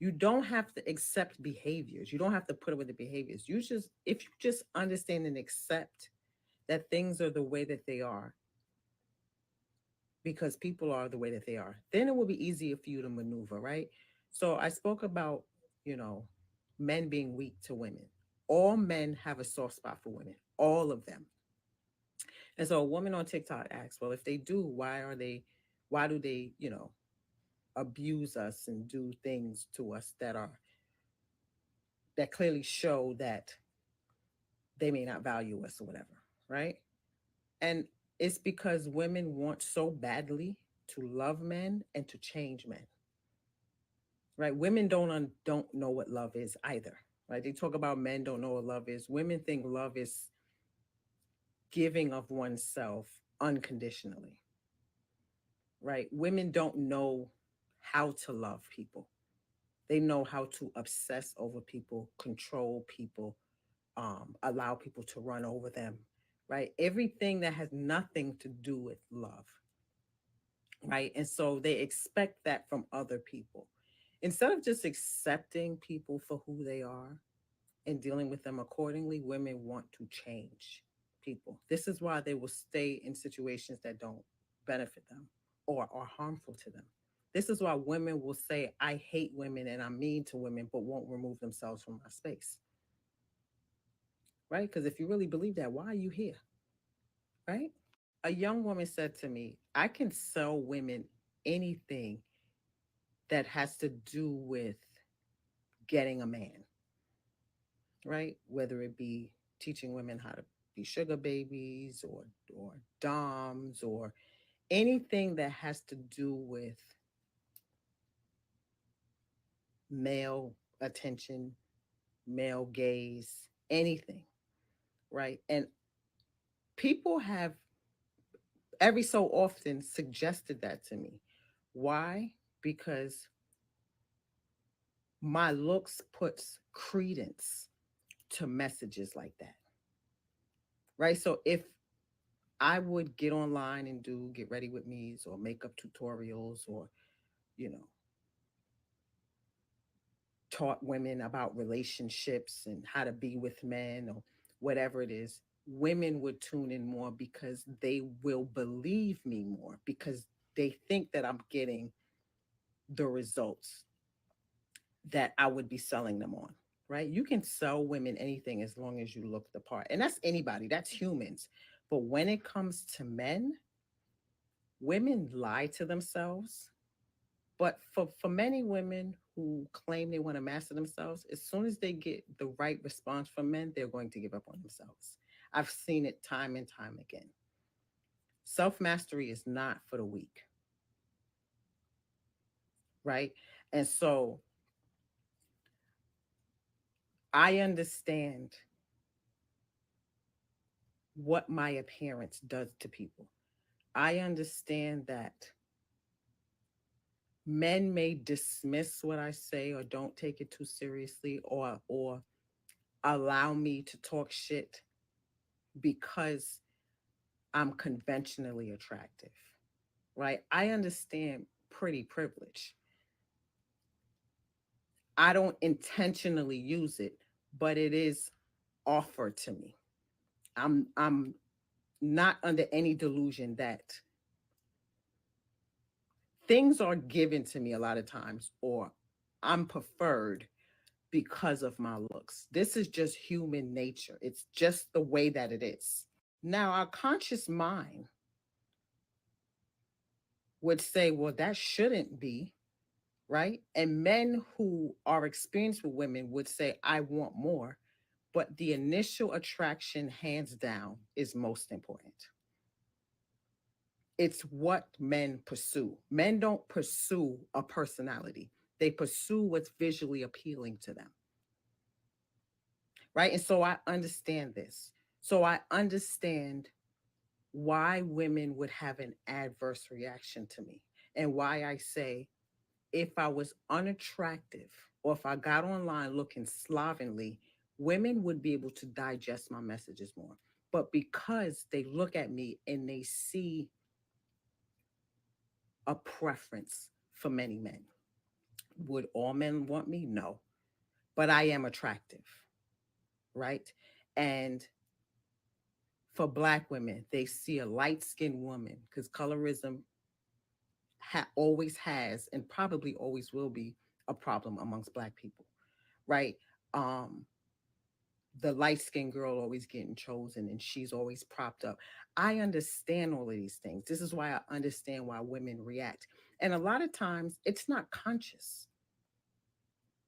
You don't have to accept behaviors. You don't have to put up with the behaviors. You just, if you just understand and accept that things are the way that they are, because people are the way that they are, then it will be easier for you to maneuver, right? So I spoke about, you know, men being weak to women. All men have a soft spot for women, all of them. And so a woman on TikTok asks, well, if they do, why do they, abuse us and do things to us that clearly show that they may not value us or whatever, right? And it's because women want so badly to love men and to change men, right? Women don't know what love is either, right? They talk about men don't know what love is. Women think love is giving of oneself unconditionally, right? Women don't know how to love people. They know how to obsess over people, control people, allow people to run over them, right? Everything that has nothing to do with love, right? And so they expect that from other people. Instead of just accepting people for who they are and dealing with them accordingly, women want to change people. This is why they will stay in situations that don't benefit them or are harmful to them. This is why women will say, I hate women and I'm mean to women, but won't remove themselves from my space, right? Because if you really believe that, why are you here, right? A young woman said to me, I can sell women anything that has to do with getting a man, right? Whether it be teaching women how to be sugar babies or doms or anything that has to do with male attention, male gaze, anything, right? And people have every so often suggested that to me. Why? Because my looks puts credence to messages like that, right? So if I would get online and do get ready with me's or makeup tutorials or, you know, taught women about relationships and how to be with men or whatever it is, women would tune in more because they will believe me more because they think that I'm getting the results that I would be selling them on. Right? You can sell women anything as long as you look the part. And that's anybody, that's humans. But when it comes to men, women lie to themselves. But for many women who claim they want to master themselves, as soon as they get the right response from men, they're going to give up on themselves. I've seen it time and time again. Self mastery is not for the weak, right? And so I understand what my appearance does to people. I understand that men may dismiss what I say or don't take it too seriously or allow me to talk shit because I'm conventionally attractive, right? I understand pretty privilege. I don't intentionally use it, but it is offered to me. I'm not under any delusion that things are given to me a lot of times or I'm preferred because of my looks. This is just human nature. It's just the way that it is. Now, our conscious mind would say, well, that shouldn't be, right? And men who are experienced with women would say, I want more. But the initial attraction, hands down, is most important. It's what men pursue. Men don't pursue a personality, they pursue what's visually appealing to them, right? And so I understand this. So I understand why women would have an adverse reaction to me and why I say if I was unattractive or if I got online looking slovenly, women would be able to digest my messages more. But because they look at me and they see a preference for many men, Would all men want me? No, but I am attractive, right? And for Black women, they see a light skinned woman because colorism always has and probably always will be a problem amongst Black people, right? Um, the light skinned girl always getting chosen and she's always propped up. I understand all of these things. This is why I understand why women react. And a lot of times it's not conscious.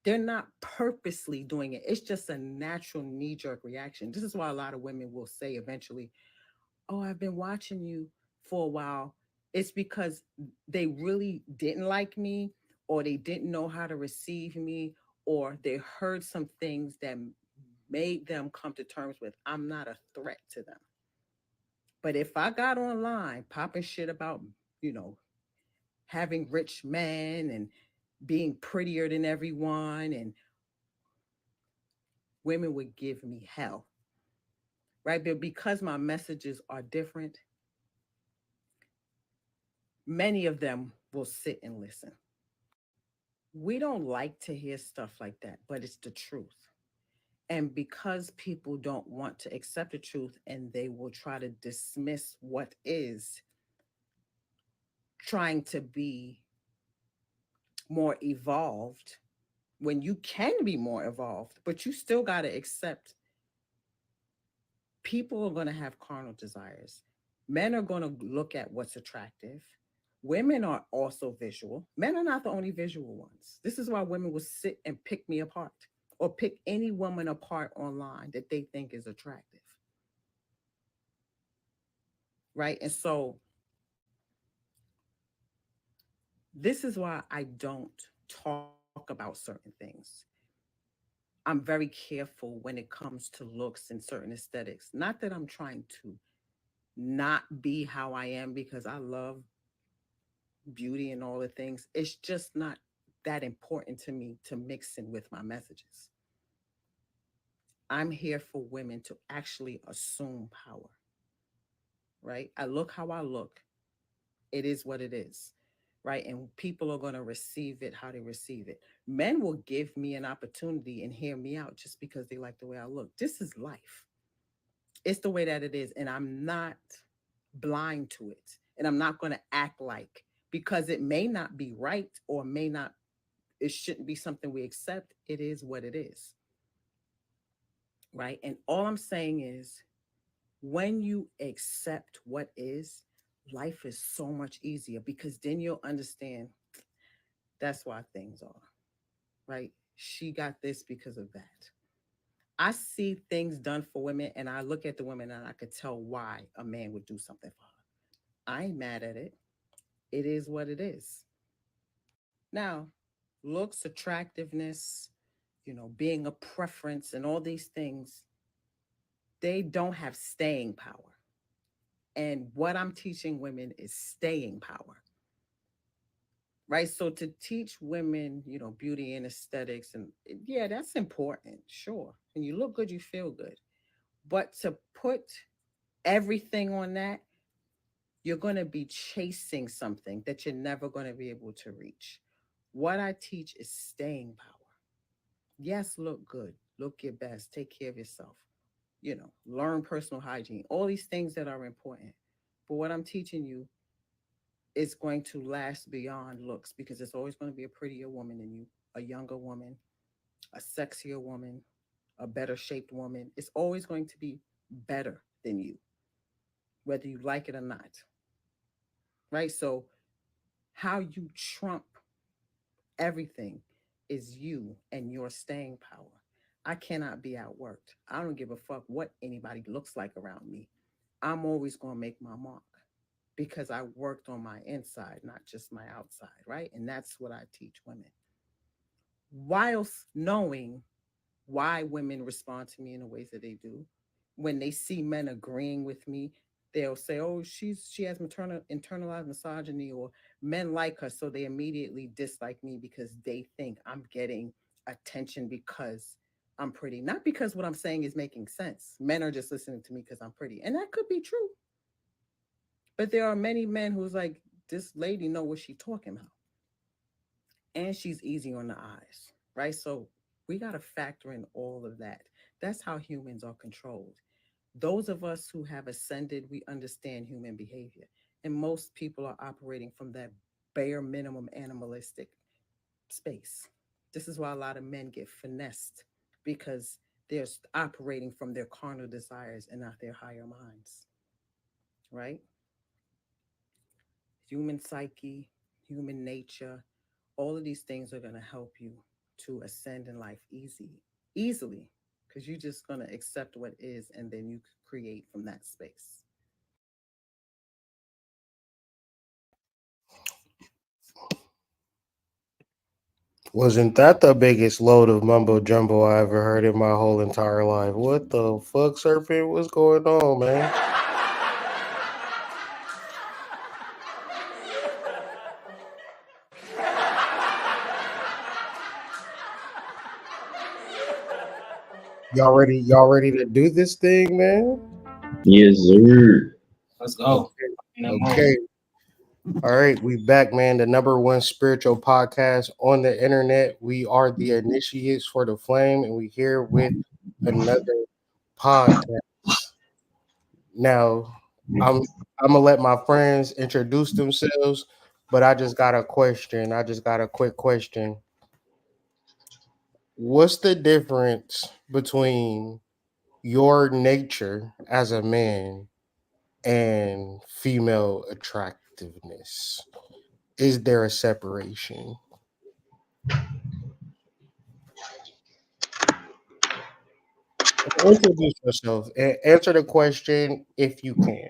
They're not purposely doing it. It's just a natural knee jerk reaction. This is why a lot of women will say eventually, "Oh, I've been watching you for a while." It's because they really didn't like me, or they didn't know how to receive me, or they heard some things that made them come to terms with, I'm not a threat to them. But if I got online popping shit about, you know, having rich men and being prettier than everyone, and women would give me hell, right? But because my messages are different, many of them will sit and listen. We don't like to hear stuff like that, but it's the truth. And because people don't want to accept the truth and they will try to dismiss what is, trying to be more evolved when you can be more evolved, but you still got to accept people are going to have carnal desires. Men are going to look at what's attractive. Women are also visual. Men are not the only visual ones. This is why women will sit and pick me apart or pick any woman apart online that they think is attractive. Right. And so this is why I don't talk about certain things. I'm very careful when it comes to looks and certain aesthetics. Not that I'm trying to not be how I am because I love beauty and all the things. It's just not that important to me to mix in with my messages. I'm here for women to actually assume power, right? I look how I look. It is what it is, right? And people are going to receive it how they receive it. Men will give me an opportunity and hear me out just because they like the way I look. This is life. It's the way that it is. And I'm not blind to it. And I'm not going to act like because it may not be right or may not, it shouldn't be something we accept. It is what it is, right? And all I'm saying is when you accept what is, life is so much easier because then you'll understand that's why things are, right? She got this because of that. I see things done for women and I look at the women and I could tell why a man would do something for her. I ain't mad at it. It is what it is. Now, looks, attractiveness, being a preference and all these things, they don't have staying power. And what I'm teaching women is staying power, right? So to teach women, beauty and aesthetics, and yeah, that's important, sure. When you look good, you feel good. But to put everything on that, you're going to be chasing something that you're never going to be able to reach. What I teach is staying power. Yes, look good, look your best, take care of yourself, learn personal hygiene, all these things that are important. But what I'm teaching you is going to last beyond looks because there's always going to be a prettier woman than you, a younger woman, a sexier woman, a better shaped woman. It's always going to be better than you, whether you like it or not. Right? So, how you trump everything is you and your staying power. I cannot be outworked. I don't give a fuck what anybody looks like around me. I'm always going to make my mark because I worked on my inside, not just my outside, right? And that's what I teach women. Whilst knowing why women respond to me in the ways that they do, when they see men agreeing with me, they'll say, "Oh, she has maternal internalized misogyny," or men like her, so they immediately dislike me because they think I'm getting attention because I'm pretty, not because what I'm saying is making sense. Men are just listening to me because I'm pretty, and that could be true. But there are many men who's like, this lady know what she's talking about. and she's easy on the eyes, right? So we got to factor in all of that. That's how humans are controlled. Those of us who have ascended, we understand human behavior. And most people are operating from that bare minimum animalistic space. This is why a lot of men get finessed because they're operating from their carnal desires and not their higher minds, right? Human psyche, human nature, all of these things are going to help you to ascend in life easily, because you're just going to accept what is and then you create from that space. Wasn't that the biggest load of mumbo jumbo I ever heard in my whole entire life? What the fuck, Serpent? What's going on, man? Y'all ready to do this thing, man? Yes, sir. Let's Okay. go. In that mode. Okay. All right, we back, man. The number one spiritual podcast on the internet. We are the initiates for the flame, and we here with another podcast. Now, I'm gonna let my friends introduce themselves, but I just got a question. I just got a quick question. What's the difference between your nature as a man and female attractiveness? Is there a separation? Introduce yourself and answer the question if you can.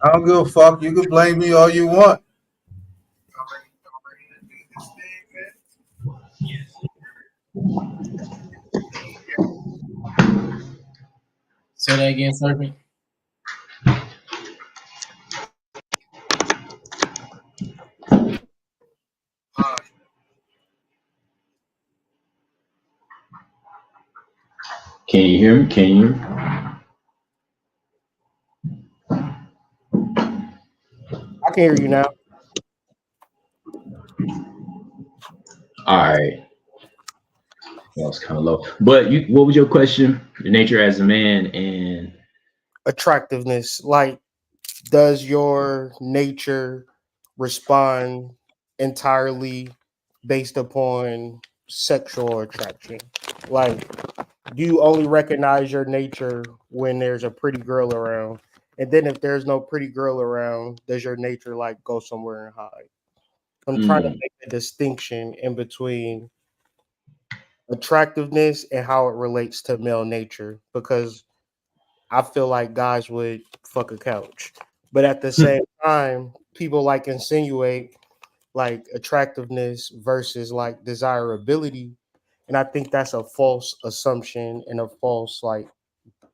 I don't give a fuck. You can blame me all you want. Say that again, Serpent. Can you hear me? Can you hear me? I can hear you now. All right. That was kind of low. But what was your question? Your nature as a man and Attractiveness, like, does your nature respond entirely based upon sexual attraction? Like, do you only recognize your nature when there's a pretty girl around? And then if there's no pretty girl around, does your nature like go somewhere and hide? I'm trying to mm, make a distinction in between attractiveness and how it relates to male nature because I feel like guys would fuck a couch. But at the same time, people like insinuate like attractiveness versus like desirability. And I think that's a false assumption and a false like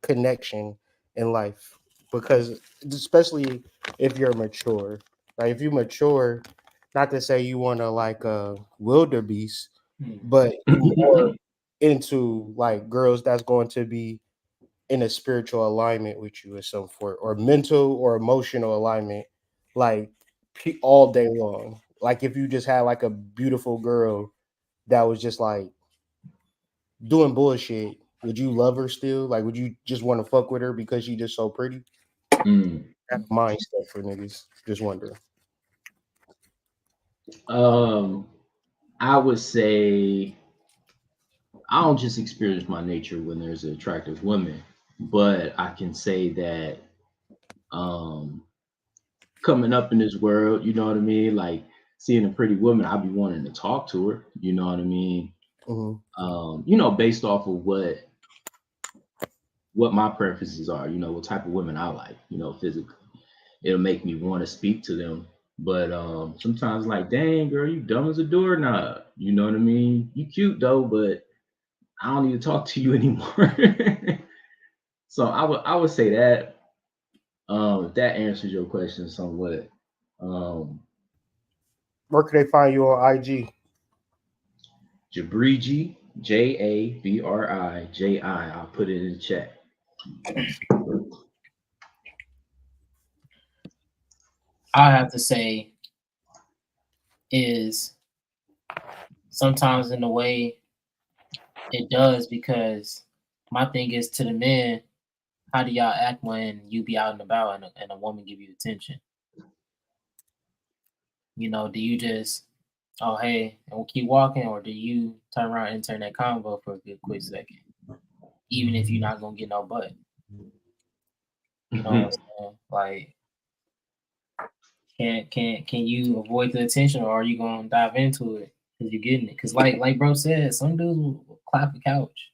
connection in life. Because especially if you're mature. Like if you mature, not to say you want to like a wildebeest, but you more into like girls that's going to be in a spiritual alignment with you or some sort, or mental or emotional alignment, like all day long. Like if you just had like a beautiful girl that was just like doing bullshit, would you love her still? Like, would you just want to fuck with her because she just so pretty? mm. That's mindset for niggas. Just wondering. um, I would say I don't just experience my nature when there's an attractive woman, but I can say that um coming up in this world, you know what I mean? Like seeing a pretty woman, I'll be wanting to talk to her, you know what I mean? Hmm. Based off of what my preferences are, what type of women I like, physically. It'll make me want to speak to them. But sometimes like, dang girl, you dumb as a doorknob. You know what I mean? You cute though, but I don't need to talk to you anymore. So I would say that if that answers your question somewhat. Um Where can they find you on IG? Jabriji, JABRIJI. I'll put it in the chat. I have to say is sometimes in a way it does, because my thing is to the men, how do y'all act when you be out and about and a woman give you attention? You know, do you just, oh hey, and we'll keep walking, or do you turn around and turn that convo for a good quick second, even if you're not gonna get no butt? You know what I'm saying? Like, can you avoid the attention, or are you gonna dive into it because you're getting it? Because like bro said, some dudes will clap the couch.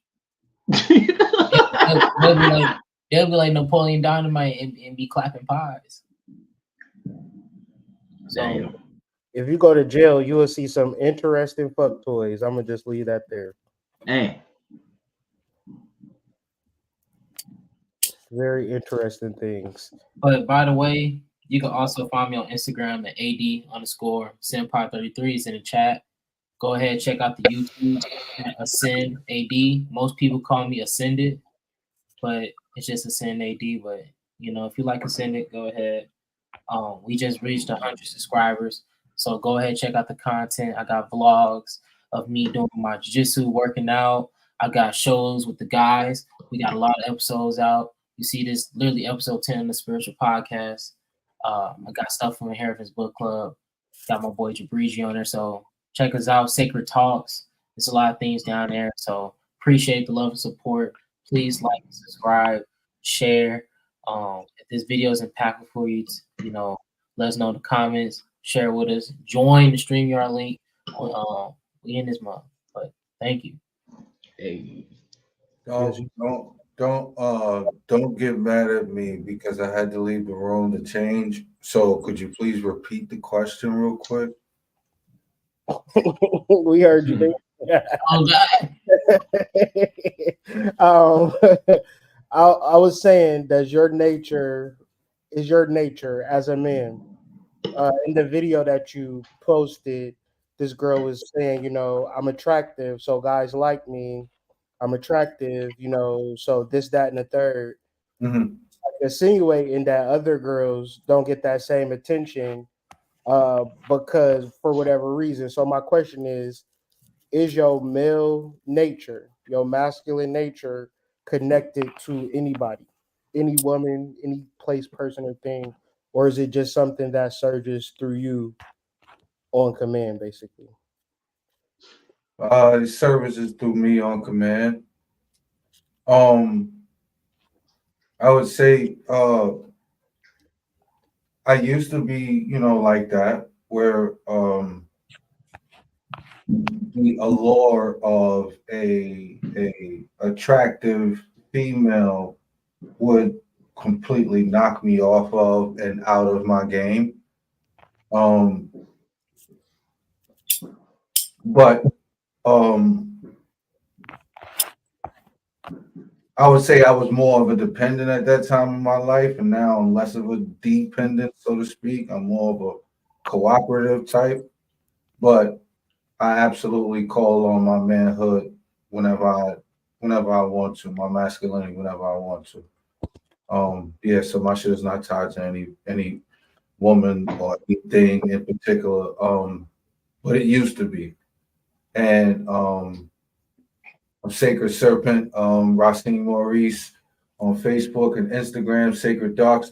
They'll be like Napoleon Dynamite and be clapping pies. So Damn. If you go to jail, you will see some interesting fuck toys. I'm gonna just leave that there. Dang. Very interesting things. but by the way, you can also find me on Instagram at AD_Senpai33 is in the chat. Go ahead, check out the YouTube at Ascend AD. Most people call me Ascended, but it's just Ascend AD. But you know, if you like Ascended, go ahead. We just reached 100 subscribers, so go ahead, check out the content. I got vlogs of me doing my jiu-jitsu, working out. I got shows with the guys. We got a lot of episodes out. You see this literally episode 10 of the Spiritual Podcast. I got stuff from the Inheritance Book Club. Got my boy Jabriji on there, so check us out. Sacred Talks. There's a lot of things down there, so appreciate the love and support. Please like, subscribe, share. If this video is impactful for you, you know, let us know in the comments, share with us, join the StreamYard link. We in this month, but thank you. Hey. Don't get mad at me because I had to leave the room to change. So could you please repeat the question real quick? We heard you. Baby. Oh um, I was saying, is your nature as a man? In the video that you posted, this girl was saying, you know, I'm attractive, so guys like me. I'm attractive, you know, so this, that, and the third. Mm-hmm. Insinuating that other girls don't get that same attention because for whatever reason. So my question is your male nature, your masculine nature connected to anybody, any woman, any place, person, or thing, or is it just something that surges through you on command, basically? The services through me on command. I would say I used to be, you know, like that, where the allure of a attractive female would completely knock me off of and out of my game. But I would say I was more of a dependent at that time in my life, and now I'm less of a dependent, so to speak. I'm more of a cooperative type, but I absolutely call on my manhood whenever I want to, my masculinity whenever I want to. Yeah, so my shit is not tied to any woman or anything in particular. But it used to be. And Sacred Serpent, Racine Maurice on Facebook and Instagram, Sacred Dark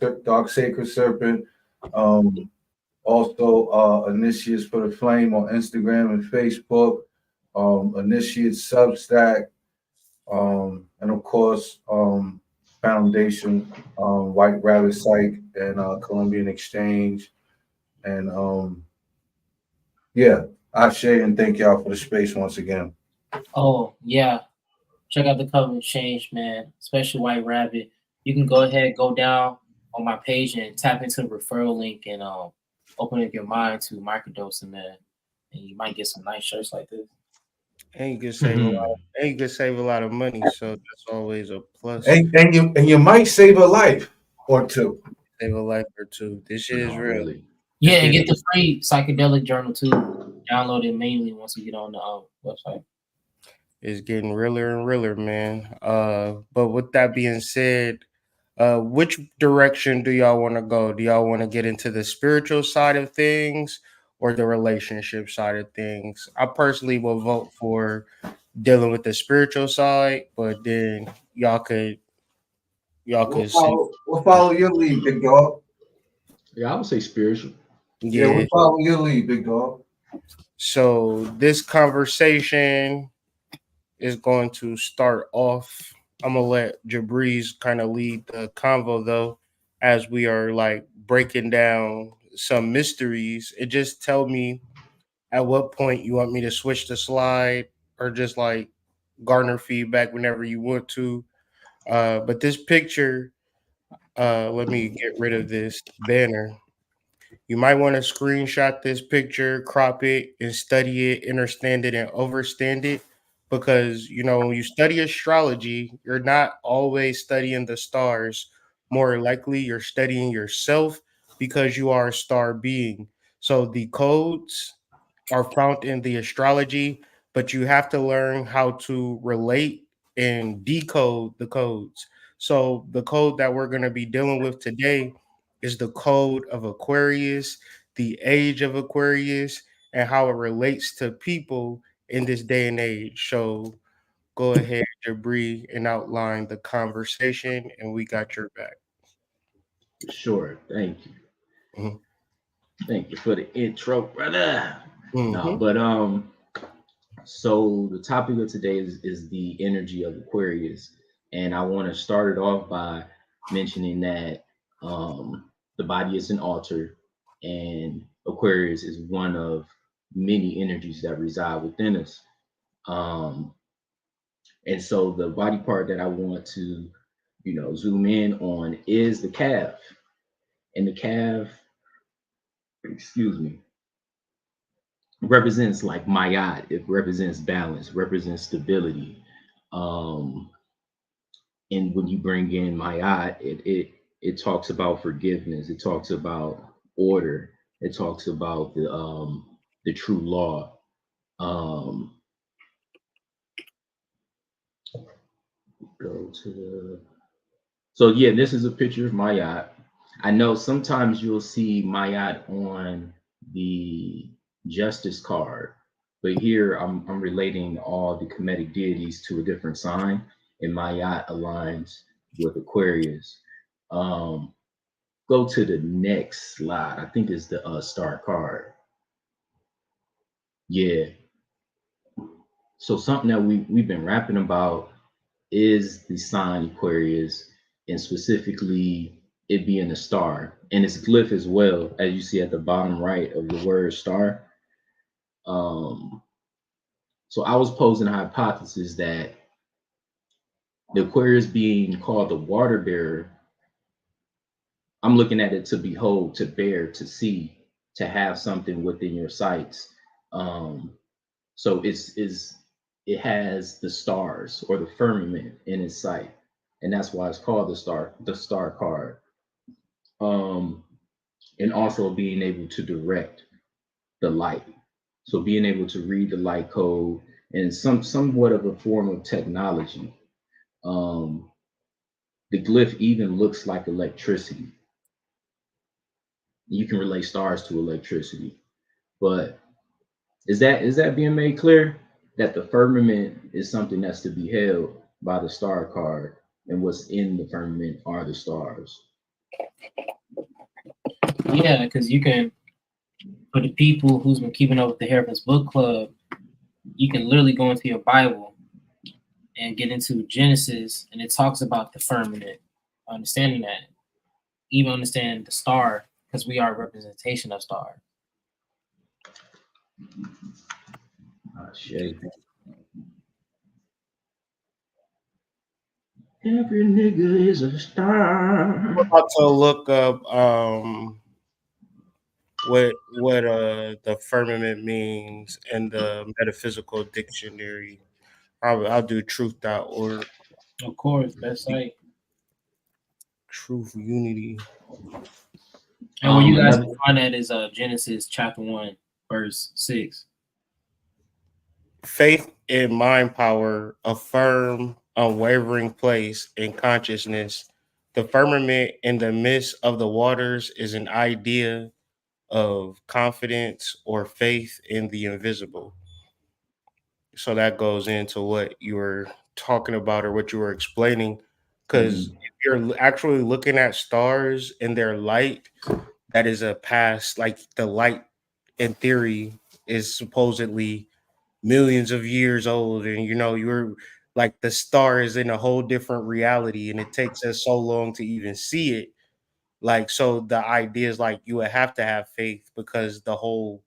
Sacred Serpent. Also, Initiates for the Flame on Instagram and Facebook. Initiates Substack, and of course, Foundation, White Rabbit Psych, and Columbian Exchange. And yeah, Ashe, and thank y'all for the space once again. Oh yeah, check out the Covenant Exchange, man. Especially White Rabbit. You can go ahead, go down on my page and tap into the referral link and open up your mind to microdosing, man. And you might get some nice shirts like this. And you can save a lot of money, so that's always a plus. And you might save a life or two. Save a life or two. This shit is real. Really? Yeah, and get the free psychedelic journal too. Download it manually once you get on the website. It's getting realer and realer, man. But with that being said, Which direction do y'all want to go? Do y'all want to get into the spiritual side of things or the relationship side of things? I personally will vote for dealing with the spiritual side, but then y'all could see. We'll follow your lead, big dog. Yeah, I would say spiritual. Yeah, Yeah. we'll follow your lead, big dog. So this conversation is going to start off. I'm gonna let Jabriz kind of lead the convo though, as we are like breaking down some mysteries. It just tell me at what point you want me to switch the slide or just like garner feedback whenever you want to. But this picture, let me get rid of this banner. You might want to screenshot this picture, crop it, and study it, understand it, and overstand it. Because, you know, when you study astrology, you're not always studying the stars. More likely, you're studying yourself because you are a star being. So the codes are found in the astrology, but you have to learn how to relate and decode the codes. So the code that we're going to be dealing with today is the code of Aquarius, the age of Aquarius, and how it relates to people in this day and age. So go ahead, Jabri, and outline the conversation, and we got your back. Sure. Thank you. Mhm. Thank you for the intro, brother. No, Mhm. but so the topic of today is the energy of Aquarius, and I want to start it off by mentioning that the body is an altar, and Aquarius is one of many energies that reside within us. Um, and so the body part that I want to, zoom in on is the calf, and the calf, excuse me, represents like Mayat. It represents balance, represents stability. Um, and when you bring in Mayat, it talks about forgiveness. It talks about order. It talks about the true law. Um, go to the so yeah, this is a picture of Mayat. I know sometimes you'll see Mayat on the justice card, but here I'm relating all the Kemetic deities to a different sign, and Mayat aligns with Aquarius. Um, go to the next slide. I think it's the star card. Yeah. So something that we've been rapping about is the sign Aquarius, and specifically it being a star and its glyph as well, as you see at the bottom right of the word star. Um, so I was posing a hypothesis that the Aquarius being called the water bearer, I'm looking at it to behold, to bear, to see, to have something within your sights. So it has the stars or the firmament in its sight, and that's why it's called the star card. And also being able to direct the light, so being able to read the light code and somewhat of a form of technology. Um, the glyph even looks like electricity. You can relate stars to electricity, but is that being made clear that the firmament is something that's to be held by the star card, and what's in the firmament are the stars? Yeah, because you can, for the people who's been keeping up with the Hairpins Book Club, you can literally go into your Bible and get into Genesis, and it talks about the firmament. Understanding that, even understand the star, because we are a representation of star. Shit. Every nigga is a star. I'm about to look up what the firmament means in the metaphysical dictionary. I'll do truth.org. Of course, best site. Truth unity. And where you guys Another can find that is Genesis chapter 1, verse 6. Faith and mind power, a firm, unwavering place in consciousness, the firmament in the midst of the waters is an idea of confidence or faith in the invisible. So that goes into what you were talking about or what you were explaining. Because Mhm. if you're actually looking at stars and their light, that is a past, like the light in theory is supposedly millions of years old. And you're like the star is in a whole different reality and it takes us so long to even see it. Like, so the idea is like you would have to have faith because the whole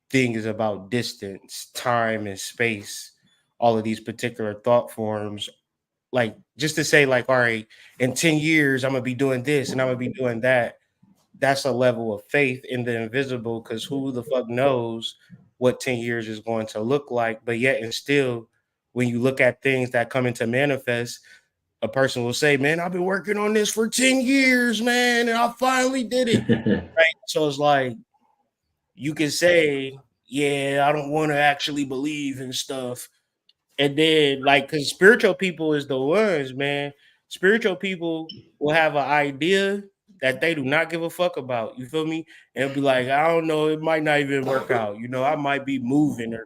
thing is about distance, time, and space. All of these particular thought forms, like just to say, like, all right, in 10 years, I'm gonna be doing this and I'm gonna be doing that. That's a level of faith in the invisible because who the fuck knows what 10 years is going to look like. But yet, and still, when you look at things that come into manifest, a person will say, man, I've been working on this for 10 years, man, and I finally did it. Right. So it's like, you can say, yeah, I don't want to actually believe in stuff. And then, like, because spiritual people is the ones, man. Spiritual people will have an idea that they do not give a fuck about. You feel me? And it'll be like, I don't know, it might not even work out. I might be moving or,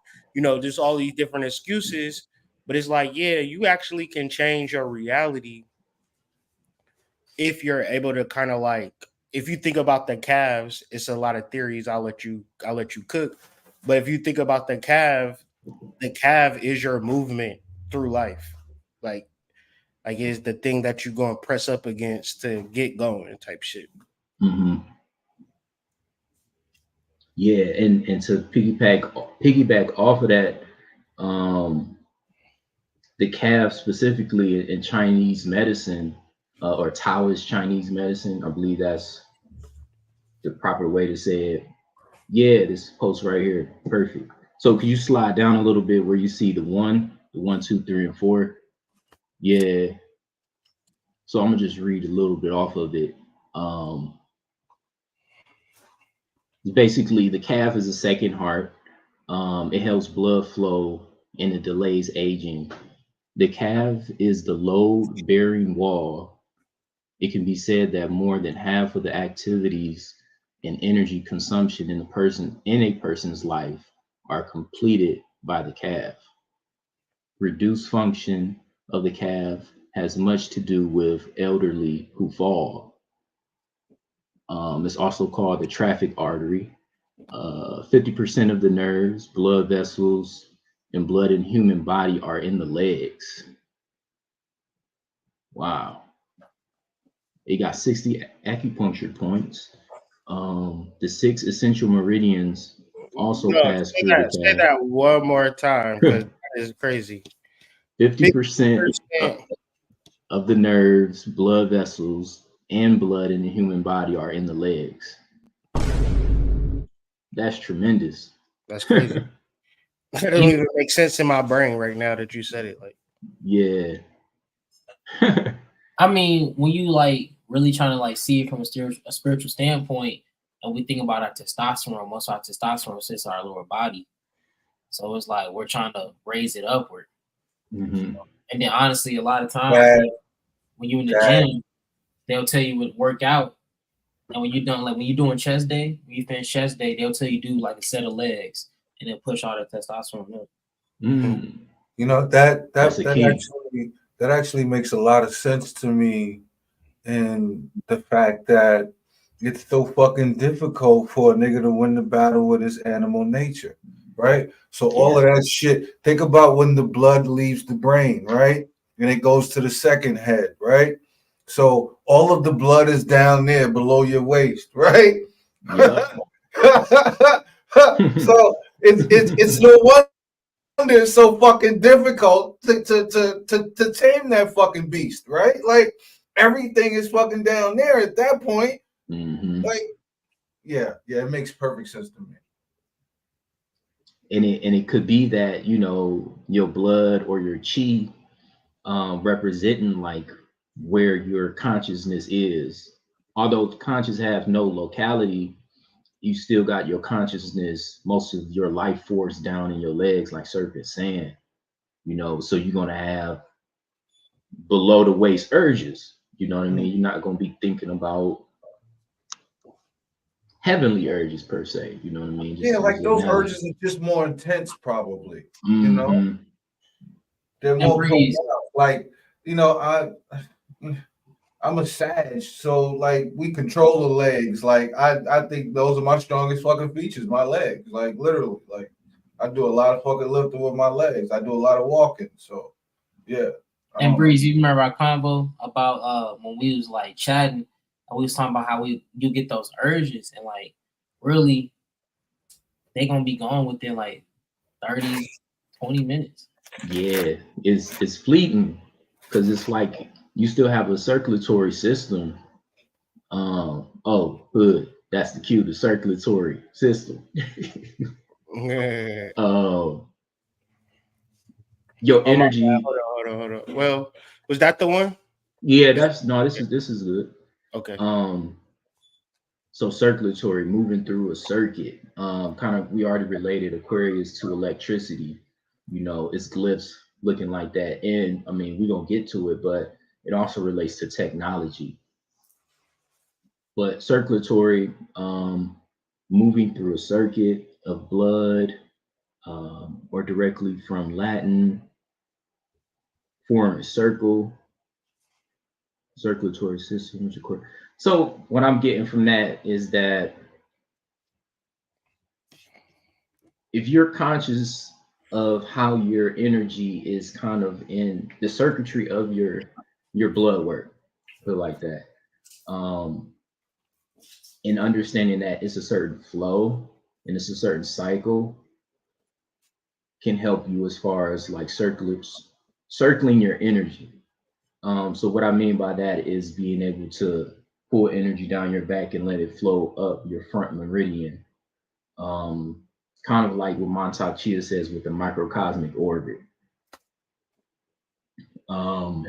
just all these different excuses. But it's like, yeah, you actually can change your reality if you're able to kind of like, if you think about the calves, it's a lot of theories. I'll let you cook. But if you think about the calf is your movement through life. Like like is the thing that you're gonna press up against to get going type shit. Mhm. Yeah, and to piggyback off of that, um, the calf specifically in Chinese medicine, or Taoist Chinese medicine, I believe that's the proper way to say it. Yeah, this post right here, perfect. So could you slide down a little bit where you see the one, two, three, and four? Yeah. So I'm gonna just read a little bit off of it. Um, Basically, the calf is a second heart. It helps blood flow and it delays aging. The calf is the load bearing wall. It can be said that more than half of the activities and energy consumption in a person's life are completed by the calf. Reduced function of the calf has much to do with elderly who fall. It's also called the traffic artery. 50% of the nerves, blood vessels, and blood in human body are in the legs. Wow. It got 60 acupuncture points. The 6 essential meridians also No, pass through the say that one more time because calf. that is crazy. 50% 50%. of the nerves, blood vessels, and blood in the human body are in the legs. That's tremendous. That's crazy. That don't even make sense in my brain right now that you said it. Like, Yeah. I mean, when you like really trying to like see it from a spiritual standpoint, and we think about our testosterone, most of our testosterone sits in our lower body. So it's like we're trying to raise it upward. Mhm. And then honestly, a lot of times Right. when you're in the Right. gym, they'll tell you to work out. And when you're done, like when you're doing chest day, when you finish chest day, they'll tell you do like a set of legs and then push all that testosterone up. Mm. You know, that That's that the that key. actually makes a lot of sense to me, in the fact that it's so fucking difficult for a nigga to win the battle with his animal nature, right? So all of that shit, think about when the blood leaves the brain, right? And it goes to the second head, right? So all of the blood is down there below your waist, right? Yeah. So it's no wonder it's so fucking difficult to tame that fucking beast, right? Like everything is fucking down there at that point. Mhm. Like, yeah, it makes perfect sense to me. And it could be that your blood or your chi, representing like where your consciousness is. Although conscious have no locality, you still got your consciousness, most of your life force down in your legs, like Serpent saying. So you're gonna have below the waist urges. You know what I mean? You're not gonna be thinking about heavenly urges per se. You know what I mean? Just Yeah, like use those analogy. urges are just more intense, probably. You know, Mhm. they're And more Breeze, pronounced. Like, you know, I'm a Sag, so like we control the legs. Like I think those are my strongest fucking features, my legs. Like literally, like I do a lot of fucking lifting with my legs. I do a lot of walking. So yeah. I and don't know. Breeze, you remember our convo about when we was like chatting and we was talking about how you get those urges and like really they gonna be gone within like 30, 20 minutes. Yeah, it's fleeting because it's like you still have a circulatory system. Oh, hood. That's the cue, the circulatory system. Yeah. Your Oh my bad. energy. Hold on. Well, was that the one? Yeah, that's no. This is good. Okay. So circulatory, moving through a circuit. Kind of we already related Aquarius to electricity. You know, it's glyphs looking like that, and I mean we're gonna get to it, but it also relates to technology. But circulatory, moving through a circuit of blood, or directly from Latin, form a circle, circulatory system. So what I'm getting from that is that if you're conscious of how your energy is kind of in the circuitry of your blood work, put it like that, and understanding that it's a certain flow and it's a certain cycle can help you as far as like circling your energy. So what I mean by that is being able to pull energy down your back and let it flow up your front meridian. Um, Kind of like what Montauk Chia says with the microcosmic orbit. And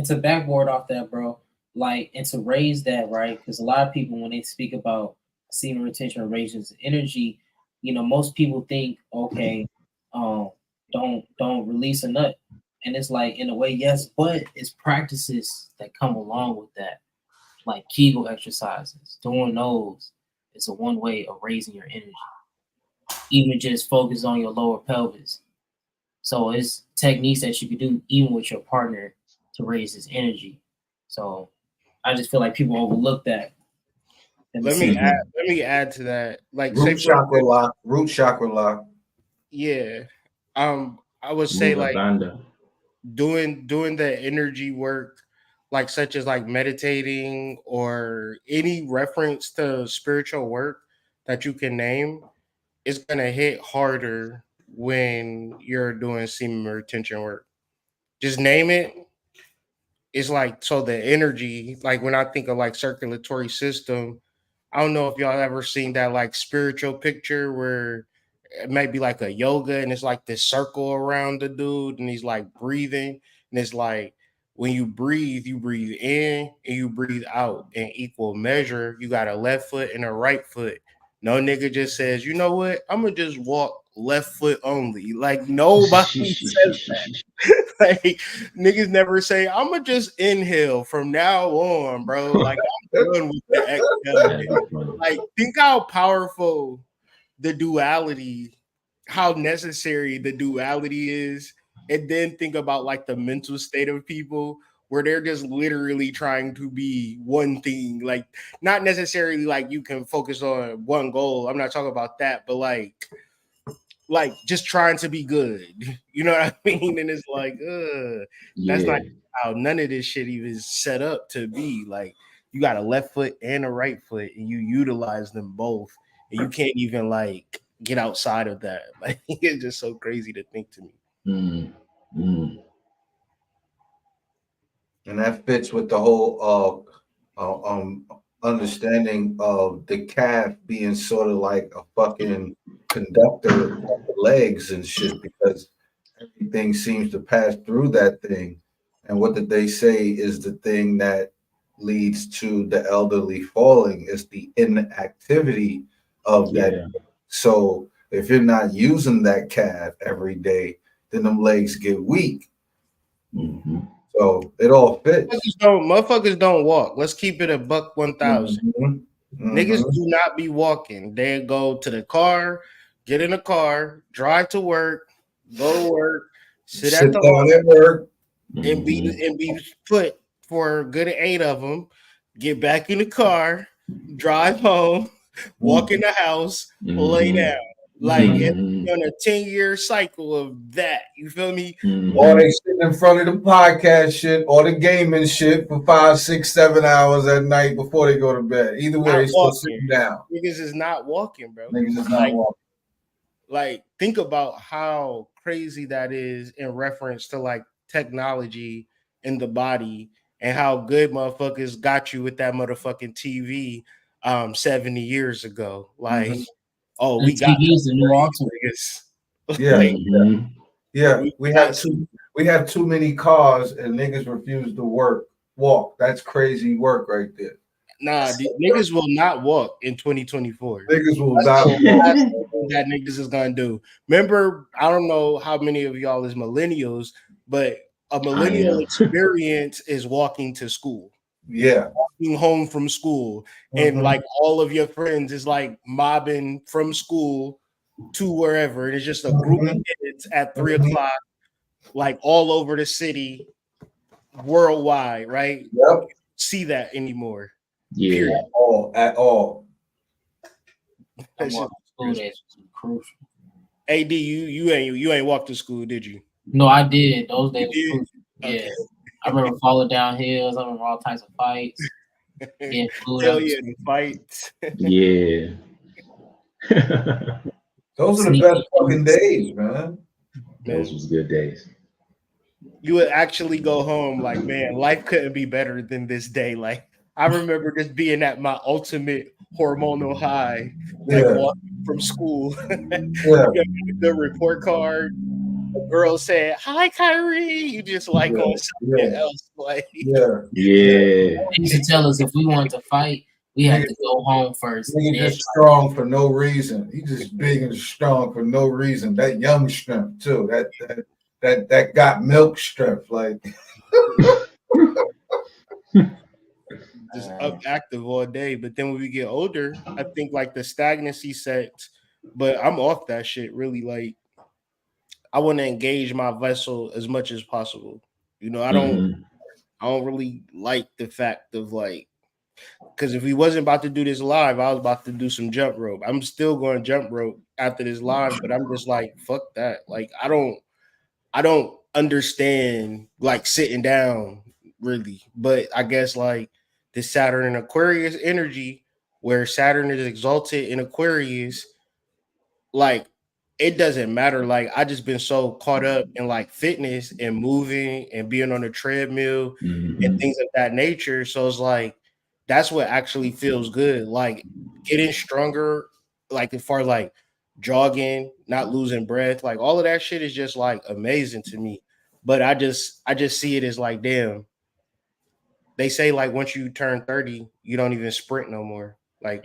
to backboard off that, bro, like, and to raise that, right? Because a lot of people, when they speak about semen retention raises energy, you know, most people think, okay, don't release a nut, and it's like in a way, yes, but it's practices that come along with that, like Kegel exercises. Doing those is a one way of raising your energy. Even just focus on your lower pelvis. So it's techniques that you can do even with your partner to raise his energy. So I just feel like people overlook that. Let me add to that. Like, say Root for chakra lock. Root chakra lock. yeah. I would say Mula like Bandha. doing the energy work, like such as like meditating or any reference to spiritual work that you can name, is gonna hit harder when you're doing semen retention work. Just name it. It's like, so the energy, like when I think of like circulatory system, I don't know if y'all ever seen that like spiritual picture where it might be like a yoga and it's like this circle around the dude and he's like breathing, and it's like when you breathe in and you breathe out in equal measure. You got a left foot and a right foot. No nigga just says, you know what, I'm gonna just walk left foot only. Like nobody says that. Like niggas never say, I'm gonna just inhale from now on, bro. Like I'm done with the exhale. Like think how powerful the duality, how necessary the duality is, and then think about like the mental state of people where they're just literally trying to be one thing. Like not necessarily like you can focus on one goal. I'm not talking about that, but like just trying to be good. You know what I mean? And it's like, that's Yeah. not how none of this shit even is set up to be. Like you got a left foot and a right foot, and you utilize them both, and you can't even like get outside of that. Like it's just so crazy to think to me. And that fits with the whole understanding of the calf being sort of like a fucking conductor of the legs and shit, because everything seems to pass through that thing. And what did they say is the thing that leads to the elderly falling is the inactivity of that. Yeah. So if you're not using that calf every day, then them legs get weak. Mm-hmm. So it all fits. Motherfuckers don't walk. Let's keep it a buck 1,000. Mhm. Niggas Mhm. do not be walking. They go to the car, get in the car, drive to work, go to work, sit at Sit the down office, at work. and be put for a good 8 of them. Get back in the car, drive home, walk in the house, lay down. Like it's on a 10-year cycle of that. You feel me? Or they sitting in front of the podcast shit or the gaming shit for 5, 6, 7 hours at night before they go to bed. Either way, Not they still walking. sitting down. Niggas is not walking, bro. Niggas is not walking. Like, think about how crazy that is in reference to like technology in the body and how good motherfuckers got you with that motherfucking TV 70 years ago. Like, oh, The we got TV is the new altar. niggas. Yeah. Like, Yeah, we have too many cars and niggas refuse to walk. That's crazy work right there. nah, niggas will not walk in 2024. Niggas will not walk. That niggas is gonna do. Remember, I don't know how many of y'all is millennials, but a millennial experience is walking to school. Yeah. Walking home from school. And like all of your friends is like mobbing from school to wherever. And it's just a group of kids at 3 o'clock, like all over the city, worldwide, right? Yep. See that anymore. Yeah. Period. At all. That's just School days was crucial. AD, you ain't walked to school, did you? No, I did. Those days You was did? crucial. Okay. Yeah. I remember falling down hills. I remember all types of fights. Getting food Hell up. yeah, the fights. Yeah. Those are the best fucking days, man. Those was good days. You would actually go home like, man, life couldn't be better than this day. Like, I remember just being at my ultimate hormonal high, like walking from school. The report card, the girl said, "Hi, Kyrie." You just like on something else, like Yeah. They used to tell us if we wanted to fight, we had to go home first. Nigga just strong for no reason. He just big and strong for no reason. That young strength too. That got milk strength. Like just up active all day. But then when we get older, I think like the stagnancy sets. But I'm off that shit. Really, like I want to engage my vessel as much as possible. You know, I don't really like the fact of like, because if we wasn't about to do this live, I was about to do some jump rope. I'm still going jump rope after this live, but I'm just like, fuck that. Like, I don't understand like sitting down really, but I guess like the Saturn and Aquarius energy, where Saturn is exalted in Aquarius, like it doesn't matter. Like I just been so caught up in like fitness and moving and being on a treadmill and things of that nature. So it's like that's what actually feels good. Like getting stronger, like as far as like jogging, not losing breath, like all of that shit is just like amazing to me. But I just see it as like, damn. They say like once you turn 30, you don't even sprint no more. Like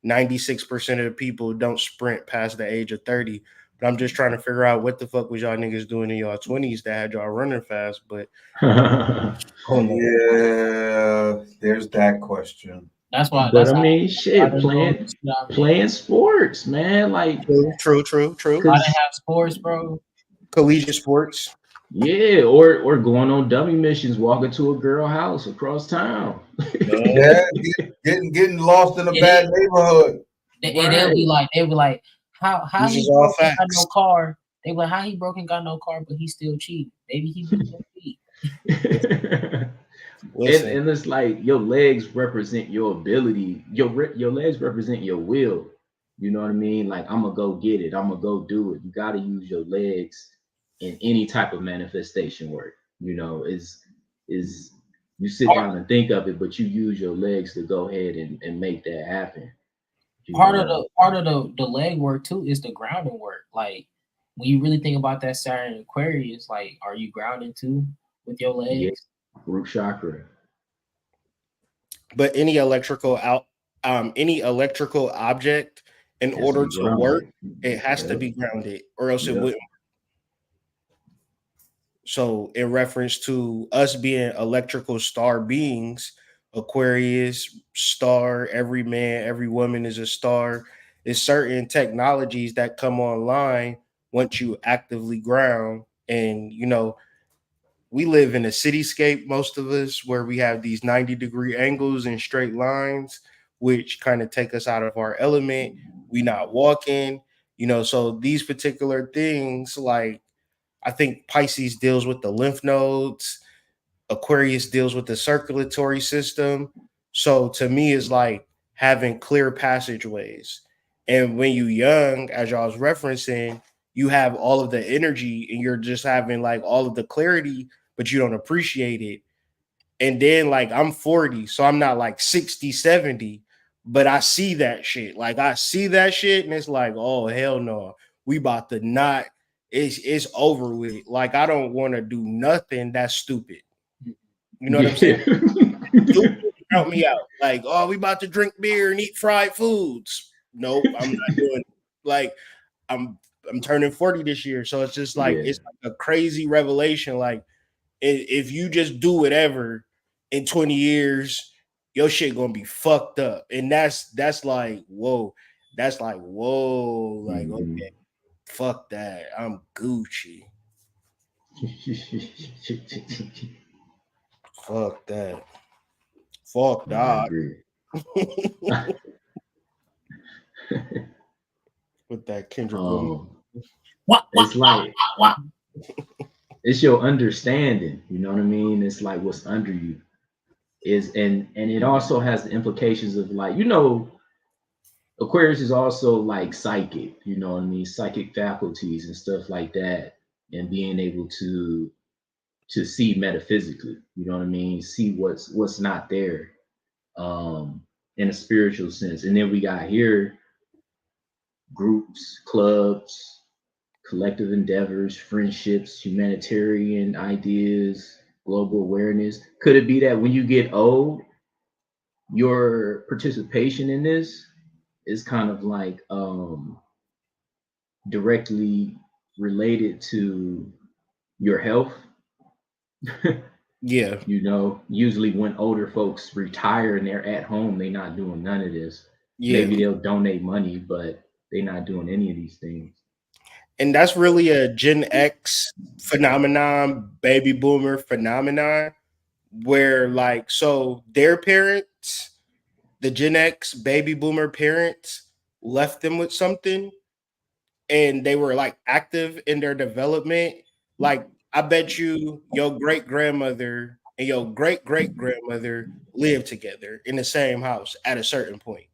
96% of the people don't sprint past the age of 30. But I'm just trying to figure out what the fuck was y'all niggas doing in y'all 20s that had y'all running fast. But yeah, there's that question. That's why. But I mean, shit, playing sports, man. Like true. I didn't have sports, bro. Collegiate sports. Yeah, or going on dummy missions, walking to a girl house across town. Yeah, getting lost in a bad neighborhood. They'll be like, how he broke and got no car? They be like, how he broke and got no car, but he still cheap. Maybe he cheap. And it's like your legs represent your ability. Your legs represent your will. You know what I mean? Like I'm gonna go get it. I'm gonna go do it. You got to use your legs in any type of manifestation work. You know, is you sit down and think of it, but you use your legs to go ahead and make that happen. Part of the leg work too is the grounding work. Like when you really think about that Saturn and Aquarius, like are you grounding too with your legs? Yeah. Root chakra. But any electrical object, in order to work, it has to be grounded, or else it wouldn't. So in reference to us being electrical star beings, Aquarius, star, every man, every woman is a star. There's certain technologies that come online once you actively ground. And we live in a cityscape, most of us, where we have these 90-degree angles and straight lines, which kind of take us out of our element. We not walking, so these particular things, like I think Pisces deals with the lymph nodes, Aquarius deals with the circulatory system. So to me, it's like having clear passageways. And when you young, as y'all was referencing, you have all of the energy and you're just having like all of the clarity, but you don't appreciate it. And then like I'm 40, so I'm not like 60, 70, but I see that shit. Like I see that shit and it's like, oh hell no. We about to not, it's over with. Like I don't want to do nothing that's stupid. You know what I'm saying? Help me out. Like, oh, we about to drink beer and eat fried foods. Nope, I'm not doing it. Like I'm turning 40 this year. So it's just like it's like a crazy revelation. Like if you just do whatever in 20 years, your shit gonna be fucked up. And that's like, whoa. That's like, whoa, like okay, fuck that. I'm Gucci. Fuck that. Fuck that. With that Kendrick Lamar. It's like it's your understanding, you know what I mean? It's like what's under you is, and it also has the implications of like, Aquarius is also like psychic, you know what I mean? Psychic faculties and stuff like that, and being able to see metaphysically, you know what I mean? See what's not there, in a spiritual sense. And then we got here groups, clubs, collective endeavors, friendships, humanitarian ideas, global awareness. Could it be that when you get old, your participation in this is kind of like directly related to your health? Yeah. Usually when older folks retire and they're at home, they're not doing none of this. Yeah. Maybe they'll donate money, but they're not doing any of these things. And that's really a Gen X phenomenon, baby boomer phenomenon, where like, so their parents, the Gen X baby boomer parents, left them with something and they were like active in their development. Like, I bet you your great grandmother and your great great grandmother lived together in the same house at a certain point,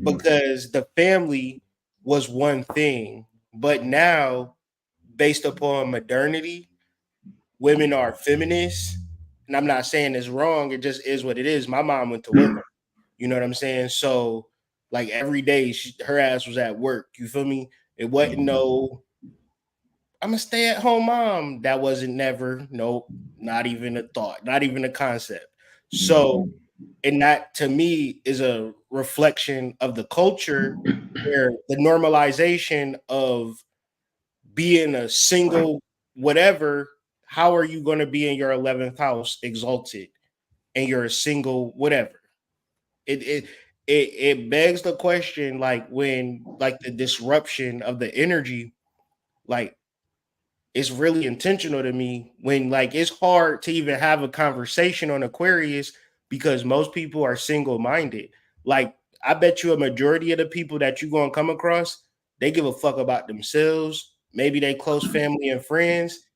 because the family was one thing. But now, based upon modernity, women are feminists. And I'm not saying it's wrong. It just is what it is. My mom went to work. You know what I'm saying? So, like every day, her ass was at work. You feel me? It wasn't no, I'm a stay-at-home mom. That wasn't never. Nope. Not even a thought. Not even a concept. So, and that to me is a reflection of the culture, where the normalization of being a single whatever. How are you going to be in your 11th house exalted and you're a single whatever? It begs the question, like when like the disruption of the energy, like it's really intentional to me when like it's hard to even have a conversation on Aquarius because most people are single-minded. Like I bet you a majority of the people that you're gonna come across, they give a fuck about themselves, maybe they close family and friends,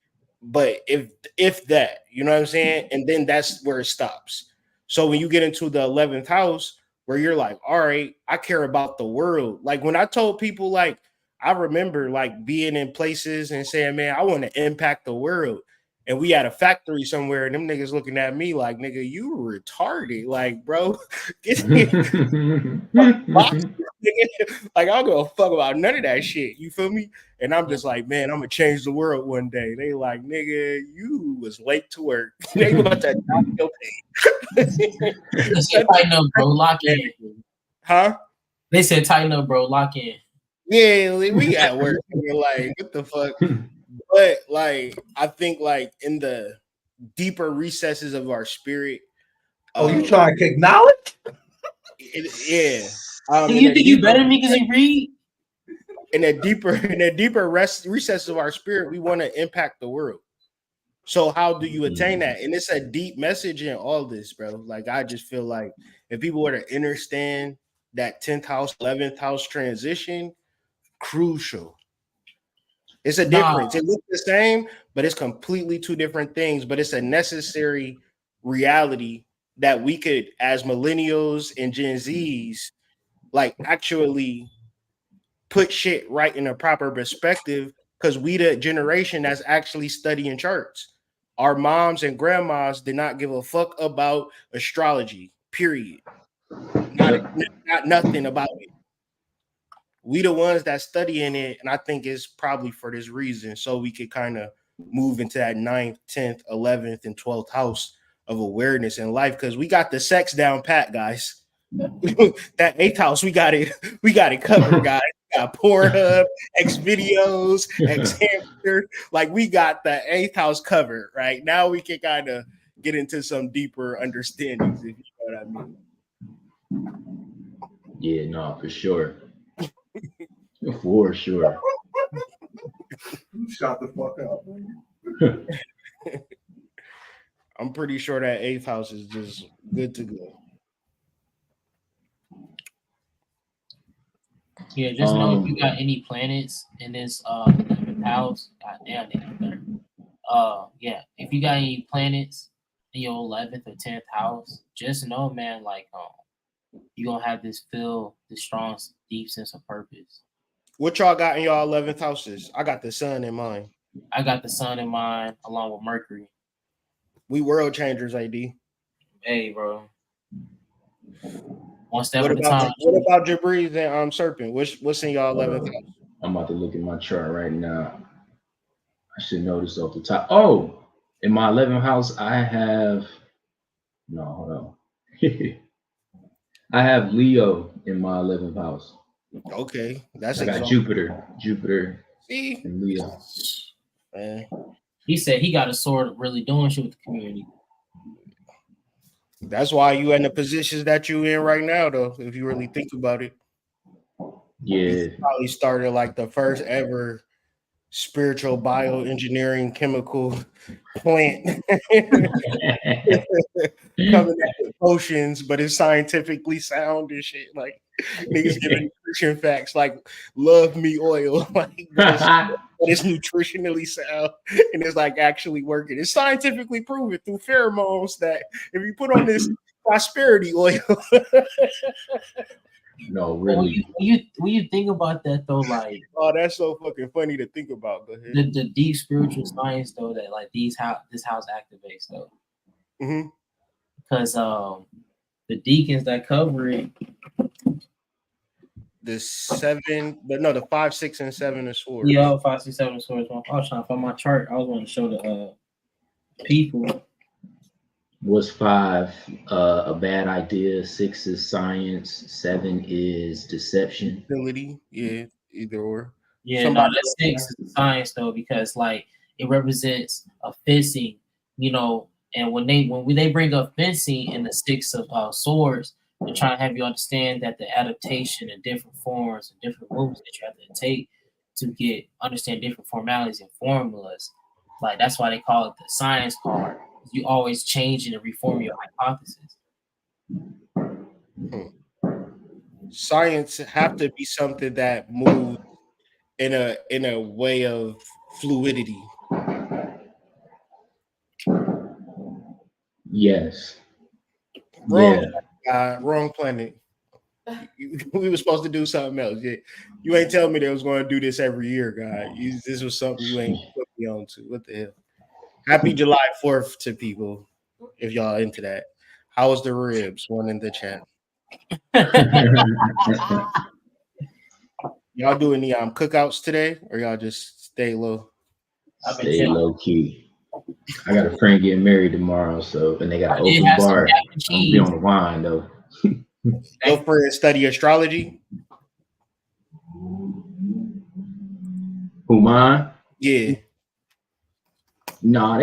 but if that, you know what I'm saying? And then that's where it stops. So when you get into the 11th house where you're like, all right, I care about the world. Like when I told people, like, I remember like being in places and saying, man, I want to impact the world. And we had a factory somewhere, and them niggas looking at me like, nigga, you retarded. Like, bro, get like, I don't give a fuck about none of that shit. You feel me? And I'm just like, man, I'm gonna change the world one day. They like, nigga, you was late to work. They about to knock your pay. They said, tighten up, bro. Lock in. Huh? They said, tighten up, bro. Lock in. Yeah, we at work. We're like, what the fuck? But like, I think like in the deeper recesses of our spirit, Oh, you um, trying to acknowledge? yeah. Do In you a think you deeper, better than me because you read? in a deeper recesses of our spirit, we want to impact the world. So how do you attain that? And it's a deep message in all this, bro. Like I just feel like if people were to understand that 10th house, 11th house transition, crucial. It's a Nah, difference. It looks the same, but it's completely two different things. But it's a necessary reality that we could, as millennials and Gen Zs, like actually put shit right in a proper perspective because we the generation that's actually studying charts. Our moms and grandmas did not give a fuck about astrology, period. Not, not nothing about it. We the ones that studying it, and I think it's probably for this reason, so we could kind of move into that 9th, 10th, 11th, and 12th house of awareness in life because we got the sex down pat, guys. That 8th house, we got it covered, guys. We got Pornhub, X videos, X hamster. Like we got the 8th house covered, right? Now we can kind of get into some deeper understandings, if you know what I mean. Yeah, no, for sure. For sure. Shut the fuck up. I'm pretty sure that 8th house is just good to go. yeah, just know if you got any planets in this 11th house, goddamn, yeah, if you got any planets in your 11th or 10th house, just know, man, like you're gonna have this strong, deep sense of purpose. What y'all got in y'all 11th houses? I got the sun in mine. I got the sun in mind along with Mercury. We world changers, AD. Hey, bro. One step What at a time. about Jabriz and Serpent? What's in y'all 11th house? I'm about to look at my chart right now. I should know this off the top. Oh, in my 11th house, I have hold on. I have Leo in my 11th house. Okay, that's I got Jupiter, See, and Leo. man. He said he got a sword really doing shit with the community. That's why you in the positions that you in right now, though. If you really think about it, Yeah, you probably started like the first ever spiritual bioengineering chemical plant coming out with potions, but it's scientifically sound and shit. Like niggas giving nutrition facts like love me oil, like but it's nutritionally sound and it's like actually working. It's scientifically proven through pheromones that if you put on this prosperity oil. no, But really. when you think about that though, like Oh, that's so fucking funny to think about. Go ahead. the deep spiritual science though that like this house activates though. Mm-hmm. Because the deacons that cover it, The 5, 6, and 7 is swords. yeah, 5, 6, 7 swords. I was trying to find my chart. I was going to show the people. Was 5 a bad idea? 6 is science. 7 is deception. Ability, yeah, either or. Yeah, Somebody- no, that 6 is science though because like it represents a fencing, you know. And when they bring up fencing in the 6 of swords, they're trying to have you understand that the adaptation and different forms and different moves that you have to take to understand different formalities and formulas. Like that's why they call it the science part. You always change and reform your hypothesis. Science have to be something that moves in a way of fluidity. Yes. Wrong, Yeah. wrong planet. We were supposed to do something else. Yeah. You ain't telling me they was going to do this every year, God. This was something you ain't put me on to. What the hell? Happy July 4th to people, if y'all into that. How was the ribs? One in the chat. Y'all do any cookouts today, or y'all just stay low? Stay low key. I got a friend getting married tomorrow, and they got an open bar. I'm be on the wine though. Your friend study astrology? Who, mine? Yeah. No,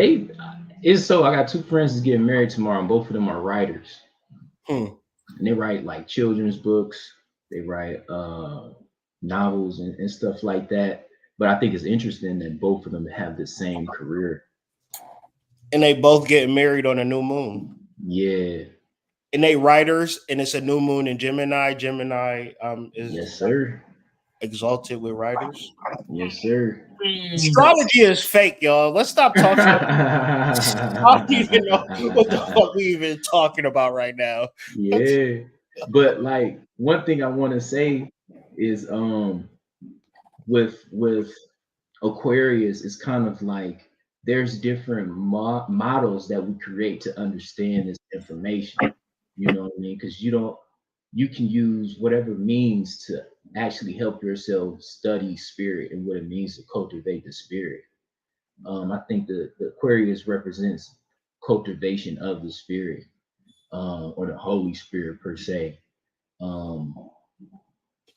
it's so I got two friends that's getting married tomorrow, and both of them are writers. Hmm. And they write like children's books, they write novels and stuff like that. But I think it's interesting that both of them have the same career. And they both get married on a new moon. Yeah. And they writers, and it's a new moon in Gemini. Gemini is Yes, sir. exalted with writers. Yes, sir. Astrology is fake, y'all. Let's stop talking. I don't even know what the fuck we even talking about right now. Yeah. But like one thing I want to say is with Aquarius, it's kind of like there's different models that we create to understand this information. You know what I mean? Because you can use whatever means to actually help yourself study spirit and what it means to cultivate the spirit. I think the Aquarius represents cultivation of the spirit, or the Holy Spirit per se. Um,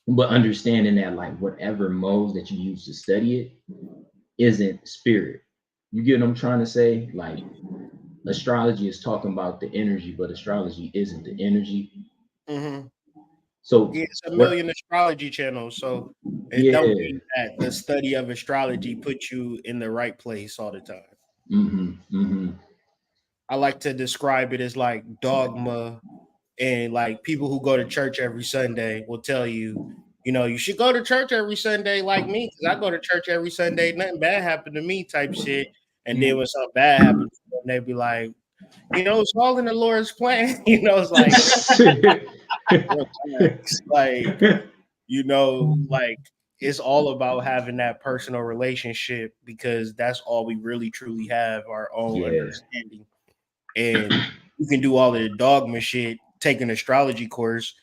but understanding that like whatever modes that you use to study it isn't spirit. You get what I'm trying to say? Like astrology is talking about the energy, but astrology isn't the energy. Mm-hmm. So yeah, it's a million astrology channels, so it don't mean that the study of astrology puts you in the right place all the time. Mm-hmm, mm-hmm. I like to describe it as like dogma, and like people who go to church every Sunday will tell you, you know, you should go to church every Sunday like me, because I go to church every Sunday, nothing bad happened to me type shit. And then when something bad happens, they be like, you know, it's all in the Lord's plan. You know, it's like you know, like it's all about having that personal relationship, because that's all we really truly have, our own understanding. And you can do all of the dogma shit, take an astrology course.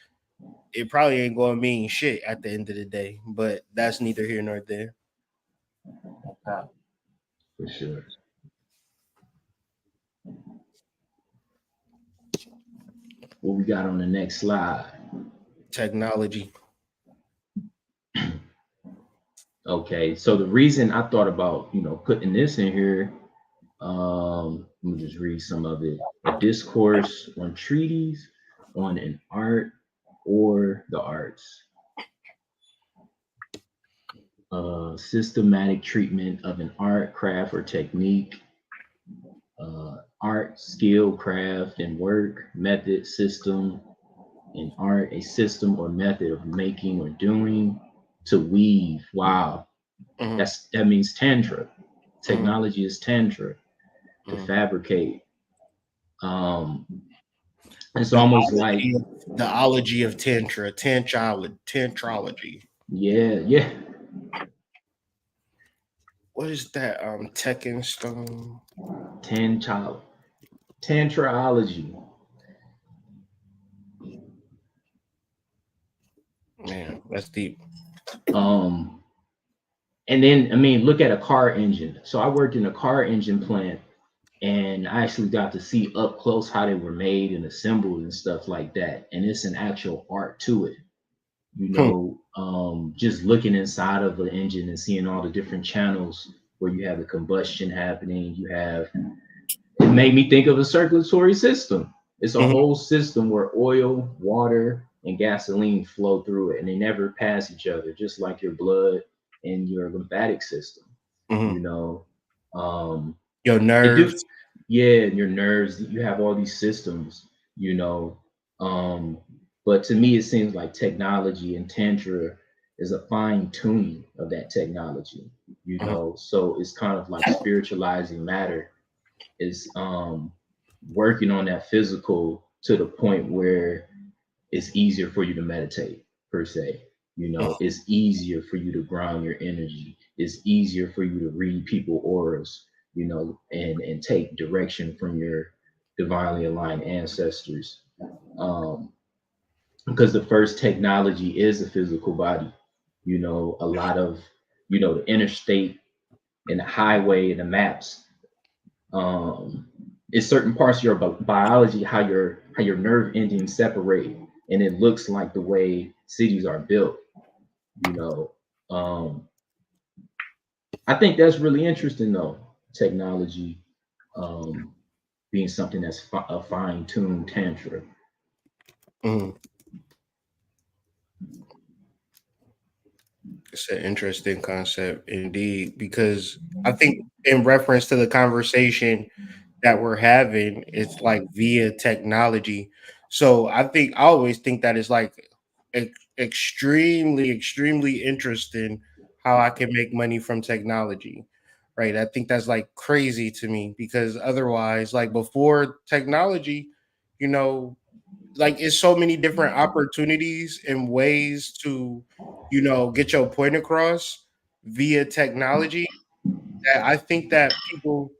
It probably ain't going to mean shit at the end of the day, but that's neither here nor there. For sure. What we got on the next slide? Technology. Okay, so the reason I thought about, you know, putting this in here, let me just read some of it. A discourse on treaties on an art or the arts. Systematic treatment of an art, craft, or technique. Art, skill, craft, and work, method, system. In art, a system or method of making or doing. To weave. Wow. Mhm. That means tantra. Technology is tantra. To fabricate. It's almost like the ology of tantra, tantrology. Yeah. What is that? Tekken stone. Tantraology. Man, that's deep. And then I mean, look at a car engine. So I worked in a car engine plant, and I actually got to see up close how they were made and assembled and stuff like that. And it's an actual art to it. You know, just looking inside of an engine and seeing all the different channels where you have the combustion happening. It made me think of a circulatory system. It's a whole system where oil, water, and gasoline flow through it, and they never pass each other, just like your blood and your lymphatic system. You know, your nerves. Your nerves. You have all these systems. You know, but to me, it seems like technology and tantra is a fine tuning of that technology. You know, so it's kind of like spiritualizing matter. Is working on that physical to the point where it's easier for you to meditate per se. You know, it's easier for you to ground your energy. It's easier for you to read people auras, you know, and take direction from your divinely aligned ancestors. Because the first technology is a physical body. You know, a lot of, you know, the interstate and the highway and the maps, it's certain parts of your biology, how your nerve endings separate, and it looks like the way cities are built. You know, I think that's really interesting though. technology being something that's a fine-tuned tantra. Mhm. It's an interesting concept indeed, because I think in reference to the conversation that we're having, it's like via technology. So I always think that it's like extremely interesting how I can make money from technology. Right. I think that's like crazy to me, because otherwise, like before technology, you know, like it's so many different opportunities and ways to, get your point across via technology, that I think that people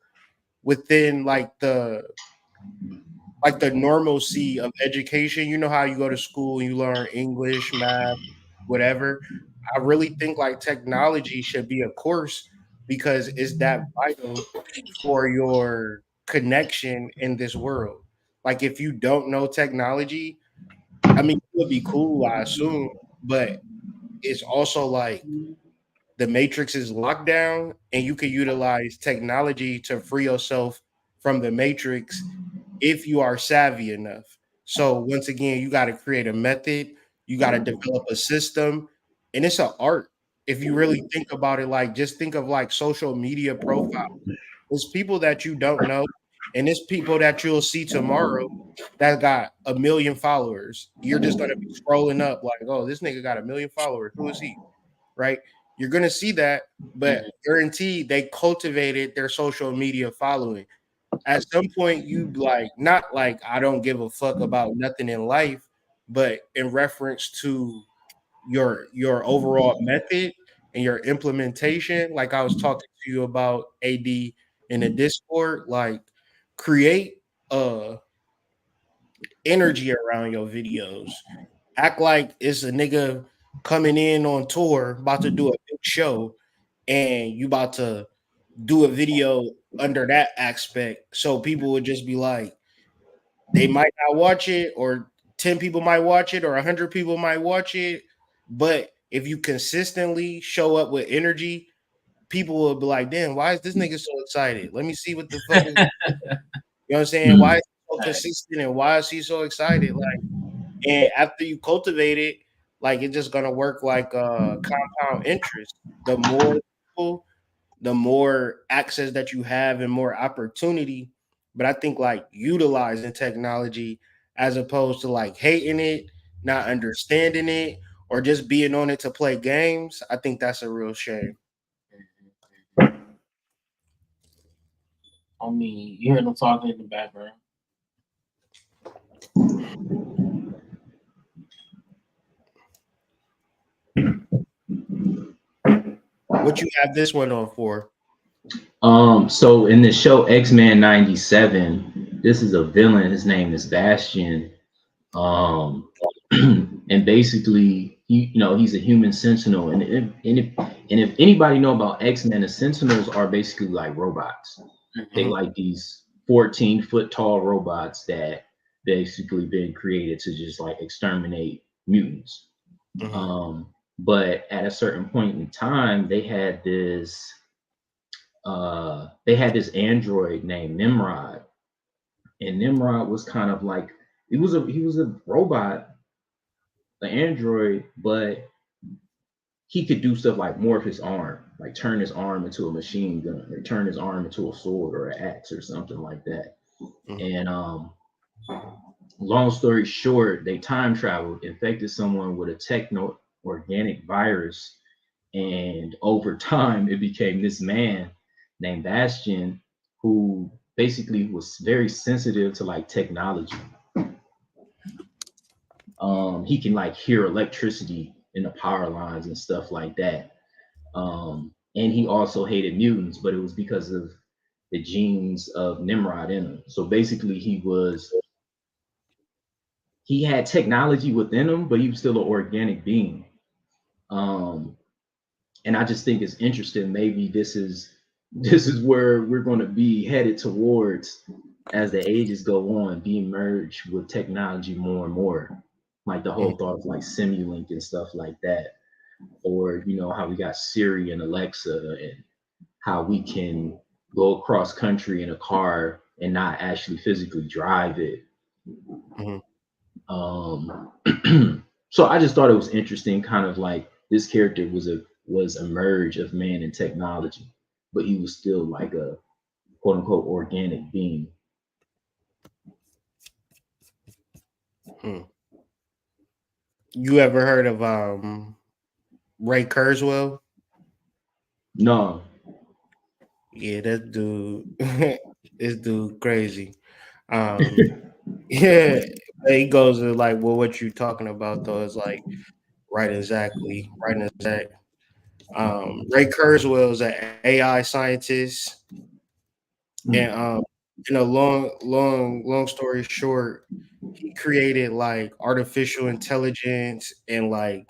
within like the normalcy of education, how you go to school and you learn English, math, whatever. I really think like technology should be a course, because it's that vital for your connection in this world. Like if you don't know technology, I mean, it would be cool, I assume, but it's also like the matrix is locked down, and you can utilize technology to free yourself from the matrix if you are savvy enough. So once again, you got to create a method, you got to develop a system, and it's an art. If you really think about it, like just think of like social media profile. It's people that you don't know, and it's people that you'll see tomorrow that got 1 million followers. You're just gonna be scrolling up like, oh, this nigga got 1 million followers. Who is he? Right? You're gonna see that, but guaranteed they cultivated their social media following. At some point, you like not like I don't give a fuck about nothing in life, but in reference to your overall method and your implementation, like I was talking to you about AD in the Discord, like create energy around your videos. Act like it's a nigga coming in on tour, about to do a big show, and you about to do a video under that aspect. So people would just be like, they might not watch it, or 10 people might watch it, or 100 people might watch it. But if you consistently show up with energy, people will be like, damn, why is this nigga so excited? Let me see what the fuck is, you know what I'm saying? Why is he so consistent, and why is he so excited? Like, and after you cultivate it, like it's just gonna work like compound interest. The more people, the more access that you have and more opportunity. But I think like utilizing technology as opposed to like hating it, not understanding it, or just being on it to play games, I think that's a real shame. I mean, you hear them talking in the background. What you have this one on for? So in the show X-Men 97, this is a villain. His name is Bastion. And basically, he's a human sentinel. And if anybody know about X-Men, the Sentinels are basically like robots. They like these 14-foot tall robots that basically been created to just like exterminate mutants. But at a certain point in time, they had this android named Nimrod, and Nimrod was kind of like he was a robot, an android, but he could do stuff like morph his arm, like turn his arm into a machine gun, or turn his arm into a sword or an axe or something like that. And long story short, they time traveled, infected someone with a techno organic virus, and over time it became this man named Bastion, who basically was very sensitive to like technology. He can like hear electricity in the power lines and stuff like that. And he also hated mutants, but it was because of the genes of Nimrod in him. So basically he had technology within him, but he was still an organic being. And I just think it's interesting. Maybe this is where we're going to be headed towards as the ages go on, being merged with technology more and more. Like the whole thought of like Simulink and stuff like that, or how we got Siri and Alexa, and how we can go across country in a car and not actually physically drive it. Mhm. So I just thought it was interesting, kind of like this character was a merge of man and technology, but he was still like a quote unquote organic being. Hmm. You ever heard of Ray Kurzweil? No. Yeah, that dude, this dude crazy. Um, yeah, he goes to like, well, what you talking about though is like right exactly, right and exact. Ray Kurzweil is an AI scientist, and in a long story short, he created like artificial intelligence and like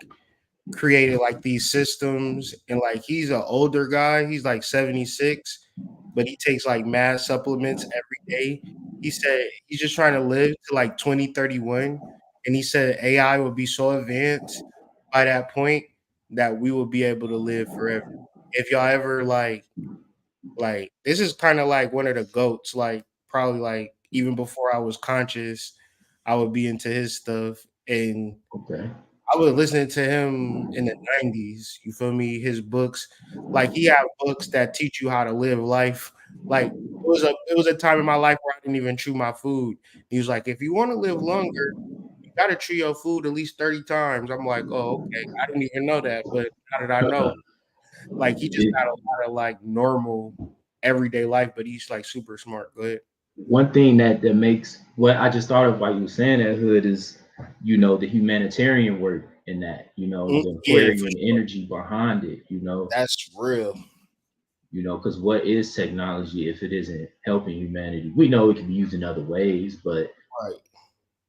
created like these systems, and like he's an older guy, he's like 76, but he takes like mad supplements every day. He said he's just trying to live to like 2031, and he said AI will be so advanced by that point that we will be able to live forever. If y'all ever like this is kind of like one of the goats, like probably like even before I was conscious, I would be into his stuff, and Okay. I was listening to him in the 90s. You feel me? His books, like he had books that teach you how to live life. Like it was a time in my life where I didn't even chew my food. He was like, if you want to live longer, you gotta chew your food at least 30 times. I'm like, oh, okay. I didn't even know that, but how did I know? Like he just It- had a lot of like normal everyday life, but he's like super smart. Go ahead. One thing that makes what I just thought of while you were saying that, Hood, is the humanitarian work in that, the Yeah, for Aquarian sure. energy behind it, That's real. because what is technology if it isn't helping humanity? We know it can be used in other ways, but Right.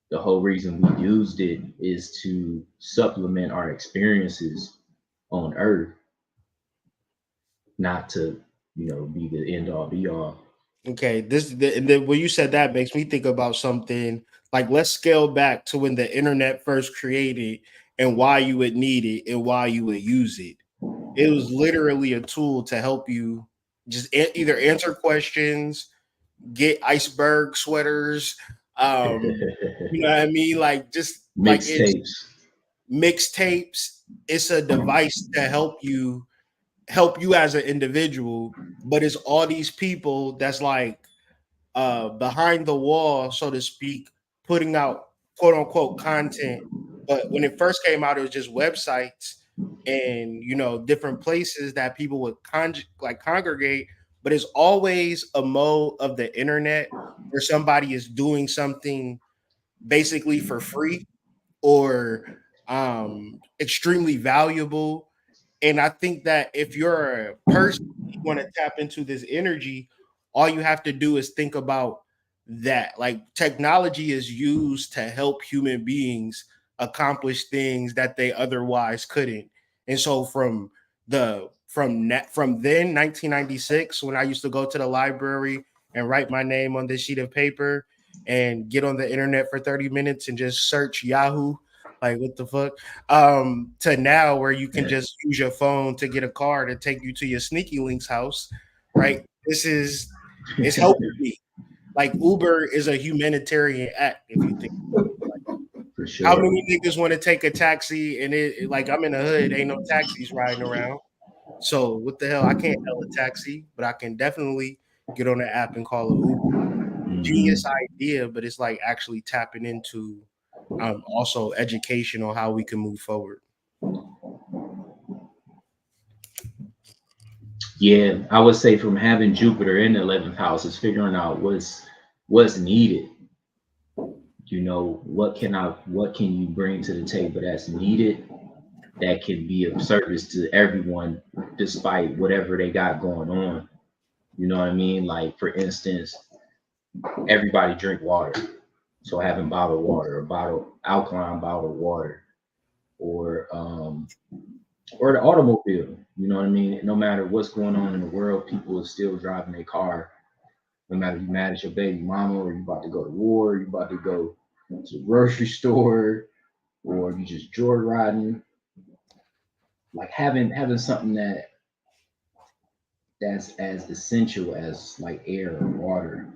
the whole reason we used it is to supplement our experiences on Earth, not to, be the end all be all. Okay, and then when you said that makes me think about something like let's scale back to when the internet first created and why you would need it and why you would use it. It was literally a tool to help you just either answer questions, get iceberg sweaters, you know what I mean? Like just like it's Mixtapes. mixtapes. It's a device to help you as an individual, but it's all these people that's like behind the wall, so to speak, putting out quote unquote content. But when it first came out, it was just websites and different places that people would congregate. But it's always a mode of the internet where somebody is doing something basically for free or extremely valuable. And I think that if you're a person, you want to tap into this energy, all you have to do is think about that. Like technology is used to help human beings accomplish things that they otherwise couldn't. And so from then 1996, when I used to go to the library and write my name on this sheet of paper and get on the internet for 30 minutes and just search Yahoo, like what the fuck, to now where you can just use your phone to get a car to take you to your sneaky links house, right? It's helping me. Like Uber is a humanitarian act if you think. For How sure. many niggas want to take a taxi and like I'm in the hood, ain't no taxis riding around. So what the hell? I can't hail a taxi, but I can definitely get on the app and call a Uber. Genius Mhm. idea, but it's like actually tapping into also education on how we can move forward. Yeah, I would say from having Jupiter in the 11th house is figuring out what's needed. What can you bring to the table that's needed, that can be of service to everyone despite whatever they got going on. You know what I mean? Like for instance, everybody drink water. So having bottled water, or alkaline bottled water, or or the automobile. You know what I mean? No matter what's going on in the world, people are still driving their car. No matter you mad at your baby mama, or you about to go to war, you about to go to the grocery store, or you just joyriding. Like having something that that's as essential as like air or water,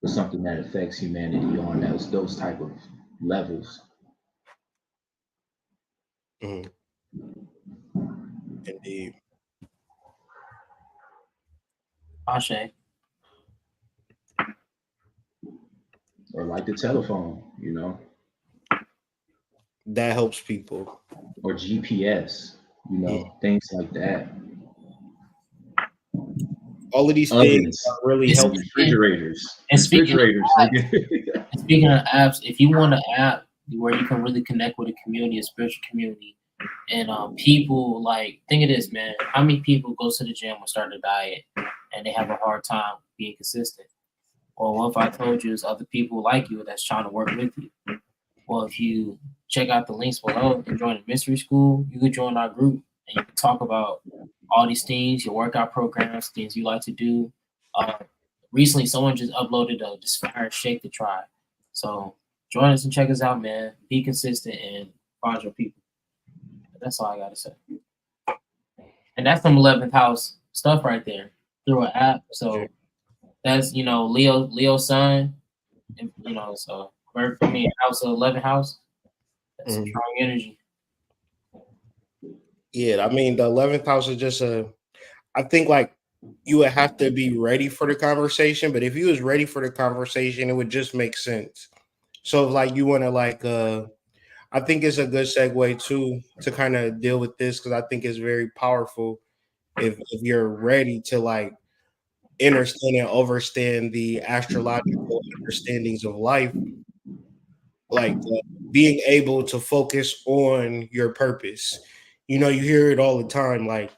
or something that affects humanity on those type of levels. Mhm. Indeed. Ashe. Or like the telephone, you know, That helps people. or GPS, you Mhm. know, things like that. All of these things Ovens, are really And helpful. speaking, refrigerators, and speaking of refrigerators, apps, nigga. and speaking of apps, if you want an app where you can really connect with a community, a spiritual community, and people like think of this, man. How many people go to the gym or start a diet and they have a hard time being consistent? Well, what if I told you there's other people like you that's trying to work with you? Well, if you check out the links below and join the mystery school, you can join our group and you can talk about all these things, your workout programs, things you like to do. Uh, Recently, someone just uploaded a Inspired Shake to try. So join us and check us out, man. Be consistent and find your people. That's all I gotta say. And that's some 11th house stuff right there through an app. So that's Leo's son, and so house of 11 house. That's some Mhm. strong energy. Yeah, I mean the 11th house is just I think like you would have to be ready for the conversation, but if you was ready for the conversation, it would just make sense. So if like you want to like I think it's a good segue too to kind of deal with this because I think it's very powerful if you're ready to like understand and overstand the astrological understandings of life, like being able to focus on your purpose. You know, you hear it all the time, like,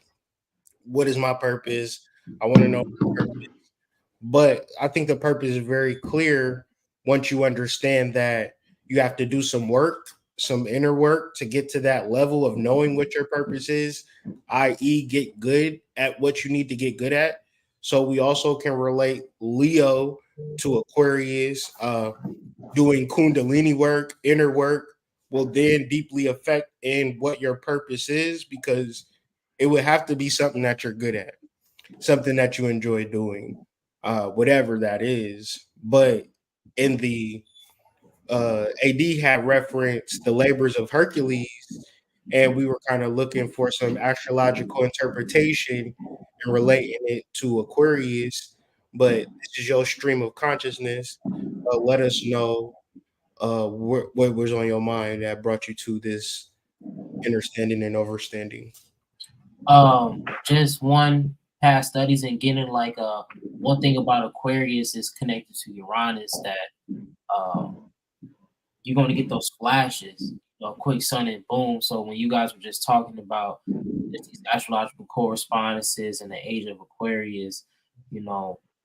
what is my purpose? I want to know my purpose. But I think the purpose is very clear once you understand that you have to do some work, some inner work to get to that level of knowing what your purpose is, i.e., get good at what you need to get good at. So we also can relate Leo to Aquarius. Doing Kundalini work, inner work, will then deeply affect in what your purpose is because it would have to be something that you're good at, something that you enjoy doing, whatever that is. But in the AD had referenced the labors of Hercules, and we were kind of looking for some astrological interpretation and relating it to Aquarius. But this is your stream of consciousness. Let us know what was on your mind that brought you to this understanding and overstanding. Just one past studies and getting like one thing about Aquarius is connected to Uranus that you're going to get those flashes, quick sun and boom. So when you guys were just talking about these astrological correspondences and the age of Aquarius,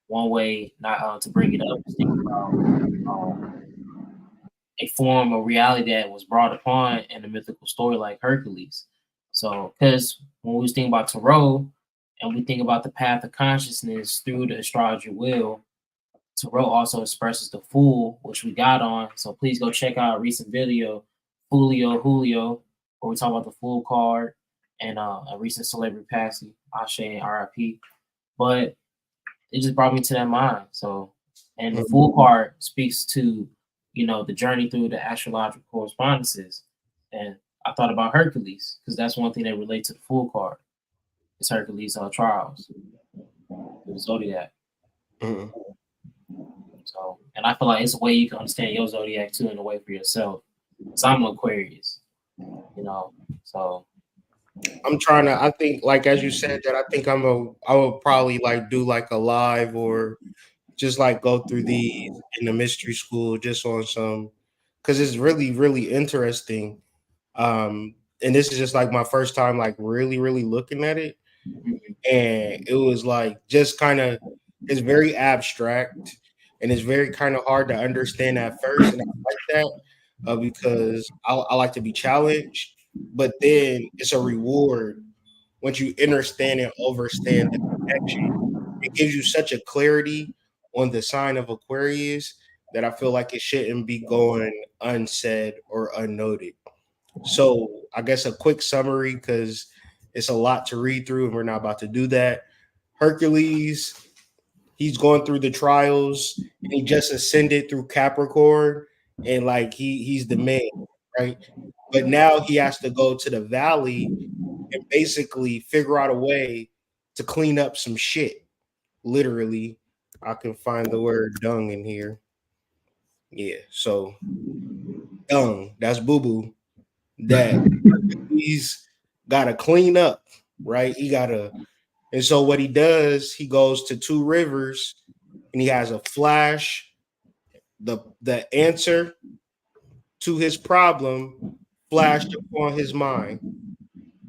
one way not to bring it up is think about a form of reality that was brought upon in a mythical story like Hercules. So, because when we was thinking about tarot and we think about the path of consciousness through the astrology wheel, tarot also expresses the fool, which we got on. So please go check out a recent video, Julio, where we talk about the fool card and a recent celebrity passing, Ashe and RIP. But it just brought me to that mind. So, and the fool card speaks to, the journey through the astrological correspondences. And I thought about Hercules because that's one thing that relates to the fool card. It's Hercules Charles, the zodiac. Mm-hmm. So, and I feel like it's a way you can understand your zodiac too, in a way for yourself. Because I'm Aquarius, So I'm trying to. I think, like as you said, that I will probably like do like a live or just like go through these in the mystery school just on some because it's really really interesting. And this is just like my first time like really really looking at it, and it was like just kind of it's very abstract and it's very kind of hard to understand at first, and I like that because I like to be challenged, but then it's a reward once you understand and overstand the connection. It gives you such a clarity on the sign of Aquarius that I feel like it shouldn't be going unsaid or unnoted. So I guess a quick summary because It's a lot to read through, and we're not about to do that. Hercules, he's going through the trials, and he just ascended through Capricorn, and like he's the man, right? But now he has to go to the valley and basically figure out a way to clean up some shit. Literally, I can find the word dung in here. Yeah, so dung, that's boo boo. That he's got to clean up, right? He got to, and so what he does, he goes to two rivers, and he has a flash. The answer to his problem flashed upon his mind.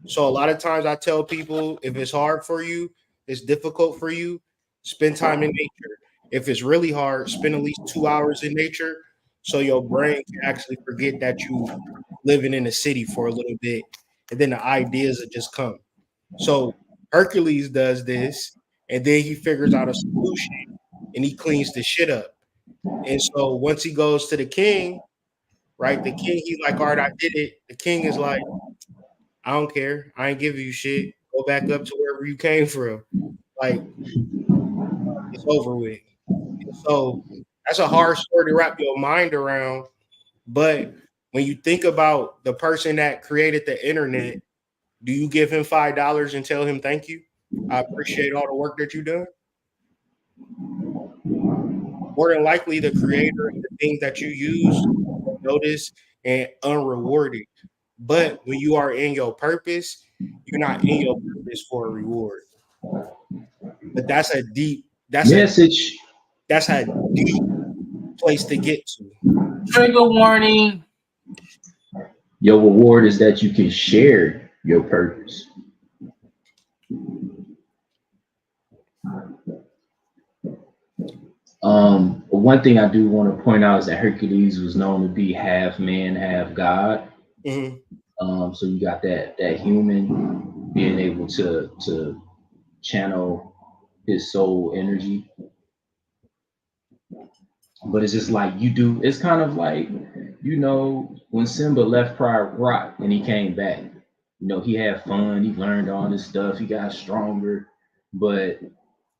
So a lot of times I tell people, if it's hard for you, it's difficult for you, spend time in nature. If it's really hard, spend at least 2 hours in nature so your brain can actually forget that you living in a city for a little bit, and then the ideas will just come. So Hercules does this, and then he figures out a solution, and he cleans the shit up. And so once he goes to the king, right? The king, he's like, all right, I did it. The king is like, I don't care. I ain't giving you shit. Go back up to wherever you came from. Like, it's over with. So that's a hard story to wrap your mind around. But when you think about the person that created the internet, do you give him $5 and tell him thank you? I appreciate all the work that you've done. More than likely, the creator of the things that you use, notice and unrewarded. But when you are in your purpose, you're not in your purpose for a reward. But that's a deep message. That's a deep place to get to. Trigger warning. Your reward is that you can share your purpose. One thing I do want to point out is that Hercules was known to be half man, half God. Mm-hmm. So you got that human being able to channel his soul energy. But it's just like it's kind of like, when Simba left Pride Rock and he came back, he had fun, he learned all this stuff, he got stronger, but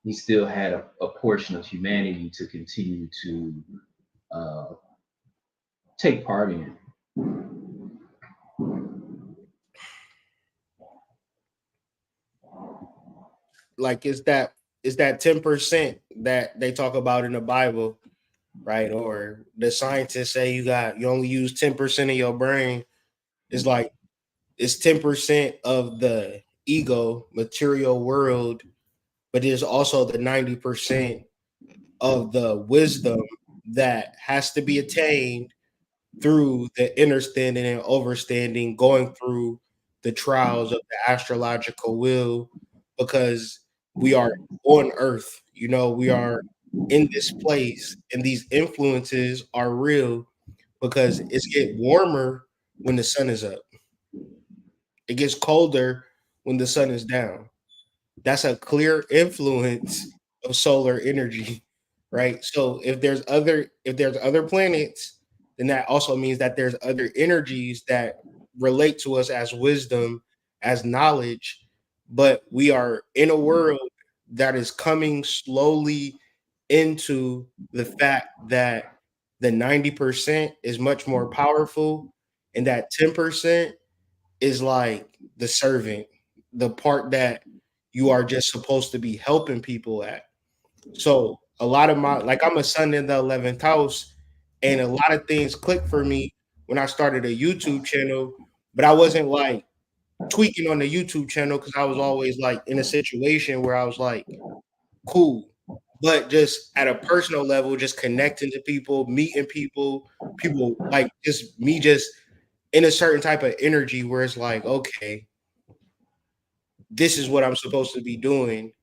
he still had a portion of humanity to continue to take part in. Like it's that 10% that they talk about in the Bible, right? Or the scientists say you only use 10% of your brain. It's like it's 10% of the ego material world, but there's also the 90% of the wisdom that has to be attained through the understanding and overstanding, going through the trials of the astrological will, because we are on earth, we are in this place, and these influences are real because it's get warmer when the sun is up. It gets colder when the sun is down. That's a clear influence of solar energy, right? So if there's other planets, then that also means that there's other energies that relate to us as wisdom, as knowledge, but we are in a world that is coming slowly into the fact that the 90% is much more powerful, and that 10% is like the servant, the part that you are just supposed to be helping people at. So a lot of I'm a son in the 11th house, and a lot of things clicked for me when I started a YouTube channel, but I wasn't like tweaking on the YouTube channel because I was always like in a situation where I was like, cool. But just at a personal level, just connecting to people, meeting people like just me just in a certain type of energy where it's like, okay, this is what I'm supposed to be doing.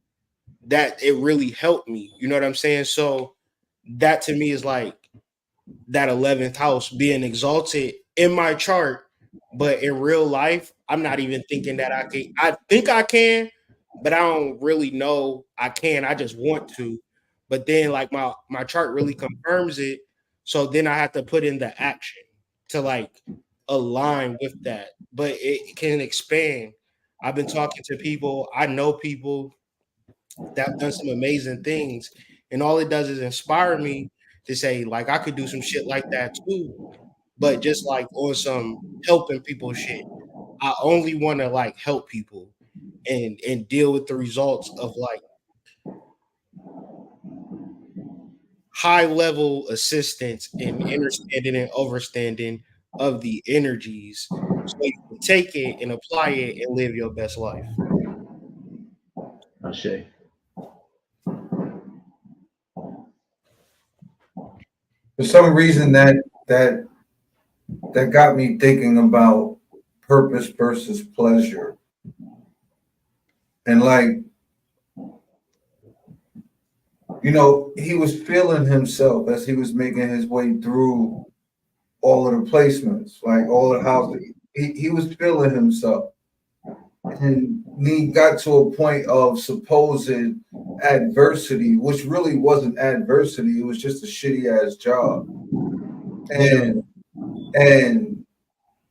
That it really helped me. You know what I'm saying? So that to me is like that 11th house being exalted in my chart, but in real life, I'm not even thinking that I can. I think I can, but I don't really know I can. I just want to. But then like my chart really confirms it. So then I have to put in the action to like align with that. But it can expand. I've been talking to people. I know people that have done some amazing things, and all it does is inspire me to say, like, I could do some shit like that too, but just like on some helping people shit. I only want to like help people and deal with the results of like high level assistance and understanding and overstanding of the energies so you can take it and apply it and live your best life. Ashe. For some reason that got me thinking about purpose versus pleasure. And like, you know, he was feeling himself as he was making his way through all of the placements, like all the houses. He was feeling himself. And he got to a point of supposed adversity, which really wasn't adversity, it was just a shitty ass job. And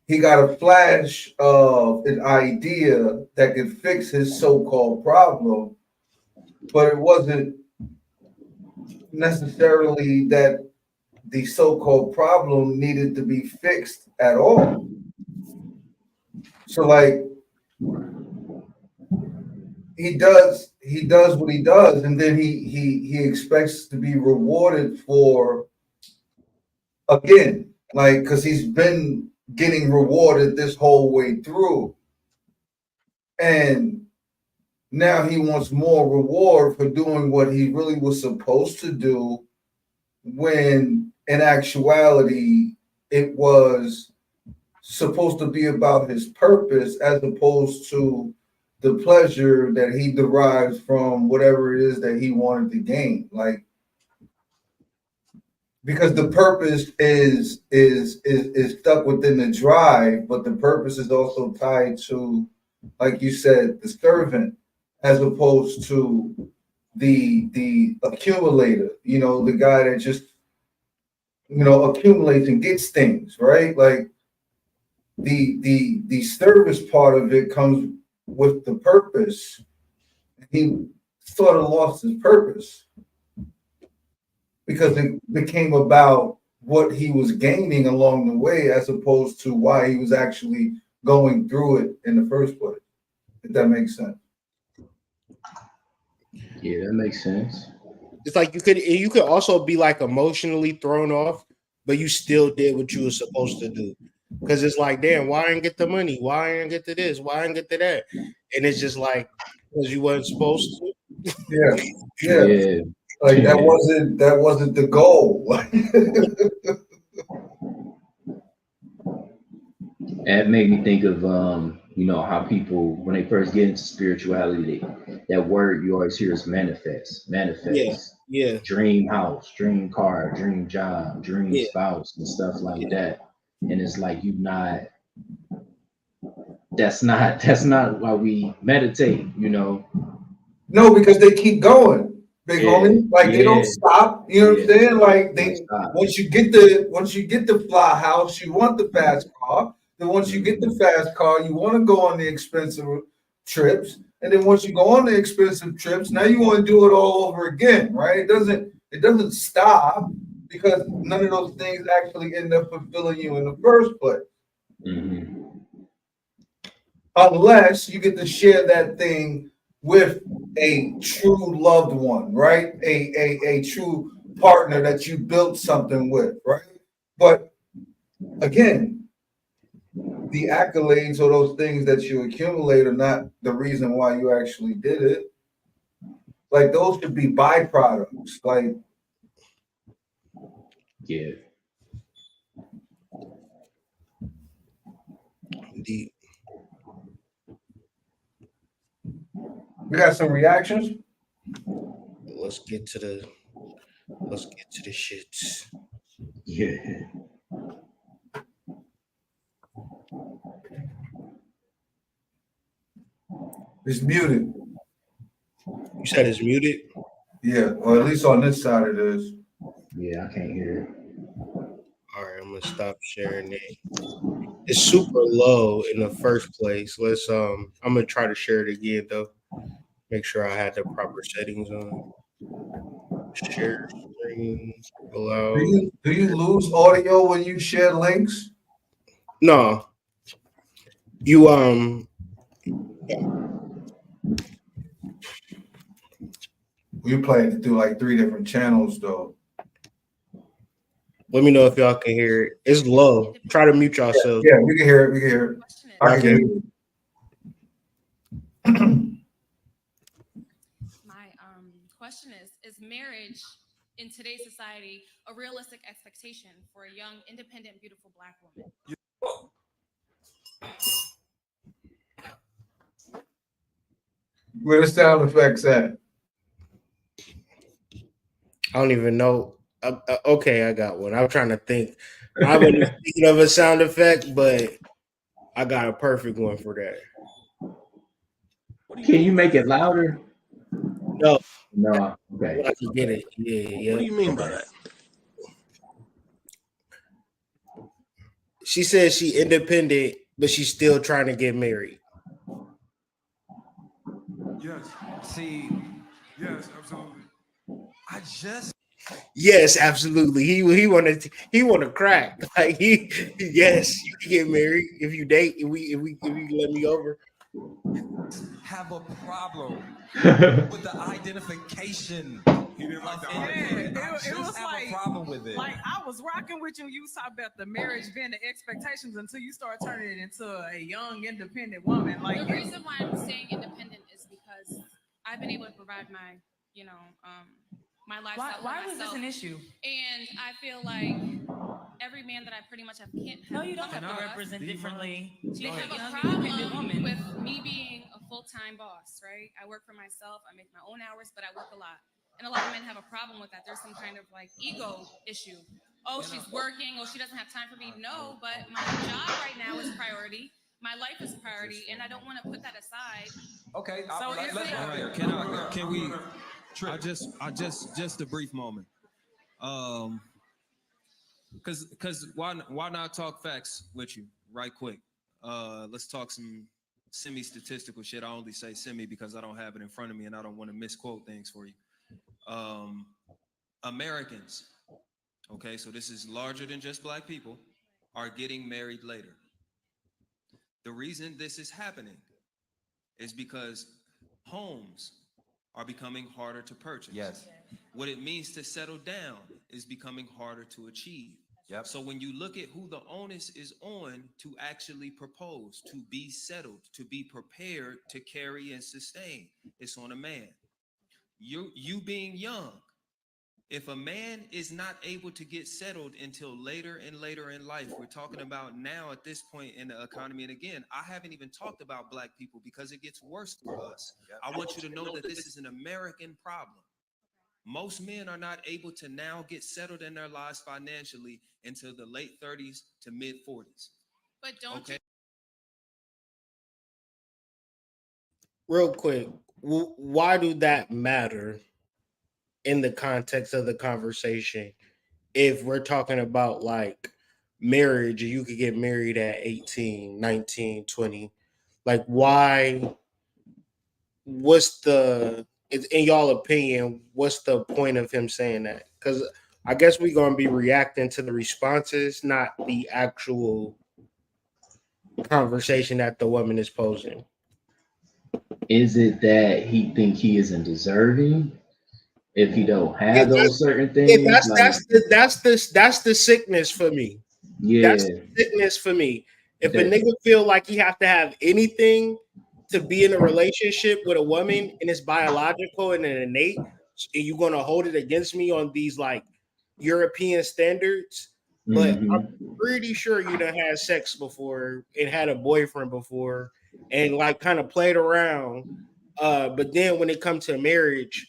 he got a flash of an idea that could fix his so-called problem, but it wasn't necessarily that the so-called problem needed to be fixed at all. So like he does what he does, and then he expects to be rewarded for, again, like, because he's been getting rewarded this whole way through, and now he wants more reward for doing what he really was supposed to do, when in actuality it was supposed to be about his purpose as opposed to the pleasure that he derives from whatever it is that he wanted to gain. Like, because the purpose is stuck within the drive, but the purpose is also tied to, like you said, the servant, as opposed to the accumulator, you know, the guy that just, you know, accumulates and gets things, right? Like the service part of it comes with the purpose. He sort of lost his purpose because it became about what he was gaining along the way as opposed to why he was actually going through it in the first place. If that makes sense. Yeah, that makes sense. It's like you could also be like emotionally thrown off, but you still did what you were supposed to do. Because it's like, damn, why I didn't get the money? Why I didn't get to this? Why I didn't get to that? And it's just like, because you wasn't supposed to. Yeah. Like that wasn't the goal. That made me think of you know, how people, when they first get into spirituality, that word you always hear is manifest. Yeah. Dream house, dream car, dream job, dream spouse, and stuff like that. And it's like that's not why we meditate, you know. No, because they keep going, big homie. Like they don't stop. You know what I'm saying? Like once you get the fly house, you want the fast car. Then once you get the fast car, you want to go on the expensive trips. And then once you go on the expensive trips, now you want to do it all over again, right? It doesn't stop, because none of those things actually end up fulfilling you in the first place. Mm-hmm. Unless you get to share that thing with a true loved one, right? A true partner that you built something with, right? But again, the accolades or those things that you accumulate are not the reason why you actually did it. Like those could be byproducts. Like, yeah. Indeed. we got some reactions. Let's get to the shits. Yeah. It's muted. You said it's muted? Yeah, or at least on this side it is. Yeah, I can't hear it. All right, I'm gonna stop sharing it. it's super low in the first place. Let's I'm gonna try to share it again though. Make sure I had the proper settings on. Share screen, allow. Do you lose audio when you share links? No, you You playing through like 3 different channels though. let me know if y'all can hear it. It's low. Try to mute yourselves. Yeah, we can hear it. We can hear it. I can hear you. My question is marriage in today's society a realistic expectation for a young, independent, beautiful Black woman? Where the sound effects at? I don't even know. Okay, I got one. I'm trying to think. I wasn't thinking of a sound effect, but I got a perfect one for that. Can you make it louder? No, No. Okay. I can get it. Yeah. What do you mean by that? She says she independent, but she's still trying to get married. Yes. See, yes, absolutely. Yes, absolutely. He wanted to crack. Like yes, you can get married if you date. If you let me over. Have a problem with the identification. He didn't like the of idea. independent. I It just was have like- a problem with it. Like I was rocking with you. You was talking about the marriage being the expectations until you start turning it into a young, independent woman. Like The reason why I'm staying independent is because I've been able to provide my, my lifestyle for why was this myself. an issue? And I feel like every man that I pretty much have can't No, you don't come have to across, represent differently. they have a Young, independent problem woman. with me being a full-time boss, right? I work for myself, I make my own hours, but I work a lot. And a lot of men have a problem with that. There's some kind of like ego issue. Oh, she's working. Oh, she doesn't have time for me. No, but my job right now is priority. My life is priority, and I don't want to put that aside. Okay, So let's is go it- there. Can we? I just a brief moment. Cause why not talk facts with you right quick? Let's talk some semi-statistical shit. I only say semi because I don't have it in front of me and I don't want to misquote things for you. Americans, okay, so this is larger than just Black people, are getting married later. The reason this is happening is because homes are becoming harder to purchase. Yes. What it means to settle down is becoming harder to achieve. Yep. So when you look at who the onus is on to actually propose, to be settled, to be prepared to carry and sustain, it's on a man. You being young, if a man is not able to get settled until later and later in life, we're talking about now at this point in the economy. And again, I haven't even talked about Black people because it gets worse for us. I want you to know that this is an American problem. Most men are not able to now get settled in their lives financially until the late 30s to mid 40s. But don't Okay. Real quick, why do that matter in the context of the conversation? If we're talking about like marriage, you could get married at 18, 19, 20. Like why? What's the, in y'all opinion, what's the point of him saying that? Because I guess we're going to be reacting to the responses, not the actual conversation that the woman is posing. Is it that he think he isn't deserving if he don't have those certain things? Yeah, that's the sickness for me. Yeah, That's the sickness for me. If a That- nigga feel like he have to have anything to be in a relationship with a woman and it's biological and an innate, and you're gonna hold it against me on these like European standards, but Mhm. I'm pretty sure you done had sex before and had a boyfriend before and like kind of played around. But then when it comes to marriage,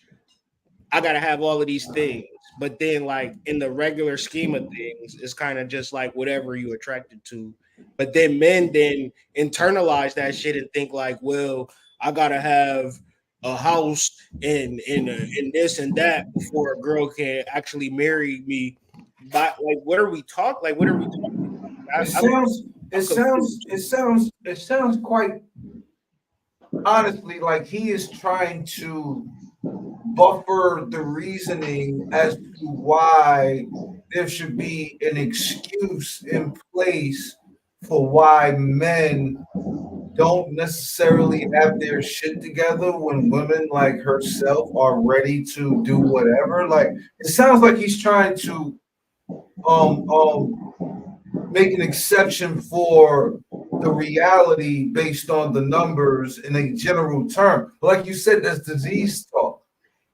I gotta have all of these things. But then, like in the regular scheme of things, it's kind of just like whatever you attracted to. But then men then internalize that shit and think like, well, I gotta have a house and this and that before a girl can actually marry me. But like, what are we talking? Like, what are we talking about? It sounds quite honestly like he is trying to buffer the reasoning as to why there should be an excuse in place for why men don't necessarily have their shit together when women like herself are ready to do whatever. Like it sounds like he's trying to make an exception for the reality based on the numbers in a general term. But like you said, that's disease talk,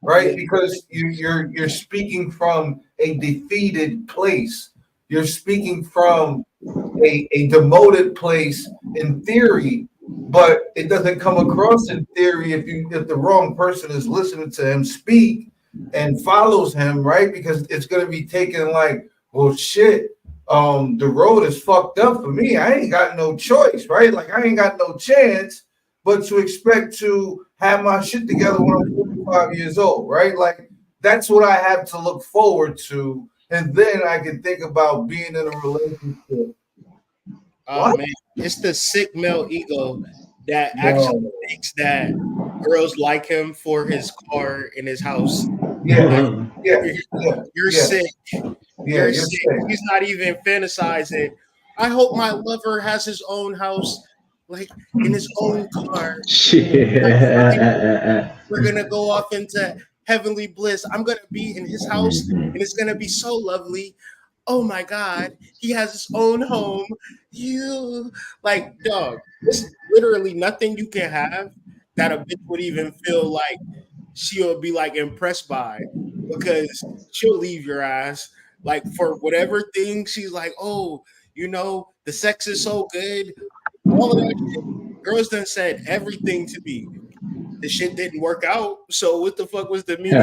right? Because you're speaking from a defeated place. You're speaking from a demoted place in theory, but it doesn't come across in theory if the wrong person is listening to him speak and follows him, right? Because it's going to be taken like, well, shit. The road is fucked up for me. I ain't got no choice, right? Like I ain't got no chance but to expect to have my shit together when I'm 45 years old, right? Like that's what I have to look forward to, and then I can think about being in a relationship. Oh man, it's the sick male ego that actually thinks that girls like him for his car and his house. Yeah, You're sick. You're sick. He's not even fantasizing. I hope my lover has his own house, like in his own car. We're gonna go off into heavenly bliss. I'm gonna be in his house, and it's gonna be so lovely. Oh my God, he has his own home. You like, dog. There's literally nothing you can have that a bitch would even feel like she'll be like impressed by, because she'll leave your ass. Like for whatever thing, she's like, oh, the sex is so good. All of that shit. Girls done said everything to me. The shit didn't work out. So what the fuck was the meaning?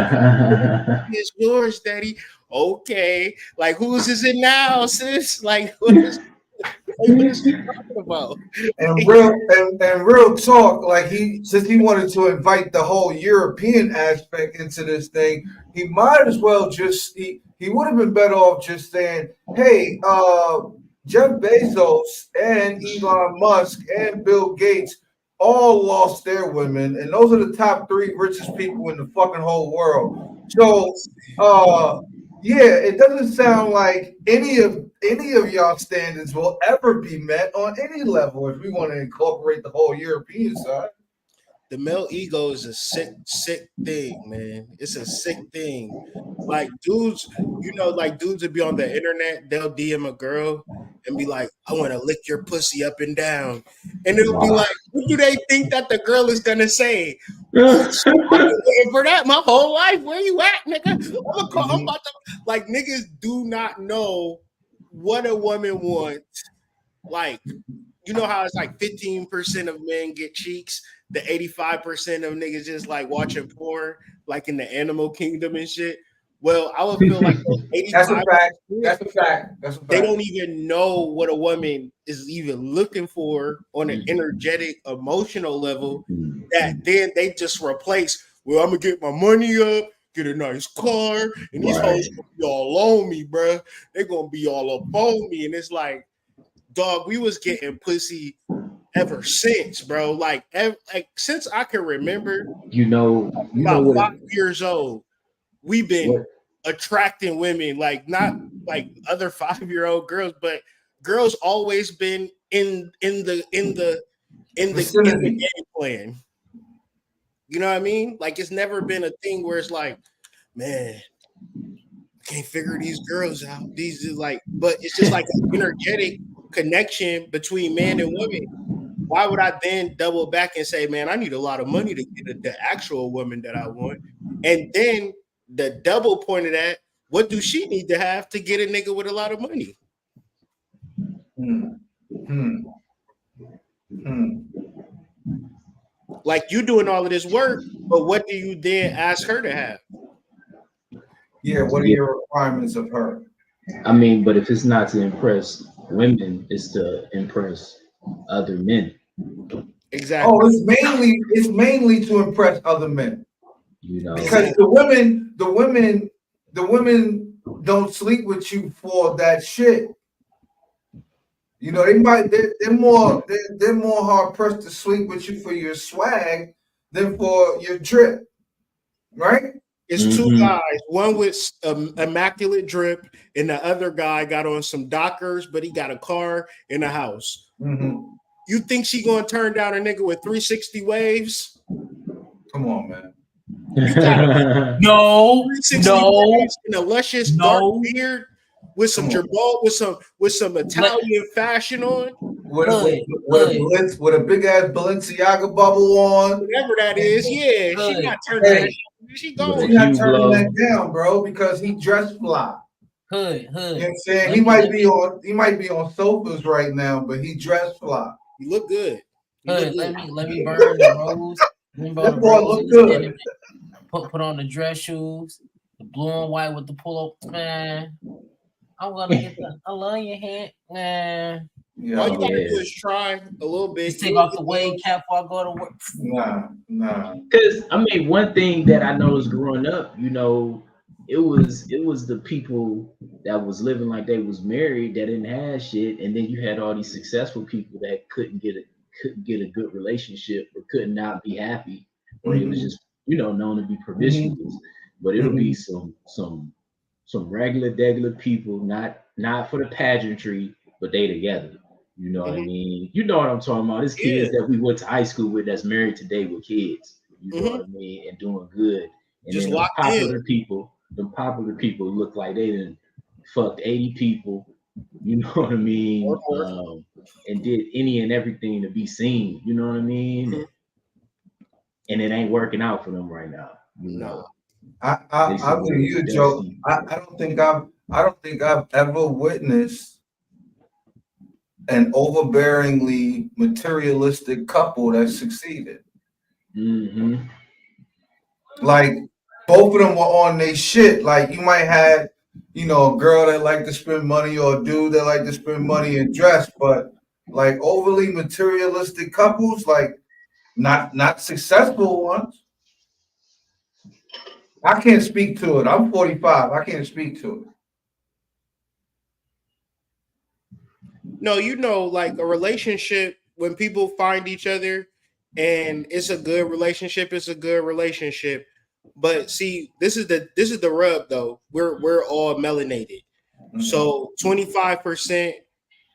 It's yours, daddy. Okay. Like whose is it now, sis? Like what is she talking about? And real talk, like since he wanted to invite the whole European aspect into this thing, he might as well just he would have been better off just saying, hey, Jeff Bezos and Elon Musk and Bill Gates all lost their women, and those are the top 3 richest people in the fucking whole world. So yeah, it doesn't sound like any of y'all standards will ever be met on any level if we want to incorporate the whole European side. The male ego is a sick thing, man. It's a sick thing. Like dudes, like dudes would be on the internet, they'll DM a girl and be like, I want to lick your pussy up and down. And it'll be like, what do they think that the girl is gonna say? I've been waiting for that my whole life. Where you at, nigga? I'm about to, like, niggas do not know what a woman wants. Like, you know how it's like 15% of men get cheeks, the 85% of niggas just like watching porn, like in the animal kingdom and shit. Well, I would feel like That's a fact. That's a fact. They don't even know what a woman is even looking for on an energetic, emotional level, that then they just replace, well, I'm gonna get my money up, get a nice car, and these hoes gonna be all on me, bro. They're gonna be all up on me. And it's like, dog, we was getting pussy ever since, bro. Like since I can remember, about 5 years old, we've been attracting women, like not like other 5-year-old girls, but girls always been in the game plan. You know what I mean? Like it's never been a thing where it's like, man, I can't figure these girls out. These is like, but it's just like an energetic connection between man and women. Why would I then double back and say, man, I need a lot of money to get the actual woman that I want? And then the double point of that, what do she need to have to get a nigga with a lot of money? Like you doing all of this work, but what do you then ask her to have? Yeah, what are your requirements of her? I mean, but if it's not to impress women, it's to impress other men. Exactly. Oh, it's mainly to impress other men. Because the women don't sleep with you for that shit. You know, they're more hard pressed to sleep with you for your swag than for your drip, right? It's two guys, one with immaculate drip, and the other guy got on some Dockers, but he got a car and a house. You think she gonna turn down a nigga with 360 waves? Come on, man. No, 360 waves and a luscious dark beard with some Jabot, with some Italian fashion on. With a big ass Balenciaga bubble on. Whatever that is, yeah. She not turning that. She going. She's not turning that down, bro, because he dressed fly. Hood. You know what I'm saying? He might be on sofas right now, but he dressed fly. He look good. Let me burn the rose. That boy look good. Put on the dress shoes, the blue and white with the pull up. Man, I'm gonna get the I love your hand. Man. Yeah. All you gotta do is try a little bit. Just take off the wave cap before I go to work. Nah. Because I mean, one thing that I noticed growing up, you know, it was the people that was living like they was married that didn't have shit, and then you had all these successful people that couldn't get a good relationship or could not be happy, or it was just, you know, known to be promiscuous. But it'll be some regular people, not for the pageantry, but they together. You know what I mean? You know what I'm talking about. It's kids that we went to high school with that's married today with kids. You know what I mean? And doing good. And just then the popular people look like they done fucked 80 people. You know what I mean? And did any and everything to be seen. You know what I mean? And it ain't working out for them right now. You know. I believe you, Joe. I don't think I've ever witnessed an overbearingly materialistic couple that succeeded. Like both of them were on their shit. Like you might have, you know, a girl that liked to spend money or a dude that liked to spend money and dress, but like overly materialistic couples, like not successful ones. I can't speak to it. I'm 45. I can't speak to it. No, you know, like a relationship, when people find each other and it's a good relationship, it's a good relationship. But see, this is the rub though. We're all melanated. So 25%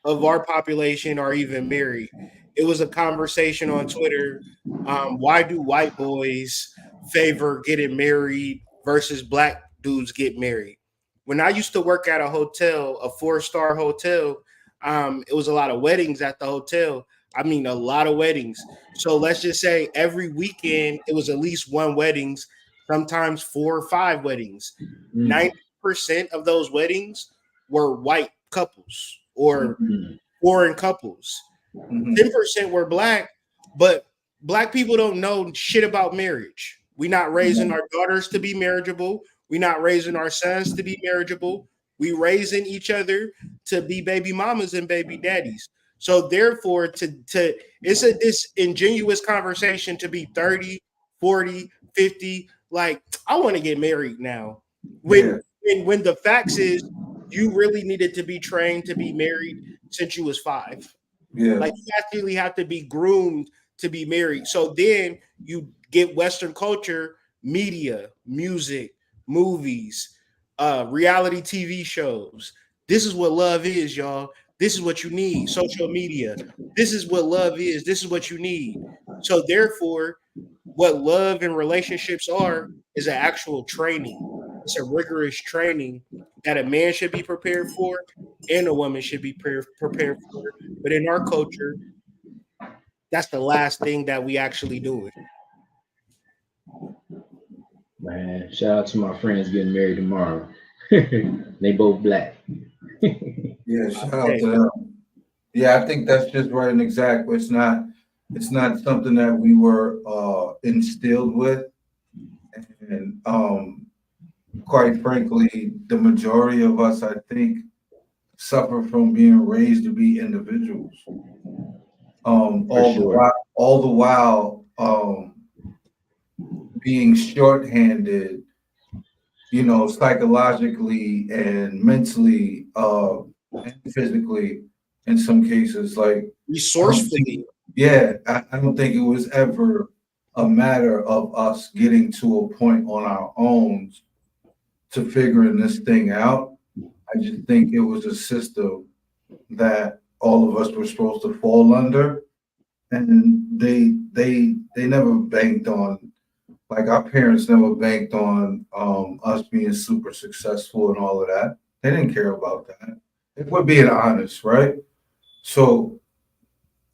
of our population are even married. It was a conversation on Twitter. Why do white boys favor getting married versus black dudes get married? When I used to work at a hotel, a 4-star hotel, it was a lot of weddings at the hotel. I mean, a lot of weddings. So let's just say every weekend it was at least one weddings, sometimes 4 or 5 weddings. 90% of those weddings were white couples or foreign couples. 10% were black, but black people don't know shit about marriage. We're not raising our daughters to be marriageable. We're not raising our sons to be marriageable. We raising each other to be baby mamas and baby daddies. So therefore, it's a disingenuous conversation to be 30, 40, 50. Like, I want to get married now. When the facts is you really needed to be trained to be married since you was 5. Yeah. Like you actually have to be groomed to be married. So then you get Western culture, media, music, movies, reality TV shows. This is what love is, y'all. This is what you need. Social media. This is what love is. This is what you need. So therefore, what love and relationships are is an actual training. It's a rigorous training that a man should be prepared for and a woman should be prepared for. But in our culture, that's the last thing that we actually do. Man, shout out to my friends getting married tomorrow. They both black. Yeah, shout out to them. Yeah, I think that's just right and exact. It's not something that we were instilled with. And quite frankly, the majority of us, I think, suffer from being raised to be individuals. All the while being shorthanded, you know, psychologically and mentally and physically in some cases. Like resourcefully. I don't think it was ever a matter of us getting to a point on our own to figuring this thing out. I just think it was a system that all of us were supposed to fall under, and they never banked on, like our parents never banked on us being super successful and all of that. They didn't care about that. If we're being honest, right? So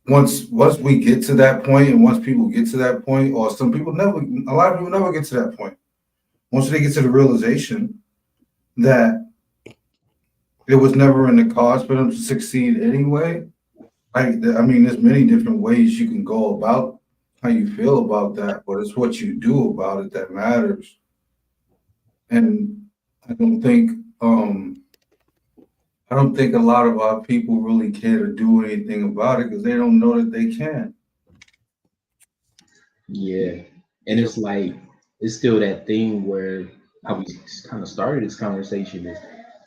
once we get to that point, and once people get to that point, or some people never, a lot of people never get to that point. Once they get to the realization that it was never in the cards for them to succeed anyway. I mean, there's many different ways you can go about how you feel about that, but it's what you do about it that matters. And I don't think a lot of our people really care to do anything about it because they don't know that they can. Yeah, and it's like it's still that thing where how we kind of started this conversation is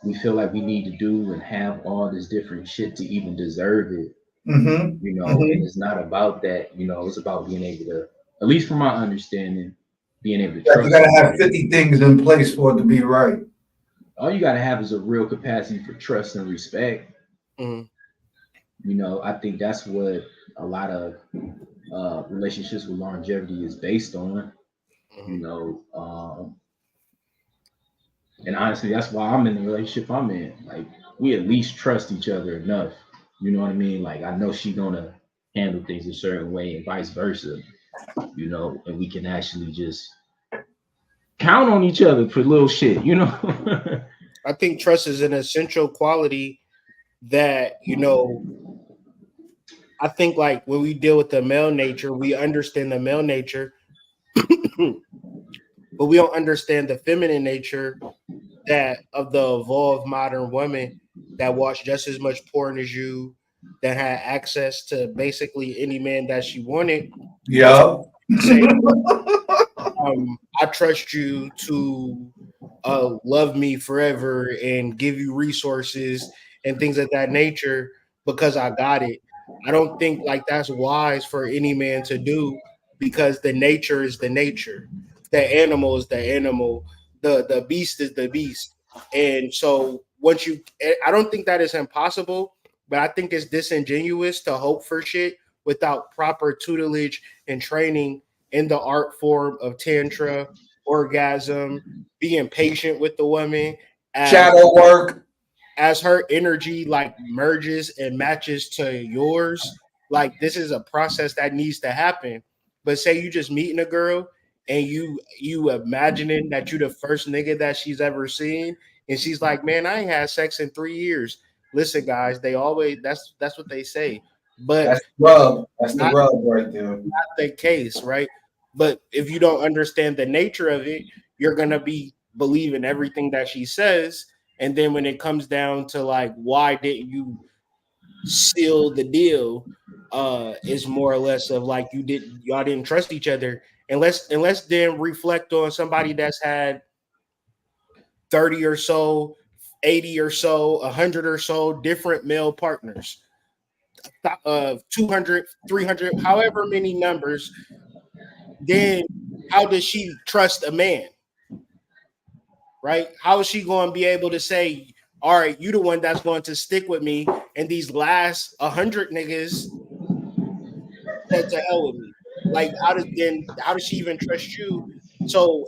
we feel like we need to do and have all this different shit to even deserve it. Mm-hmm. You know, and it's not about that. You know, it's about being able to, at least from my understanding, being able to trust. You gotta have 50 things in place for it to be right. All you gotta have is a real capacity for trust and respect. Mm-hmm. You know, I think that's what a lot of relationships with longevity is based on. You know, and honestly, that's why I'm in the relationship I'm in. Like, we at least trust each other enough. You know what I mean? Like, I know she's gonna handle things a certain way and vice versa. You know, and we can actually just count on each other for little shit, you know. I think trust is an essential quality that, you know, I think like when we deal with the male nature, we understand the male nature, but we don't understand the feminine nature that of the evolved modern woman that watched just as much porn as you, that had access to basically any man that she wanted. Yeah. Say, I trust you to love me forever and give you resources and things of that nature because I got it. I don't think like that's wise for any man to do because the nature is the nature. The animal is the animal. The beast is the beast. And so once you, I don't think that is impossible, but I think it's disingenuous to hope for shit without proper tutelage and training in the art form of tantra, orgasm, being patient with the woman, shadow work, as her energy like merges and matches to yours. Like this is a process that needs to happen. But say you just meeting a girl and you imagining that you the first nigga that she's ever seen, and she's like, man, I ain't had sex in 3 years. Listen, guys, they always that's what they say. But that's rub. That's the rub right there. Not the case, right? But if you don't understand the nature of it, you're gonna be believing everything that she says. And then when it comes down to like, why didn't you seal the deal? It's more or less of like y'all didn't trust each other. And let's then reflect on somebody that's had 30 or so, 80 or so, 100 or so different male partners. 200, 300, however many numbers, then how does she trust a man? Right? How is she going to be able to say, all right, you the one that's going to stick with me, and these last 100 niggas said to hell with me? Like, how does she even trust you? So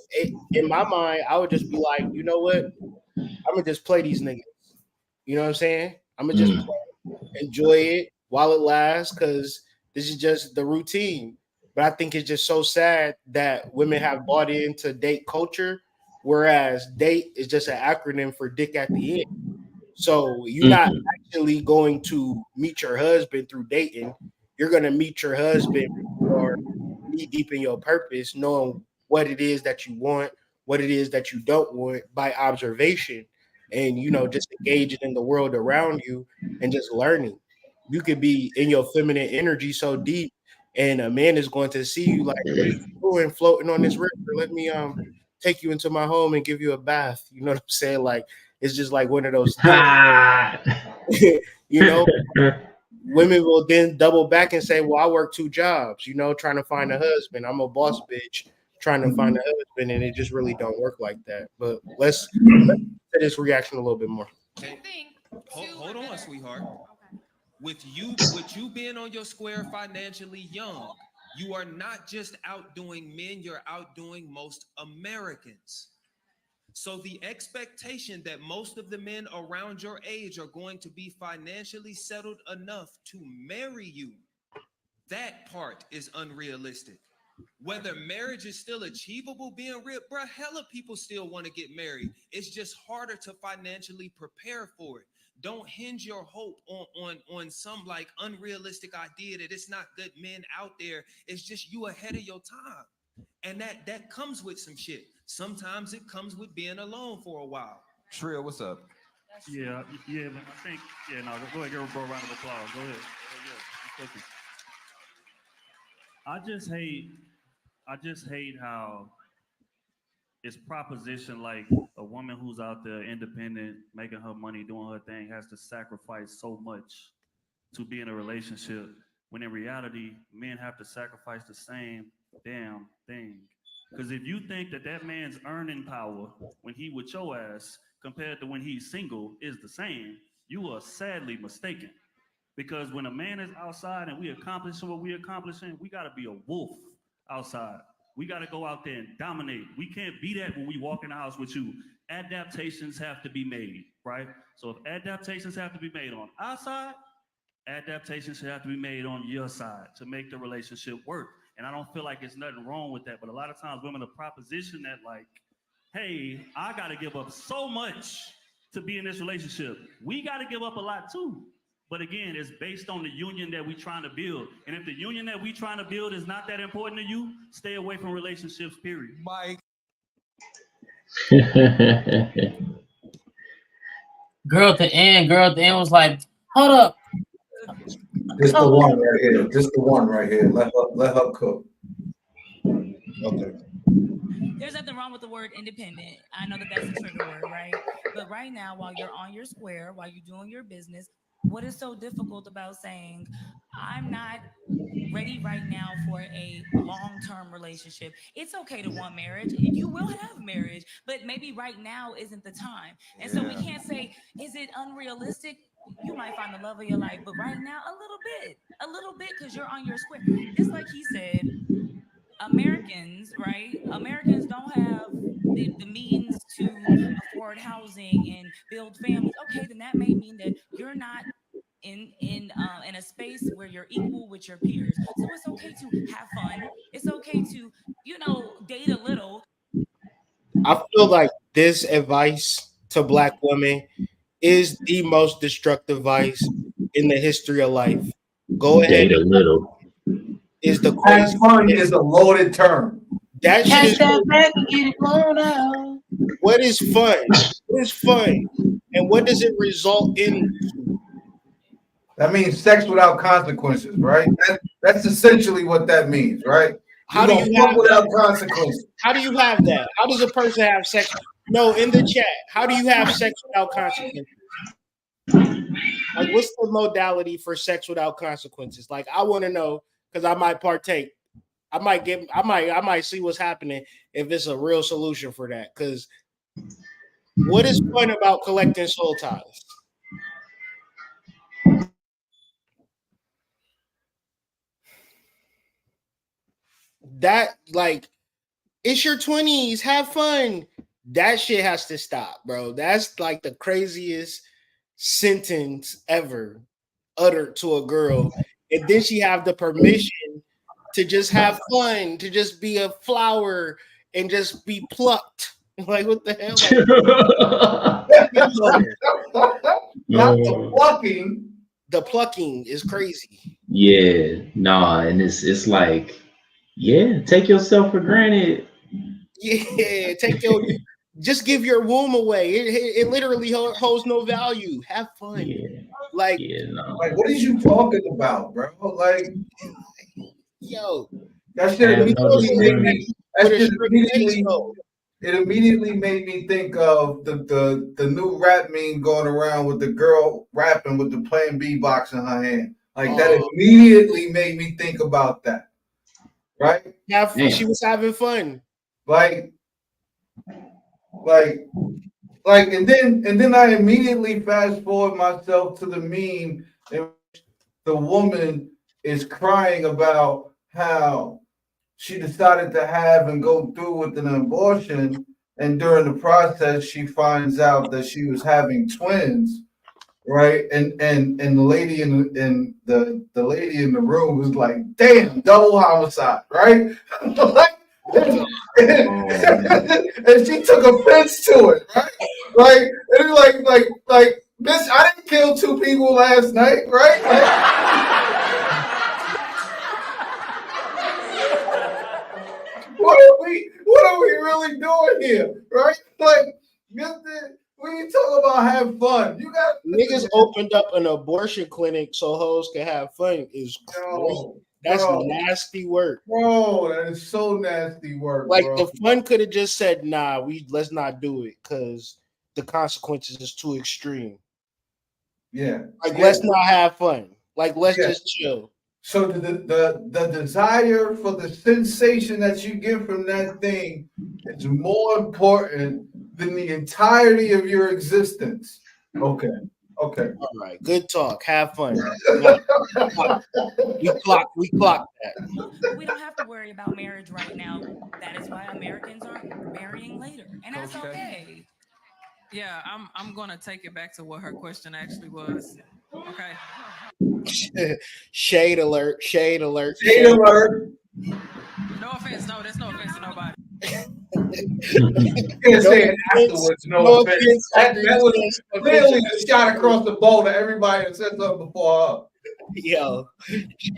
in my mind, I would just be like, you know what? I'm gonna just play these niggas. You know what I'm saying? I'm gonna just enjoy it while it lasts, because this is just the routine. But I think it's just so sad that women have bought into date culture, whereas date is just an acronym for dick at the end. So you're not actually going to meet your husband through dating. You're going to meet your husband or knee deep in your purpose, knowing what it is that you want, what it is that you don't want by observation, and, you know, just engaging in the world around you and just learning. You could be in your feminine energy so deep, and a man is going to see you like, what are you doing floating on this river? Let me take you into my home and give you a bath. You know what I'm saying? Like, it's just like one of those things. You know, women will then double back and say, well, I work 2 jobs, you know, trying to find a husband. I'm a boss bitch trying to find a husband, and it just really don't work like that. But let's get this reaction a little bit more. Hey, hold on, sweetheart. With you being on your square financially young, you are not just outdoing men, you're outdoing most Americans. So the expectation that most of the men around your age are going to be financially settled enough to marry you, that part is unrealistic. Whether marriage is still achievable, being real, bro, hella people still want to get married. It's just harder to financially prepare for it. Don't hinge your hope on some like unrealistic idea that it's not good men out there. It's just you ahead of your time. And that comes with some shit. Sometimes it comes with being alone for a while. Trill, what's up? Yeah, man, I think, go ahead, give her a round of applause. Go ahead. I just hate how it's proposition like a woman who's out there independent, making her money, doing her thing, has to sacrifice so much to be in a relationship, when in reality, men have to sacrifice the same damn thing. Because if you think that man's earning power when he with your ass compared to when he's single is the same, you are sadly mistaken. Because when a man is outside and we accomplishing what we're accomplishing, we got to be a wolf outside. We got to go out there and dominate. We can't be that when we walk in the house with you. Adaptations have to be made, right? So if adaptations have to be made on our side, adaptations should have to be made on your side to make the relationship work. And I don't feel like there's nothing wrong with that. But a lot of times women are proposition that like, hey, I got to give up so much to be in this relationship. We got to give up a lot too. But again, it's based on the union that we're trying to build. And if the union that we're trying to build is not that important to you, stay away from relationships, period. Mike. Girl at the end was like, hold up. This the one right here. This the one right here. Let her cook. Okay. There's nothing wrong with the word independent. I know that that's a trigger word, right? But right now, while you're on your square, while you're doing your business, what is so difficult about saying, I'm not ready right now for a long-term relationship? It's okay to want marriage. You will have marriage, but maybe right now isn't the time. And so we can't say, is it unrealistic? You might find the love of your life, but right now, a little bit, because you're on your square. Just like he said, Americans, right? Americans don't have the means to afford housing and build families. Okay, then that may mean that you're not in a space where you're equal with your peers. So it's okay to have fun. It's okay to, date a little. I feel like this advice to Black women is the most destructive vice in the history of life. Go ahead. Date a little. Is the Have fun is a loaded term. That shit is that back and get it blown out. What is fun? What is fun? And what does it result in? That means sex without consequences, right? That's essentially what that means, right? How do you have without consequences? How do you have that? How does a person have sex? No, in the chat. How do you have sex without consequences? Like, what's the modality for sex without consequences? Like, I want to know, because I might partake. I might see what's happening if it's a real solution for that. Because what is fun about collecting soul ties? That, like, it's your 20s, have fun. That shit has to stop, bro. That's like the craziest sentence ever uttered to a girl. And then she have the permission to just have fun, to just be a flower and just be plucked. Like, what the hell? Not the plucking. The plucking is crazy. Yeah, nah, and it's like, yeah, take yourself for granted. Yeah, just give your womb away. It literally holds no value. Have fun. Yeah. Like, like, what is you talking about, bro? Like, yo, that shit immediately. it immediately made me think of the new rap meme going around with the girl rapping with the Plan B box in her hand. Like that immediately made me think about that. Right? She was having fun. Like, and then I immediately fast forward myself to the meme in which the woman is crying about how she decided to have and go through with an abortion, and during the process she finds out that she was having twins, right? And the lady in the lady in the room was like, "Damn, double homicide," right? And she took offense to it, right? Like, bitch, I didn't kill 2 people last night, right? What are we really doing here, right? Like, when you talk about have fun, you got niggas opened up an abortion clinic so hoes can have fun. Is crazy. That's nasty work, bro. That is so nasty work. Like bro. the fun could have just said, "Nah, let's not do it because the consequences is too extreme." Yeah, like let's not have fun. Like let's just chill. So the desire for the sensation that you get from that thing is more important than the entirety of your existence. Okay. All right. Good talk. Have fun. We clock that. We don't have to worry about marriage right now. That is why Americans are marrying later, and that's okay. Yeah, I'm gonna take it back to what her question actually was. Okay. Shade alert. Shade alert. Shade alert. No offense. No, there's no offense to nobody. You can't say it afterwards. No offense. That was clearly a shot across the bowl to everybody that said something before her. Yo,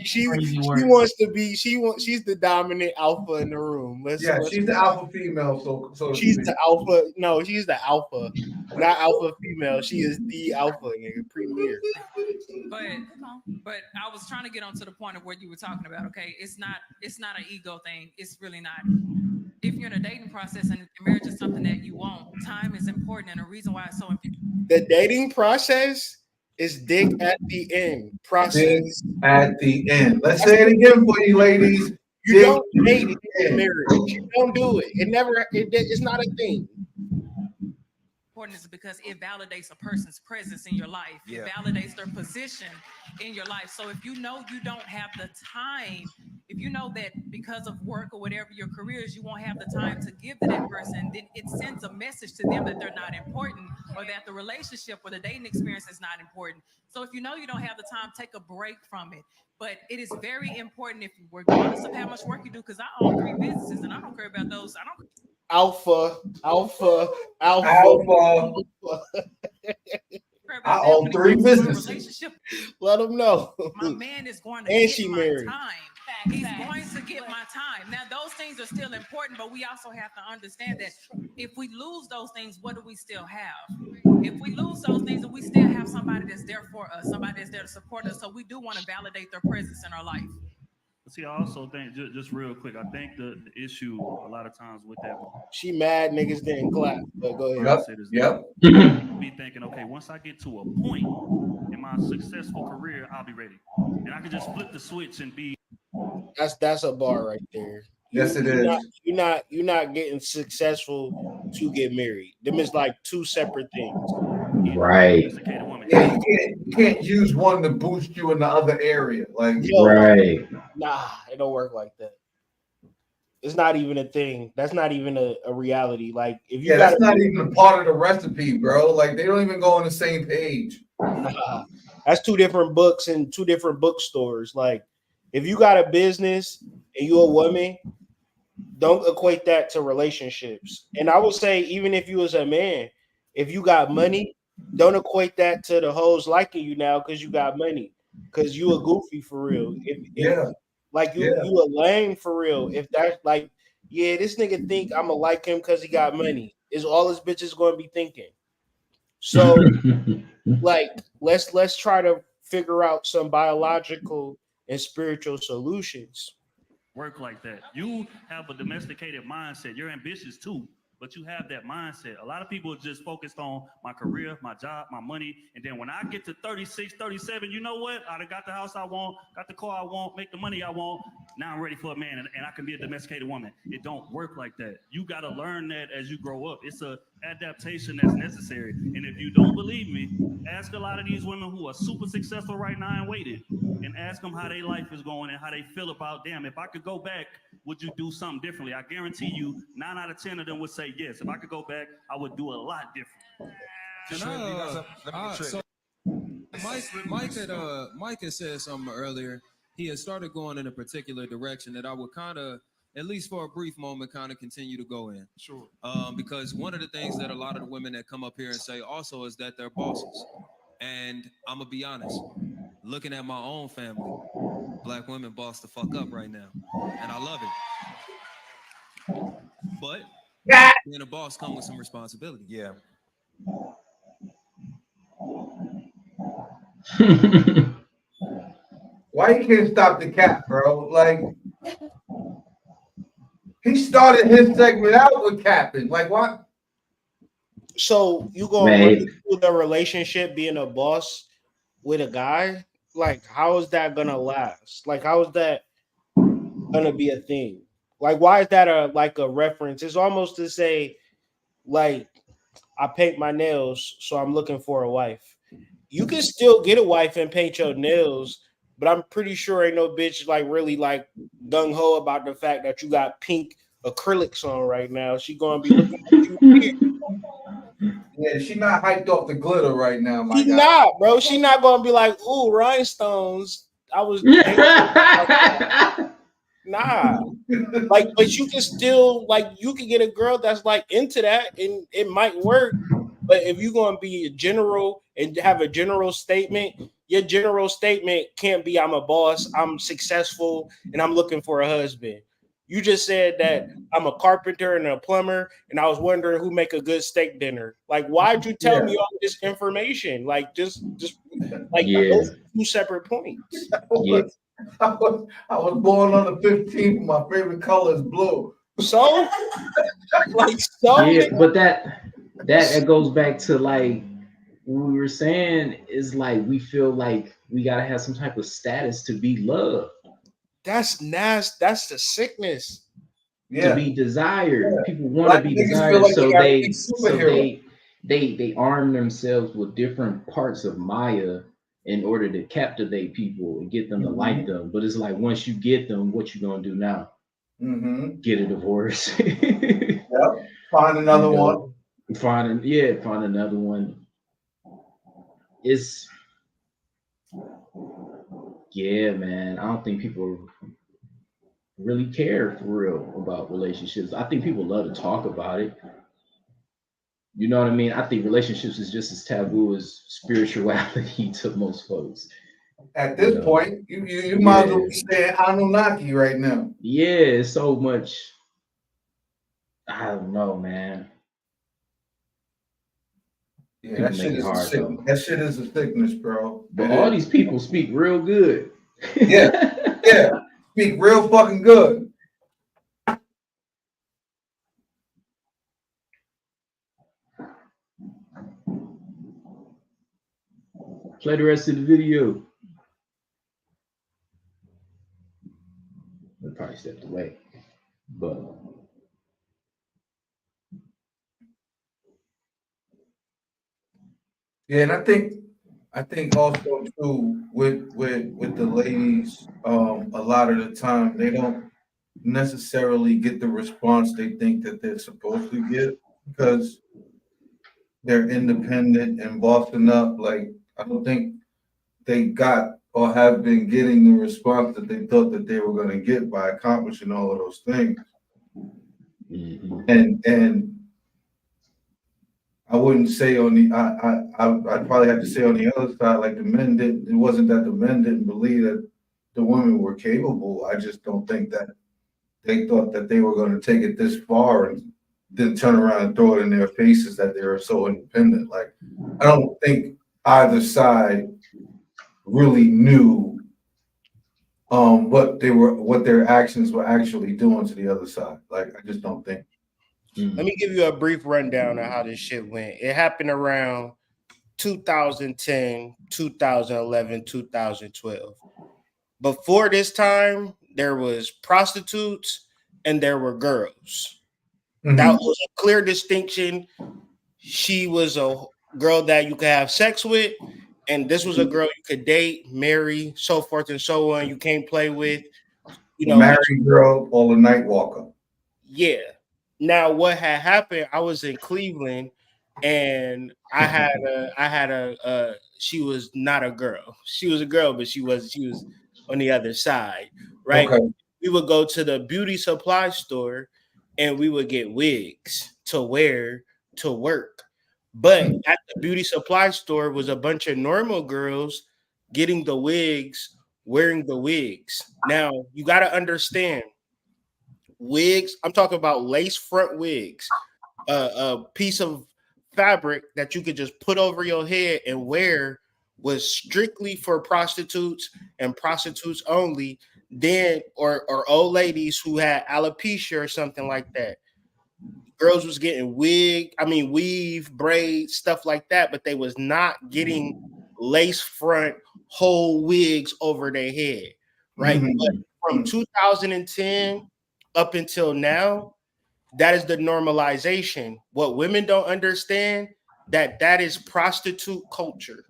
she wants to be. She's the dominant alpha in the room. She's the alpha female. So she's the alpha. No, she's the alpha, not alpha female. She is the alpha nigga. Premier. But I was trying to get onto the point of what you were talking about. Okay, it's not an ego thing. It's really not. If you're in a dating process and marriage is something that you want, time is important, and the reason why it's so important. The dating process is dick at the end. Process dick at the end. Let's say it again for you, ladies. You don't date in marriage. You don't do it. It's not a thing. Important is because it validates a person's presence in your life. Yeah. It validates their position in your life. So if you know you don't have the time, if you know that because of work or whatever your career is, you won't have the time to give to that person, then it sends a message to them that they're not important, or that the relationship or the dating experience is not important. So if you know you don't have the time, take a break from it. But it is very important, if regardless of how much work you do, because I own 3 businesses and I don't care about those. Alpha. I own 3 businesses. Let them know. My man is going to and get she my married. time. He's going to get my time. Now, those things are still important, but we also have to understand that if we lose those things, what do we still have? If we lose those things, we still have somebody that's there for us, somebody that's there to support us. So we do want to validate their presence in our life. See, I also think, just real quick, I think the issue a lot of times with that. She mad niggas didn't clap, but go ahead. Yep. Be thinking, okay, once I get to a point in my successful career, I'll be ready, and I can just flip the switch and be. That's a bar right there. Yes, it is. You're not getting successful to get married. Them is like 2 separate things. Right. Yeah, you can't use one to boost you in the other area. Like, right. Nah, it don't work like that. It's not even a thing. That's not even a reality. Like, if you that's not even a part of the recipe, bro. Like, they don't even go on the same page. Nah, that's 2 different books in 2 different bookstores. Like, if you got a business and you're a woman, don't equate that to relationships. And I would say, even if you was a man, if you got money, don't equate that to the hoes liking you now because you got money. Because you a goofy for real. You a lame for real. If that's like, this nigga think I'ma like him because he got money, is all his bitches going to be thinking. So, like, let's try to figure out some biological and spiritual solutions. Work like that. You have a domesticated mindset. You're ambitious too. but you have that mindset. A lot of people are just focused on my career, my job, my money. And then when I get to 36, 37, you know what? I done got the house I want, got the car I want, make the money I want. Now I'm ready for a man and I can be a domesticated woman. It don't work like that. You got to learn that as you grow up. It's a adaptation that's necessary. And if you don't believe me, ask a lot of these women who are super successful right now and waited, and ask them how their life is going and how they feel about, damn, if I could go back, would you do something differently? I guarantee you 9 out of 10 of them would say yes. If I could go back, I would do a lot different. So Mike had said something earlier. He had started going in a particular direction that I would kind of, at least for a brief moment, kind of continue to go in. Sure. Because one of the things that a lot of the women that come up here and say also is that they're bosses. And I'm gonna be honest, looking at my own family, Black women boss the fuck up right now, and I love it. But being a boss comes with some responsibility. Yeah. Why you can't stop the cat, bro? Like, he started his segment out with capping. Like, what? So you gonna run through the relationship being a boss with a guy? Like, how is that gonna last? Like, how is that gonna be a thing? Like, why is that a reference? It's almost to say, like, I paint my nails, so I'm looking for a wife. You can still get a wife and paint your nails, but I'm pretty sure ain't no bitch like really like gung ho about the fact that you got pink acrylics on right now. She gonna be looking at you. Yeah, she not hyped off the glitter right now, my She guy. not, bro. She not gonna be like, ooh, rhinestones. I was nah. Like, but you can still like you can get a girl that's like into that and it might work. But if you're gonna be a general and have a general statement, your general statement can't be I'm a boss, I'm successful, and I'm looking for a husband. You just said that I'm a carpenter and a plumber, and I was wondering who make a good steak dinner. Like, why'd you tell me all this information? Like, just like those are two separate points. I was born on the 15th. My favorite color is blue. So, like, yeah, but that goes back to like what we were saying is like we feel like we gotta have some type of status to be loved. That's nasty. That's the sickness. Yeah. To be desired. Yeah. People want to be desired, like so they arm themselves with different parts of Maya in order to captivate people and get them to like them. But it's like once you get them, what you gonna do now? Get a divorce. Yep. Find another one. Find another one. It's man. I don't think people really care for real about relationships. I think people love to talk about it. You know what I mean? I think relationships is just as taboo as spirituality to most folks. At this point, you might as well be saying Anunnaki right now. Yeah, it's so much. I don't know, man. Yeah, that shit is a sickness, bro. But all these people speak real good. Yeah, speak real fucking good. Play the rest of the video. I probably stepped away, but. Yeah, and I think also too with the ladies, a lot of the time they don't necessarily get the response they think that they're supposed to get because they're independent and bossing up. Like I don't think they got or have been getting the response that they thought that they were going to get by accomplishing all of those things. And I wouldn't say on the I'd probably have to say on the other side, like the men didn't. It wasn't that the men didn't believe that the women were capable. I just don't think that they thought that they were going to take it this far and then turn around and throw it in their faces that they were so independent. Like I don't think either side really knew what their actions were actually doing to the other side. Like I just don't think. Let me give you a brief rundown of how this shit went. It happened around 2010, 2011, 2012. Before this time, there was prostitutes and there were girls. That was a clear distinction. She was a girl that you could have sex with, and this was a girl you could date, marry, so forth and so on. You can't play with, you know, married girl or the night walker. Yeah. Now, what had happened? I was in Cleveland, and I had a she was not a girl. She was a girl, but she was on the other side, right? Okay. We would go to the beauty supply store, and we would get wigs to wear to work. But at the beauty supply store was a bunch of normal girls getting the wigs, wearing the wigs. Now, you got to understand, wigs, I'm talking about lace front wigs, a piece of fabric that you could just put over your head and wear, was strictly for prostitutes and prostitutes only. Then or old ladies who had alopecia or something like that. Girls was getting weave, braids, stuff like that, but they was not getting lace front whole wigs over their head, right? But from 2010 up until now, that is the normalization. What women don't understand, that is prostitute culture,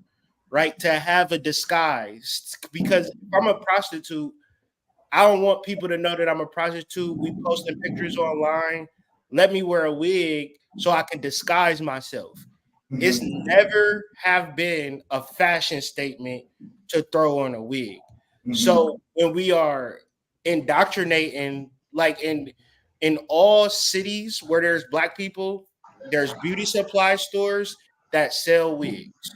right? To have a disguise. Because if I'm a prostitute, I don't want people to know that I'm a prostitute. We posting pictures online. Let me wear a wig so I can disguise myself. It's never have been a fashion statement to throw on a wig. So when we are indoctrinating, like in all cities where there's Black people, there's beauty supply stores that sell wigs,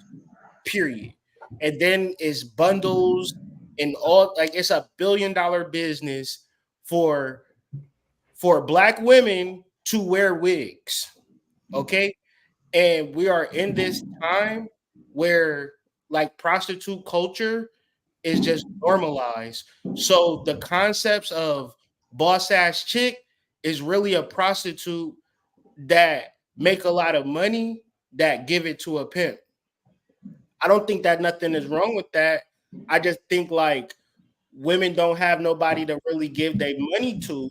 period. And then it's bundles and all, like it's $1 billion business for Black women to wear wigs. Okay. And we are in this time where like prostitute culture is just normalized. So the concepts of boss ass chick is really a prostitute that make a lot of money that give it to a pimp. I don't think that nothing is wrong with that. I just think like women don't have nobody to really give their money to,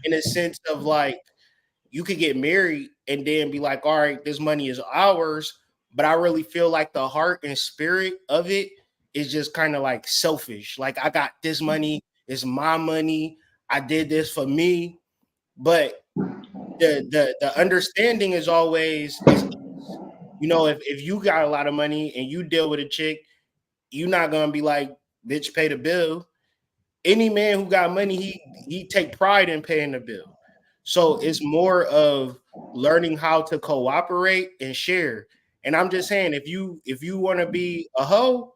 in a sense of like, you could get married and then be like, all right, this money is ours. But I really feel like the heart and spirit of it is just kind of like selfish. Like, I got this money, it's my money. I did this for me. But the understanding is always, you know, if you got a lot of money and you deal with a chick, you're not gonna be like, bitch, pay the bill. Any man who got money, he take pride in paying the bill. So it's more of learning how to cooperate and share. And I'm just saying, if you want to be a hoe,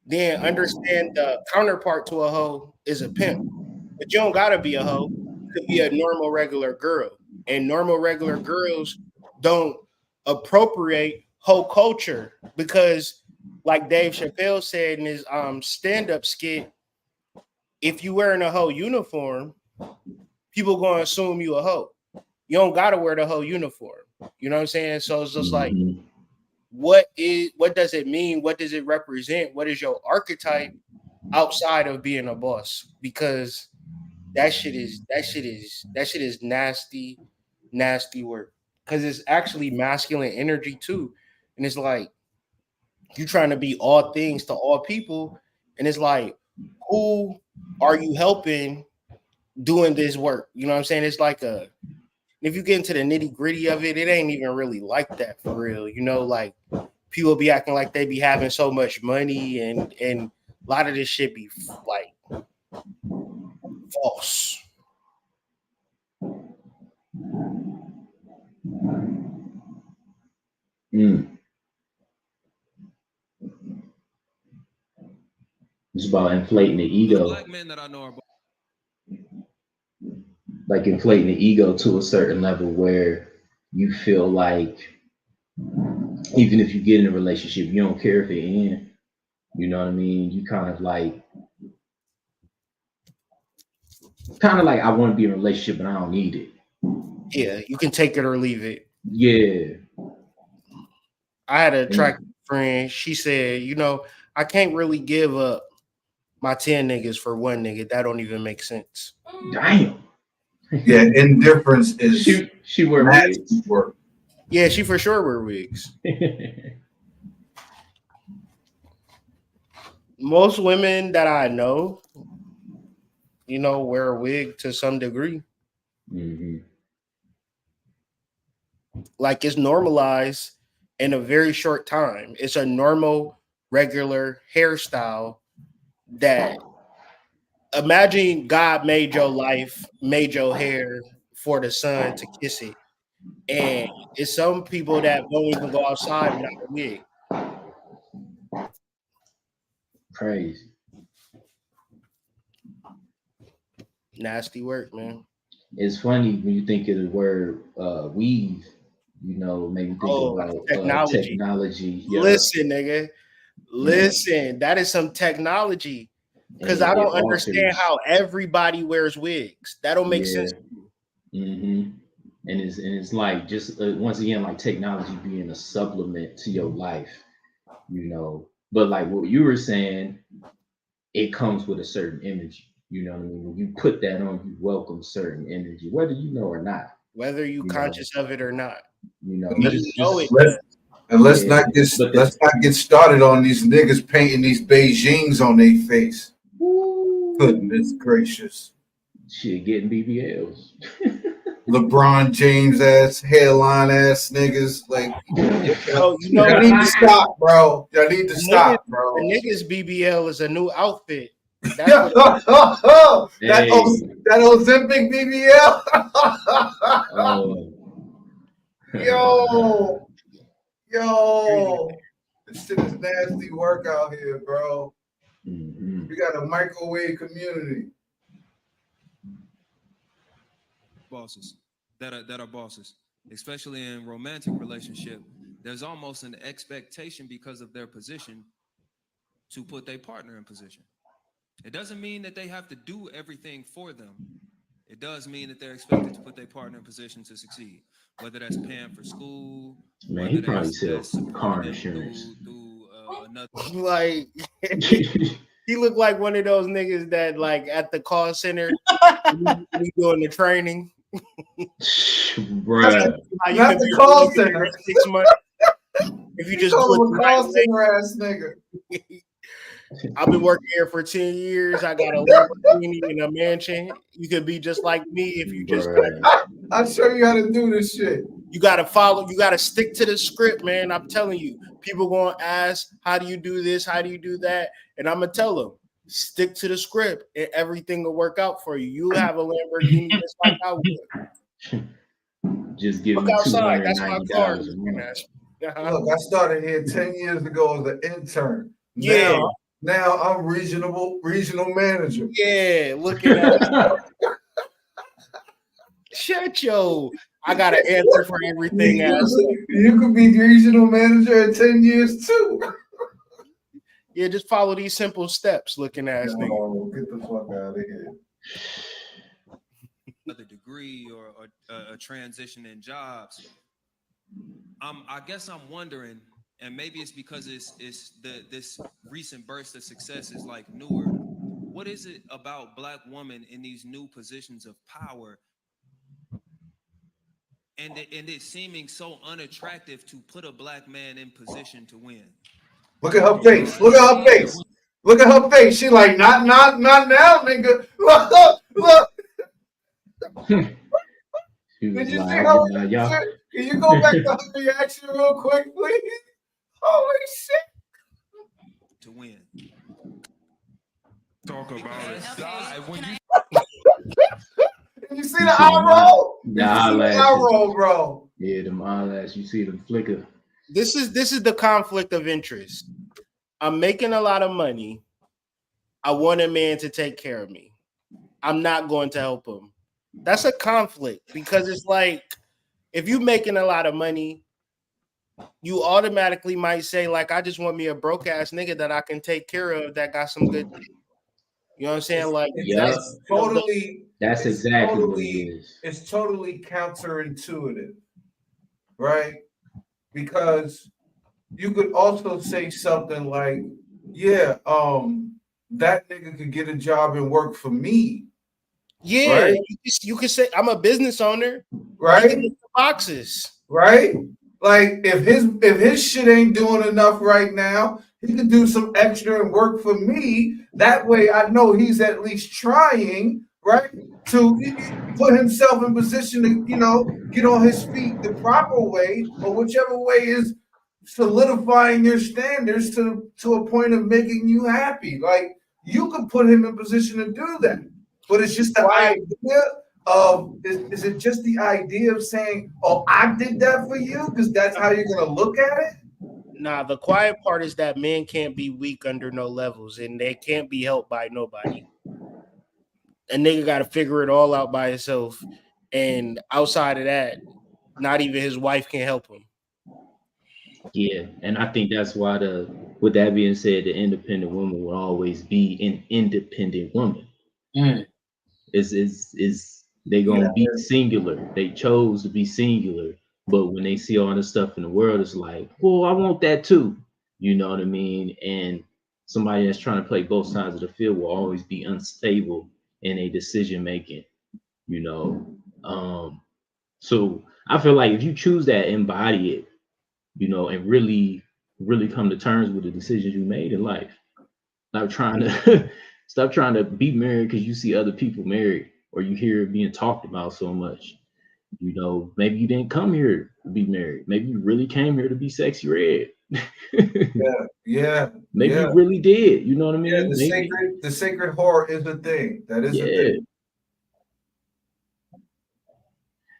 then understand the counterpart to a hoe is a pimp. But you don't gotta be a hoe. You could be a normal regular girl. And normal regular girls don't appropriate hoe culture, because like Dave Chappelle said in his stand-up skit, if you wearing a hoe uniform, people gonna assume you a hoe. You don't gotta wear the hoe uniform. You know what I'm saying? So it's just like, what does it mean? What does it represent? What is your archetype outside of being a boss? Because that shit is nasty work. Because it's actually masculine energy too. And it's like, you trying to be all things to all people. And it's like, who are you helping doing this work? You know what I'm saying? It's like if you get into the nitty-gritty of it, it ain't even really like that for real. You know, like people be acting like they be having so much money, and a lot of this shit be like false. It's about inflating the ego. Black men that I know are like inflating the ego to a certain level where you feel like even if you get in a relationship, you don't care if it ends. You know what I mean? You kind of like I want to be in a relationship, but I don't need it. Yeah, you can take it or leave it. Yeah. I had an attractive friend. She said, you know, I can't really give up my 10 niggas for one nigga. That don't even make sense. Damn. Yeah, indifference is she wear wigs. Work. Yeah, she for sure wear wigs. Most women that I know, you know, wear a wig to some degree. Mm-hmm. Like it's normalized in a very short time. It's a normal, regular hairstyle that imagine God made your life, made your hair for the sun to kiss it. And it's some people that won't even go outside without a wig. Crazy. Nasty work, man. It's funny when you think of the word weave, you know, maybe think about technology. Yeah. Listen, nigga. Listen, that is some technology. Because I don't understand how everybody wears wigs. That don't make sense. Mm-hmm. And it's like just once again, like technology being a supplement to your life, you know. But like what you were saying, it comes with a certain energy. You know what I mean? When you put that on, you welcome certain energy, whether you know or not. Whether you conscious of it or not. You know, let's not get started on these niggas painting these Beijings on their face. Goodness gracious. Shit, getting BBLs. LeBron James ass, hairline ass niggas. Like, y'all need to stop, bro. Y'all need to stop, bro. The niggas BBL is a new outfit. That Ozempic BBL. Yo, this shit is nasty work out here, bro. Mm-hmm. We got a microwave community. Bosses that are bosses, especially in romantic relationship. There's almost an expectation because of their position to put their partner in position. It doesn't mean that they have to do everything for them. It does mean that they're expected to put their partner in position to succeed, whether that's paying for school. Man, he probably sells car insurance. Like he looked like one of those niggas that like at the call center we doing the training. Bruh. Not the call center. 6 months. If you just call him a call center ass nigga. I've been working here for 10 years. I got a Lamborghini in a mansion. You could be just like me if you just. I'll show you how to do this shit. You got to follow. You got to stick to the script, man. I'm telling you. People going to ask, how do you do this? How do you do that? And I'm going to tell them, stick to the script and everything will work out for you. You'll have a Lamborghini just like I would. Just give Look me outside. That's my car. Look, I started here 10 years ago as an intern. Yeah. Now I'm regional manager. Yeah, look at that. Shut yo. I got an answer for everything else. You could be regional manager in 10 years too. Yeah, just follow these simple steps, looking ass nigga. Get the fuck out of here. Another degree or a transition in jobs. I guess I'm wondering, and maybe it's because this recent burst of success is like newer. What is it about Black women in these new positions of power, and it seeming so unattractive to put a Black man in position to win? Look at her face. Look at her face. Look at her face. She like not now, nigga. Look. Did you see how? Can you go back to her reaction real quick, please? Holy shit! To win. Talk about it. When you see the eye roll? Nah, the eye roll, bro. Yeah, them eyelashes. You see them flicker. This is the conflict of interest. I'm making a lot of money. I want a man to take care of me. I'm not going to help him. That's a conflict because it's like if you're making a lot of money, you automatically might say, like, I just want me a broke ass nigga that I can take care of that got some good. You know what I'm saying? Like, that's totally That's it's exactly what it totally, is. it's totally counterintuitive, right? Because you could also say something like, yeah, that nigga could get a job and work for me. Yeah, right? you could say I'm a business owner. Right? He can lift the boxes. Right? Like if his shit ain't doing enough right now, he can do some extra and work for me. That way I know he's at least trying, right? To put himself in position to, get on his feet the proper way, or whichever way is solidifying your standards to a point of making you happy. Like you could put him in position to do that. But it's just the idea of is it just the idea of saying, "Oh, I did that for you," because that's how you're gonna look at it? Nah, the quiet part is that men can't be weak under no levels, and they can't be helped by nobody. A nigga got to figure it all out by himself, and outside of that, not even his wife can help him. Yeah, and I think that's why with that being said, the independent woman will always be an independent woman. Is they gonna be singular. They chose to be singular, but when they see all this stuff in the world, it's like, well, I want that too. You know what I mean? And somebody that's trying to play both sides of the field will always be unstable in a decision making. So I feel like if you choose that, embody it, and really, really come to terms with the decisions you made in life. Stop trying to be married because you see other people married or you hear it being talked about so much. Maybe you didn't come here to be married. Maybe you really came here to be sexy red. Yeah. Maybe you really did. You know what I mean? Yeah, the sacred whore is a thing. That is a thing.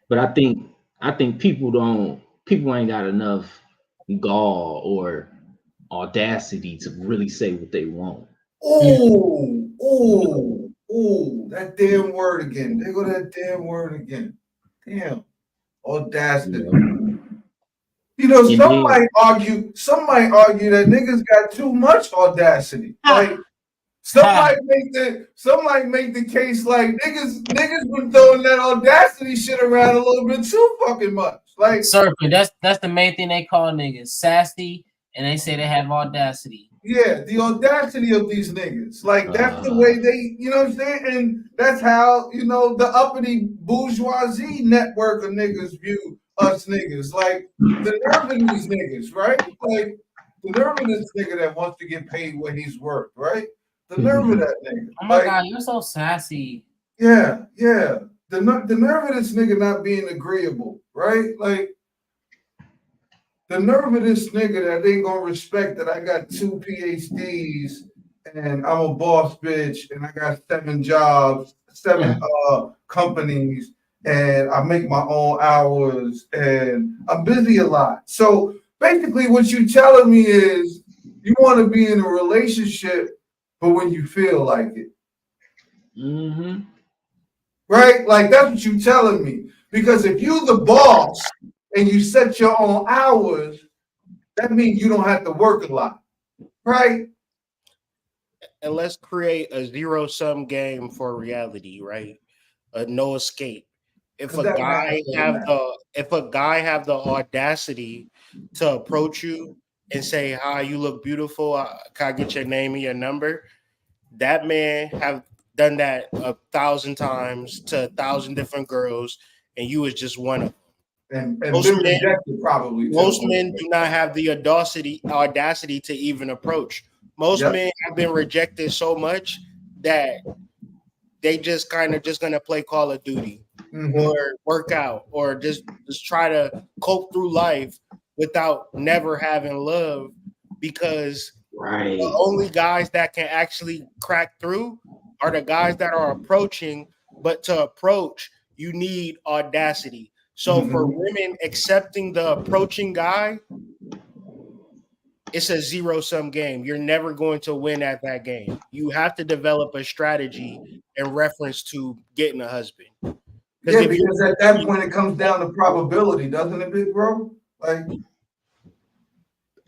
But I think people ain't got enough gall or audacity to really say what they want. Oh, that damn word again. There go that damn word again. Damn. Audacity. Some might argue that niggas got too much audacity. Like some might make the case like niggas been throwing that audacity shit around a little bit too fucking much. Like Serpent, that's the main thing they call niggas, sassy, and they say they have audacity. Yeah, the audacity of these niggas. Like that's the way they, you know what I'm saying? And that's how, the uppity bourgeoisie network of niggas view us niggas. Like the nerve of these niggas, right? Like the nerve of this nigga that wants to get paid what he's worth, right? The nerve of that nigga. Oh my God, you're so sassy. Yeah. The nerve of this nigga not being agreeable, right? Like the nerve of this nigga that ain't gonna respect that I got 2 PhDs and I'm a boss bitch and I got 7 jobs, 7 companies, and I make my own hours and I'm busy a lot. So basically what you telling me is you want to be in a relationship, but when you feel like it. Mm-hmm. Right? Like that's what you telling me. Because if you the boss and you set your own hours, that means you don't have to work a lot, right? And let's create a zero-sum game for reality, right? No escape. If a guy have the audacity to approach you and say, "Hi, you look beautiful. Can I get your name and your number?" That man have done that 1,000 times to 1,000 different girls, and you was just one of them. And most men do not have the audacity to even approach. Most men have been rejected so much that they just gonna play Call of Duty or work out or just try to cope through life without never having love, because the only guys that can actually crack through are the guys that are approaching. But to approach, you need audacity. So for women accepting the approaching guy, it's a zero-sum game. You're never going to win at that game. You have to develop a strategy in reference to getting a husband. Yeah, because at that point it comes down to probability, doesn't it, big bro? Like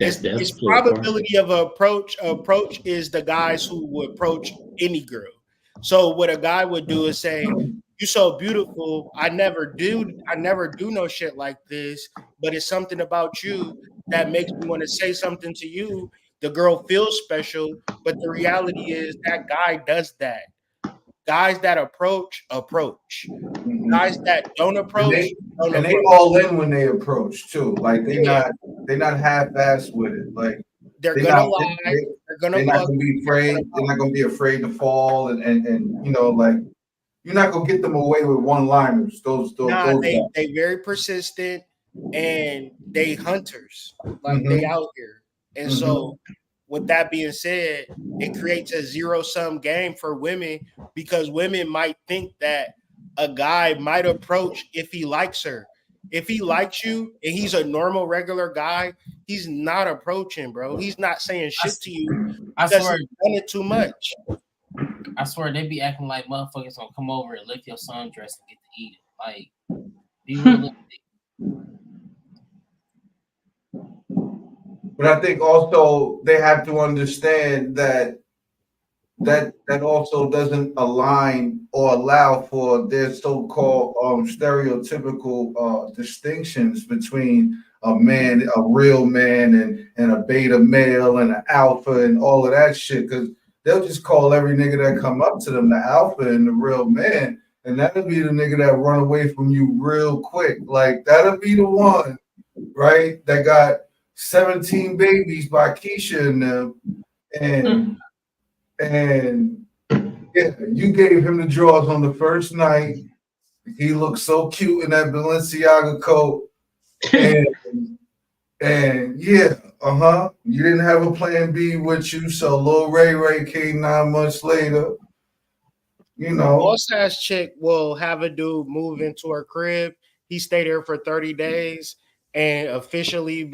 it's probability of approach. Approach is the guys who will approach any girl. So what a guy would do is say, "You so beautiful. I never do no shit like this, but it's something about you that makes me want to say something to you." The girl feels special, but the reality is that guy does that. Guys that approach. Guys that don't approach, And they all in when they approach too. Like they're not half-assed with it. Like they're gonna lie. They're not gonna be afraid. They're not gonna be afraid to fall and you know, like you're not gonna get them away with one-liners. Those they very persistent and they hunters. Like they out here. And so with that being said, it creates a zero-sum game for women because women might think that a guy might approach if he likes her. If he likes you and he's a normal, regular guy, he's not approaching, bro. He's not saying shit to you. I swear, he's done it too much. I swear they be acting like motherfuckers gonna come over and lift your sundress and get to eat it. Like, be realistic. But I think also they have to understand that also doesn't align or allow for their so-called stereotypical distinctions between a man, a real man, and a beta male and an alpha and all of that shit. Because they'll just call every nigga that come up to them the alpha and the real man, and that'll be the nigga that run away from you real quick. Like that'll be the one, right? That got 17 babies by Keisha and them, and yeah, you gave him the draws on the first night. He looked so cute in that Balenciaga coat, and yeah, you didn't have a plan B with you, so Lil Ray came 9 months later. You know, boss ass chick will have a dude move into her crib. He stay there for 30 days. And unofficially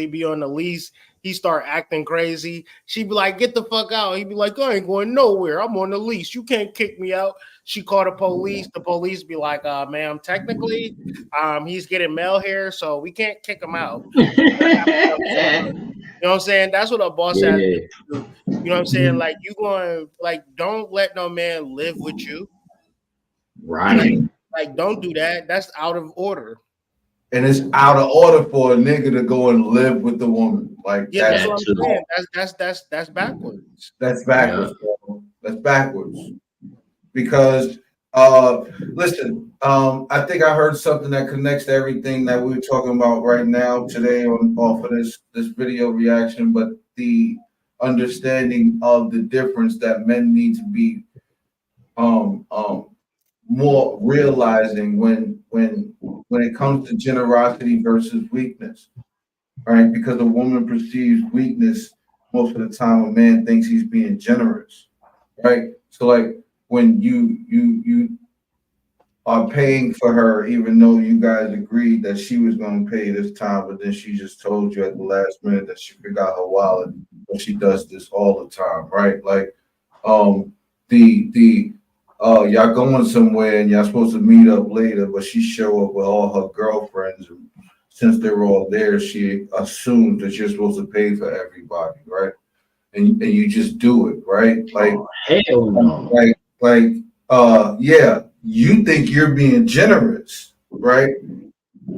be on the lease. He start acting crazy. She'd be like, "Get the fuck out." He'd be like, "I ain't going nowhere. I'm on the lease. You can't kick me out." She called the police. The police be like, "Ma'am, technically, he's getting mail here, so we can't kick him out." You know what I'm saying? That's what a boss has to do. You know what I'm saying? Like you going, like, don't let no man live with you. Right. Like don't do that. That's out of order. And it's out of order for a nigga to go and live with the woman. Like that's what I'm saying. That's backwards. That's backwards, bro. That's backwards. Because listen, I think I heard something that connects to everything that we're talking about right now today off of this video reaction, but the understanding of the difference that men need to be more realizing when it comes to generosity versus weakness, right? Because a woman perceives weakness most of the time. A man thinks he's being generous, right? So like when you are paying for her, even though you guys agreed that she was going to pay this time, but then she just told you at the last minute that she forgot her wallet, but she does this all the time, right? Like y'all going somewhere and y'all supposed to meet up later, but she show up with all her girlfriends, and since they're all there, she assumes that you're supposed to pay for everybody, right? And you just do it, right? Like hell no. Yeah, you think you're being generous, right?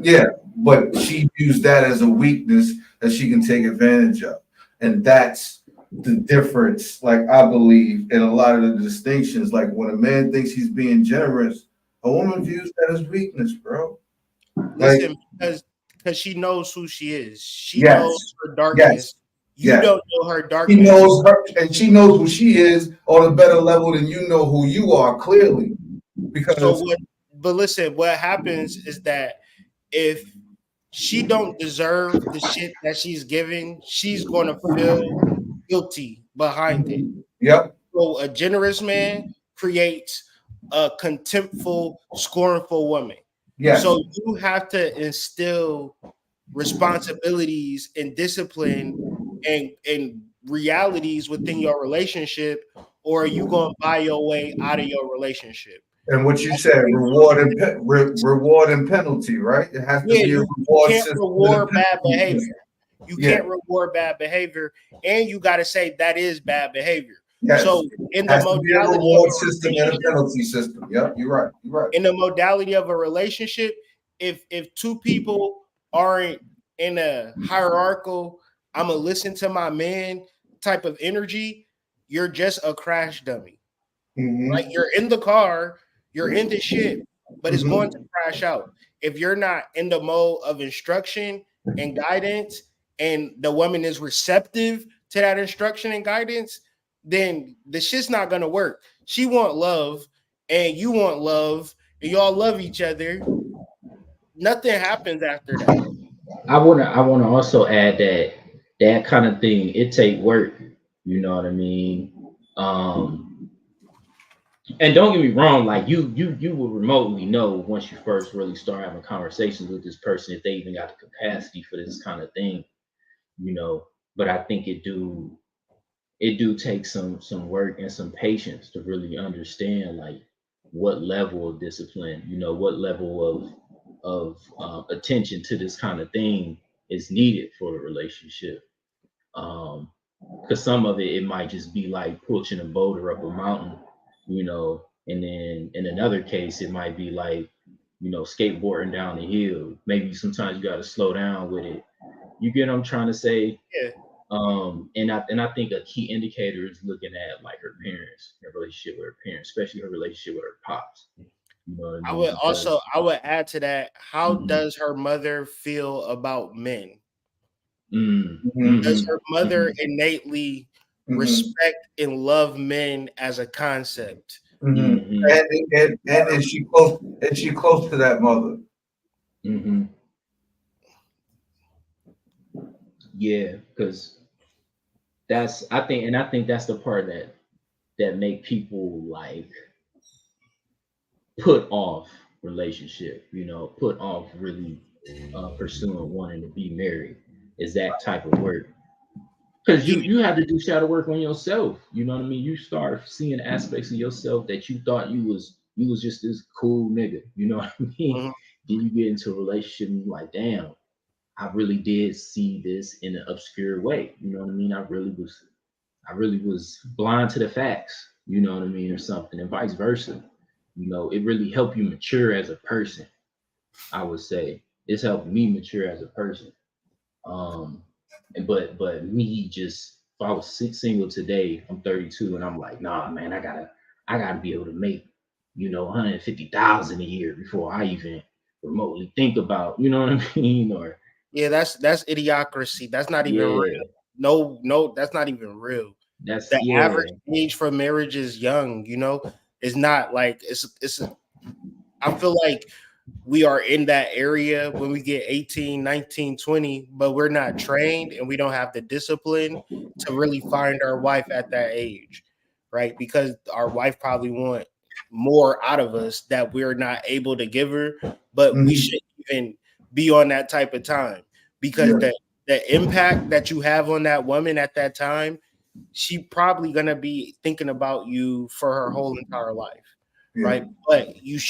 Yeah, but she views that as a weakness that she can take advantage of, and that's the difference, like I believe, in a lot of the distinctions. Like when a man thinks he's being generous, a woman views that as weakness, bro. Listen, because she knows who she is. She knows her darkness. You don't know her darkness. She knows her, and she knows who she is on a better level than you know who you are, clearly. Because but listen, what happens is that if she don't deserve the shit that she's giving, she's gonna feel guilty behind it. Yep. So a generous man creates a contemptful, scornful woman. Yeah. So you have to instill responsibilities and discipline and realities within your relationship, or are you gonna buy your way out of your relationship? And what you said, reward and penalty, right? It has to be a reward system. You can't reward bad behavior. You Yeah. can't reward bad behavior, and you got to say that is bad behavior. Yes. So in the Has to be a modality reward of a system and a penalty system. Yep, you're right. You're right. in the modality of a relationship, if two people aren't in a hierarchical, I'm gonna listen to my man type of energy, you're just a crash dummy. Right? You're in the car, you're in the shit, but it's going to crash out. If you're not in the mode of instruction and guidance, and the woman is receptive to that instruction and guidance, then the shit's not gonna work. She want love, and you want love, and y'all love each other. Nothing happens after that. I wanna also add that that kind of thing, it take work. You know what I mean? And don't get me wrong, like you will remotely know once you first really start having conversations with this person if they even got the capacity for this kind of thing, you know. But I think it do take some work and some patience to really understand like what level of discipline, you know, what level of attention to this kind of thing is needed for a relationship. Because some of it might just be like pushing a boulder up a mountain, you know, and then in another case it might be like, you know, skateboarding down the hill. Maybe sometimes you got to slow down with it. You get what I'm trying to say? Yeah. And I think a key indicator is looking at like her parents, her relationship with her parents, especially her relationship with her pops. You know what I mean? I would add to that, how Mhm. does her mother feel about men? Mm-hmm. Does her mother innately respect and love men as a concept? And is she close? Is she close to that mother? Yeah, because I think that's the part that make people like put off relationship, you know, put off really pursuing wanting to be married, is that type of work. Because you have to do shadow work on yourself. You know what I mean? You start seeing aspects of yourself that you thought you was just this cool nigga. You know what I mean? Then you get into a relationship and you're like, damn, I really did see this in an obscure way. You know what I mean? I really was blind to the facts, you know what I mean, or something, and vice versa. You know, it really helped you mature as a person. I would say it's helped me mature as a person. But me just, if I was single today, I'm 32, and I'm like, nah, man, I gotta be able to make, you know, 150,000 a year before I even remotely think about, you know what I mean, or Yeah, that's idiocracy. That's not even real. yeah, No, that's not even real. that's The yeah. average age for marriage is young, you know. It's not like I feel like we are in that area when we get 18, 19, 20, but we're not trained and we don't have the discipline to really find our wife at that age, right? Because our wife probably want more out of us that we're not able to give her, but we shouldn't even be on that type of time because the impact that you have on that woman at that time, she probably gonna be thinking about you for her whole entire life. Right, but you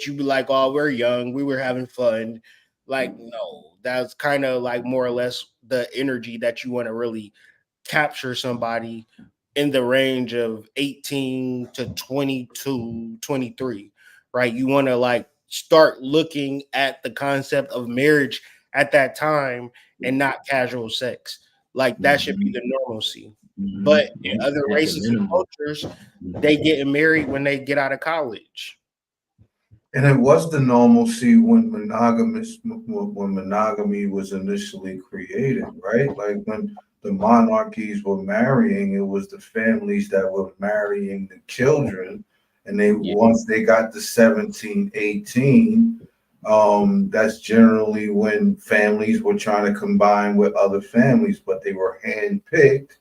be like, oh, we're young, we were having fun. Like, no, that's kind of like more or less the energy that you want to really capture somebody in the range of 18 to 22, 23, right? You want to like start looking at the concept of marriage at that time and not casual sex. Like that should be the normalcy. But in other At the races and minimum. cultures, they getting married when they get out of college. And it was the normalcy when monogamy was initially created, right? Like when the monarchies were marrying, it was the families that were marrying the children. And once they got to 17, 18, that's generally when families were trying to combine with other families, but they were handpicked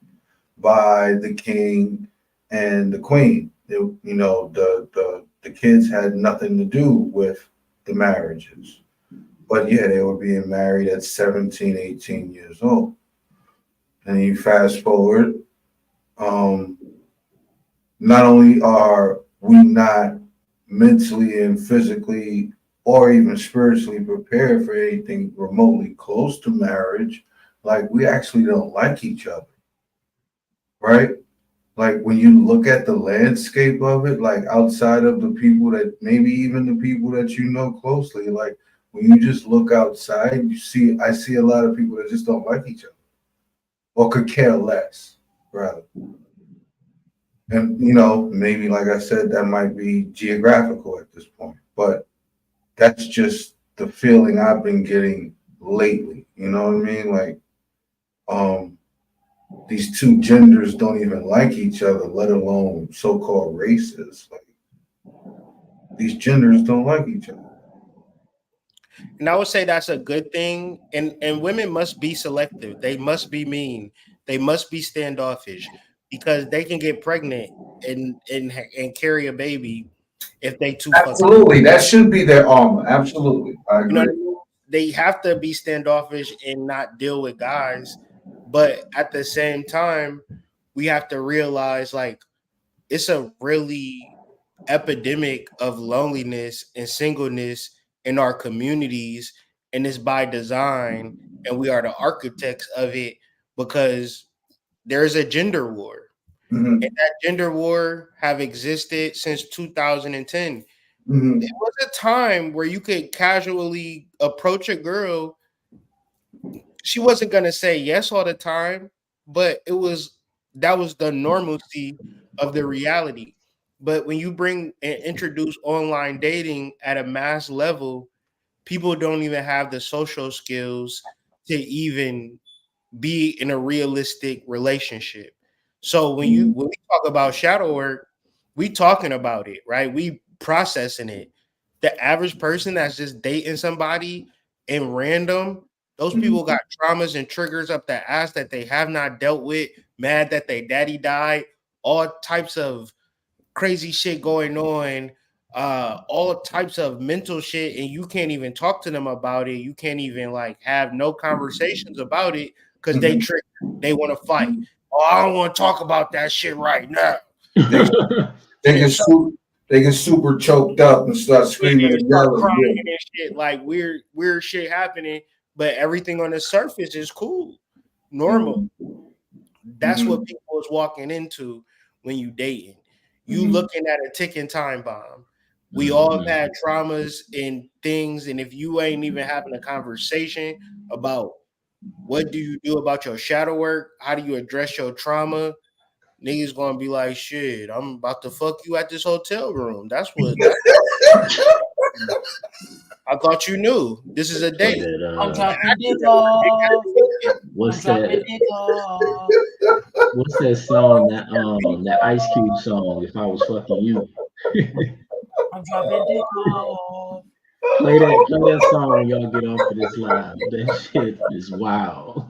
by the king and the queen. You know, the kids had nothing to do with the marriages. But yeah, they were being married at 17, 18 years old. And you fast forward, not only are we not mentally and physically or even spiritually prepared for anything remotely close to marriage, like we actually don't like each other, right? like when you look at the landscape of it, like outside of the people that maybe even the people that you know closely, like when you just look outside, I see a lot of people that just don't like each other or could care less, rather. And maybe like I said, that might be geographical at this point, but that's just the feeling I've been getting lately. You know what I mean? Like, these two genders don't even like each other, let alone so-called races. Like, these genders don't like each other. And I would say that's a good thing. And women must be selective. They must be mean. They must be standoffish because they can get pregnant and carry a baby if they too Absolutely, that should be their armor. Absolutely, I agree. You know what I mean? They have to be standoffish and not deal with guys, but at the same time, we have to realize like it's a really epidemic of loneliness and singleness in our communities, and it's by design, and we are the architects of it because there's a gender war. And that gender war have existed since 2010. Mm-hmm. There was a time where you could casually approach a girl. She wasn't gonna say yes all the time, but that was the normalcy of the reality. But when you bring and introduce online dating at a mass level, people don't even have the social skills to even be in a realistic relationship. So when we talk about shadow work, we talking about it, right? We processing it. The average person that's just dating somebody in random, those people got traumas and triggers up their ass that they have not dealt with, mad that their daddy died, all types of crazy shit going on, all types of mental shit, and you can't even talk to them about it. You can't even like have no conversations about it because they they want to fight. Oh, I don't want to talk about that shit right now. They get super choked up and start screaming and yelling. Crying and shit, like weird shit happening, but everything on the surface is cool, normal. That's what people is walking into when you dating. You looking at a ticking time bomb. We all have had traumas and things, and if you ain't even having a conversation about what do you do about your shadow work, how do you address your trauma, niggas gonna be like, shit, I'm about to fuck you at this hotel room. That's what. I thought you knew. This is a date. I'm dropping dick off. What's that? What's that song? That Ice Cube song? If I was fucking you. I'm dropping dick off. Play that song when y'all get off of this live. That shit is wild.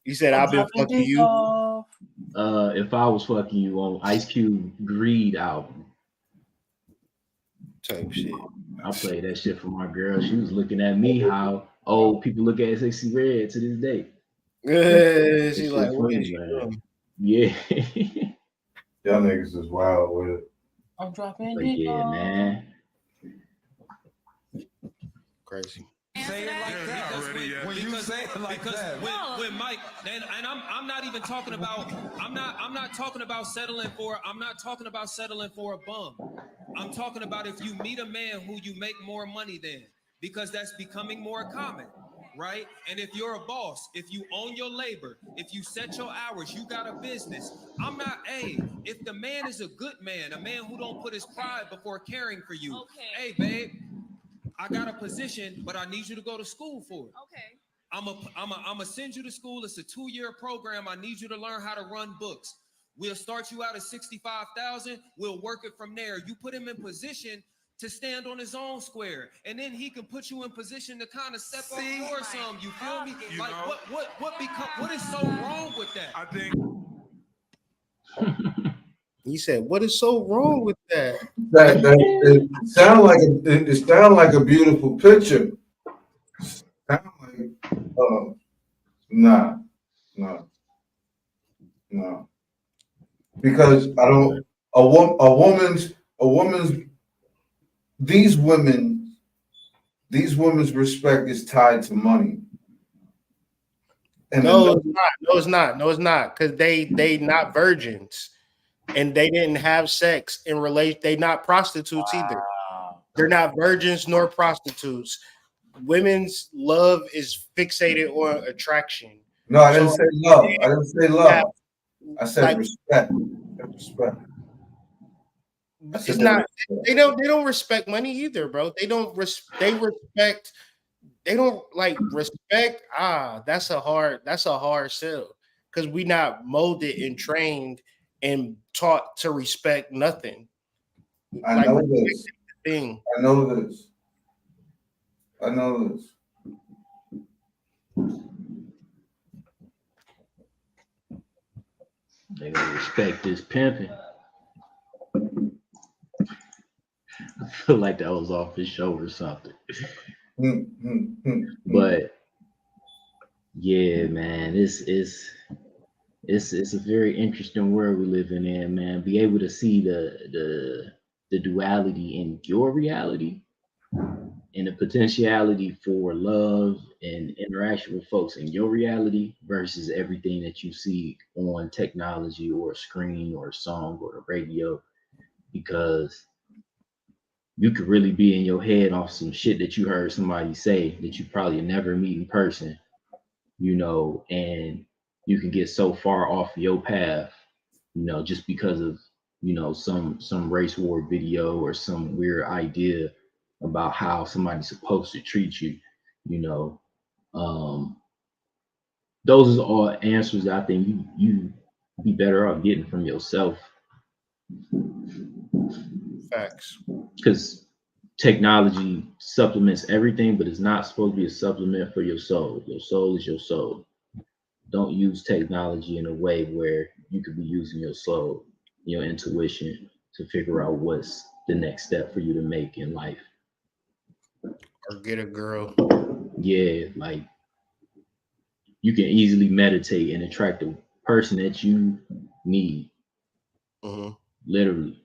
You said I've been fucking you. If I was fucking you on Ice Cube Greed album. Type shit. I played that shit for my girl. She was looking at me how old people look at Sexy Red to this day. She's like, what is you doing? Yeah. Y'all niggas is wild with it. I'm dropping dick off. Man. Crazy. Say it like that. When you say it like that. When Mike, and I'm not even talking about. I'm not talking about settling for. I'm not talking about settling for a bum. I'm talking about if you meet a man who you make more money than, because that's becoming more common, right? And if you're a boss, if you own your labor, if you set your hours, you got a business. If the man is a good man, a man who don't put his pride before caring for you. Okay. Hey, babe. I got a position, but I need you to go to school for it. Okay. I'm a send you to school. It's a 2-year program. I need you to learn how to run books. We'll start you out at $65,000. We'll work it from there. You put him in position to stand on his own square, and then he can put you in position to kind of step up your some. You feel me? Like what is so wrong with that? I think. He said, "What is so wrong with that?" It sound like a beautiful picture. Sound like, nah. Because I don't. A woman's. These women's respect is tied to money. And No, it's not. Because they not virgins. and they didn't have sex in relation. They not prostitutes either. They're not virgins nor prostitutes. Women's love is fixated on attraction. No, I didn't say love. I didn't say love. I said like, respect. Respect. It's not. They don't respect money either, bro. They don't. They respect. They don't like respect. That's a hard sell because we not molded and trained and taught to respect nothing. I like, know this. Thing. I know this. I know this. They gotta respect this pimping. I feel like that was off his show or something. But yeah, man, it's a very interesting world we're living in, man. Be able to see the duality in your reality and the potentiality for love and interaction with folks in your reality versus everything that you see on technology or a screen or a song or the radio, because you could really be in your head off some shit that you heard somebody say that you probably never meet in person, you know, and you can get so far off your path, you know, just because of, you know, some race war video or some weird idea about how somebody's supposed to treat you, you know. Those are all answers that I think you be better off getting from yourself. Facts. Because technology supplements everything, but it's not supposed to be a supplement for your soul. Your soul is your soul. Don't use technology in a way where you could be using your soul, your intuition to figure out what's the next step for you to make in life. Or get a girl. Yeah, like you can easily meditate and attract the person that you need. Literally.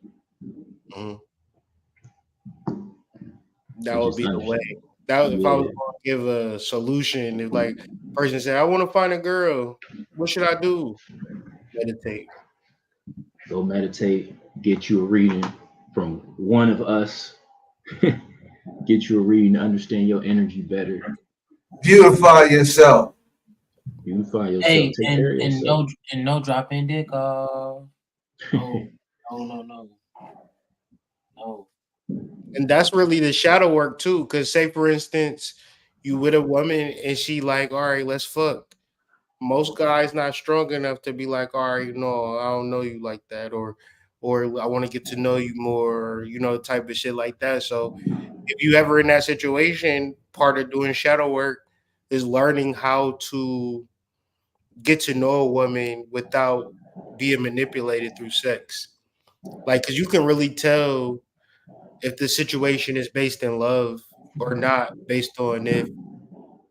That would be the way. That would, if I was going to give a solution, if like a person said, I want to find a girl, what should I do? Meditate. Go meditate, get you a reading from one of us. Get you a reading, understand your energy better. Beautify yourself. Beautify yourself. Hey, take care of yourself. no drop in dick. No. And that's really the shadow work too. Cause say for instance, you with a woman and she like, all right, let's fuck. Most guys not strong enough to be like, all right, no, I don't know you like that, or I want to get to know you more, you know, type of shit like that. So if you ever in that situation, part of doing shadow work is learning how to get to know a woman without being manipulated through sex. Like, cause you can really tell if the situation is based in love or not, based on if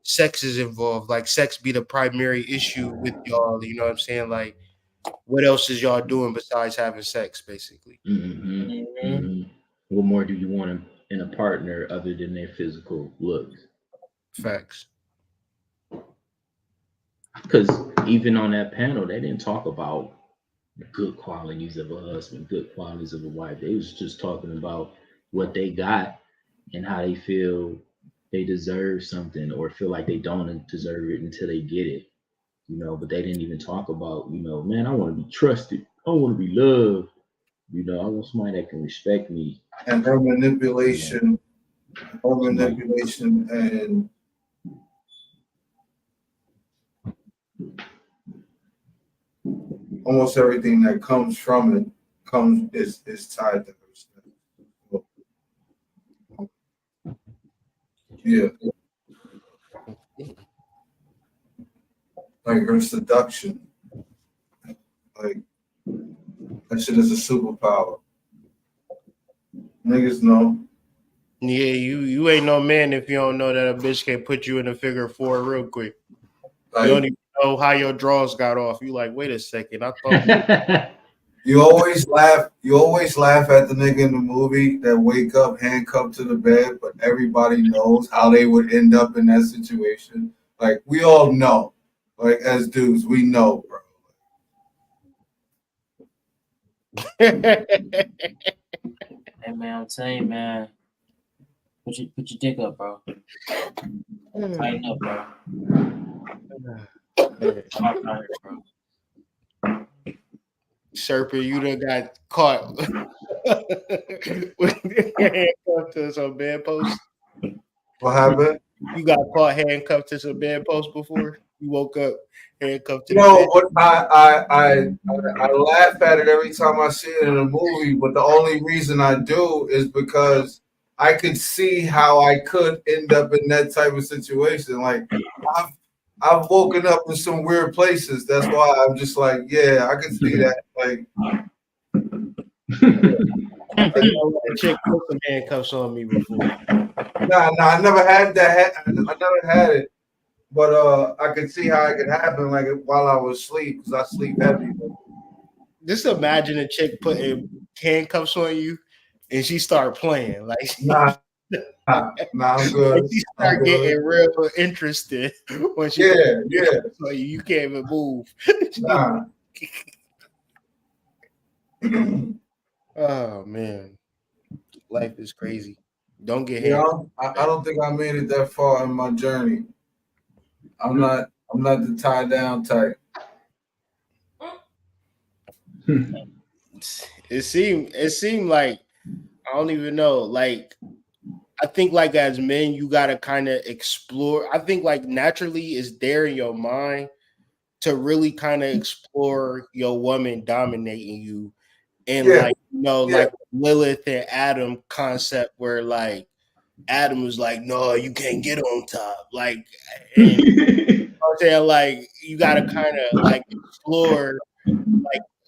sex is involved. Like, sex be the primary issue with y'all. You know what I'm saying? Like, what else is y'all doing besides having sex, basically? What more do you want in a partner other than their physical looks? Facts. Because even on that panel, they didn't talk about the good qualities of a husband, good qualities of a wife. They was just talking about what they got and how they feel they deserve something or feel like they don't deserve it until they get it, you know. But they didn't even talk about, you know, man, I want to be trusted. I want to be loved. You know, I want somebody that can respect me. And her manipulation, and almost everything that comes from it is tied to her. Yeah. Like her seduction. Like that shit is a superpower. Niggas know. Yeah, you ain't no man if you don't know that a bitch can put you in a figure four real quick. Like, you don't even know how your draws got off. You like, wait a second, I thought You always laugh at the nigga in the movie that wake up handcuffed to the bed, but everybody knows how they would end up in that situation. Like, we all know. Like, as dudes, we know, bro. Hey man, I'm telling you, man. Put your dick up, bro. Tighten up, bro. Serpent, you done got caught with handcuffed to some bedpost. What happened? You got caught handcuffed to some bedpost before? You woke up handcuffed to You the know bed? what? I laugh at it every time I see it in a movie, but the only reason I do is because I could see how I could end up in that type of situation. Like I've woken up in some weird places. That's why I'm just like, yeah, I can see that. Like, I think I let a chick put some handcuffs on me before. nah, I never had that. I never had it, but I could see how it could happen, like while I was asleep, because I sleep heavy. Just imagine a chick putting handcuffs on you and she start playing. Like, Nah, I'm good. She start getting real interested when she yeah. So you can't even move. Nah. Oh man, life is crazy. Don't get You handcuffed. know, I don't think I made it that far in my journey. I'm not the tie down type. It seemed like I don't even know. Like I think like as men, you gotta kind of explore. I think like naturally it's there in your mind to really kind of explore your woman dominating you. And like like Lilith and Adam concept where like Adam was like, no, you can't get on top. Like, and I'm saying like you gotta kind of like explore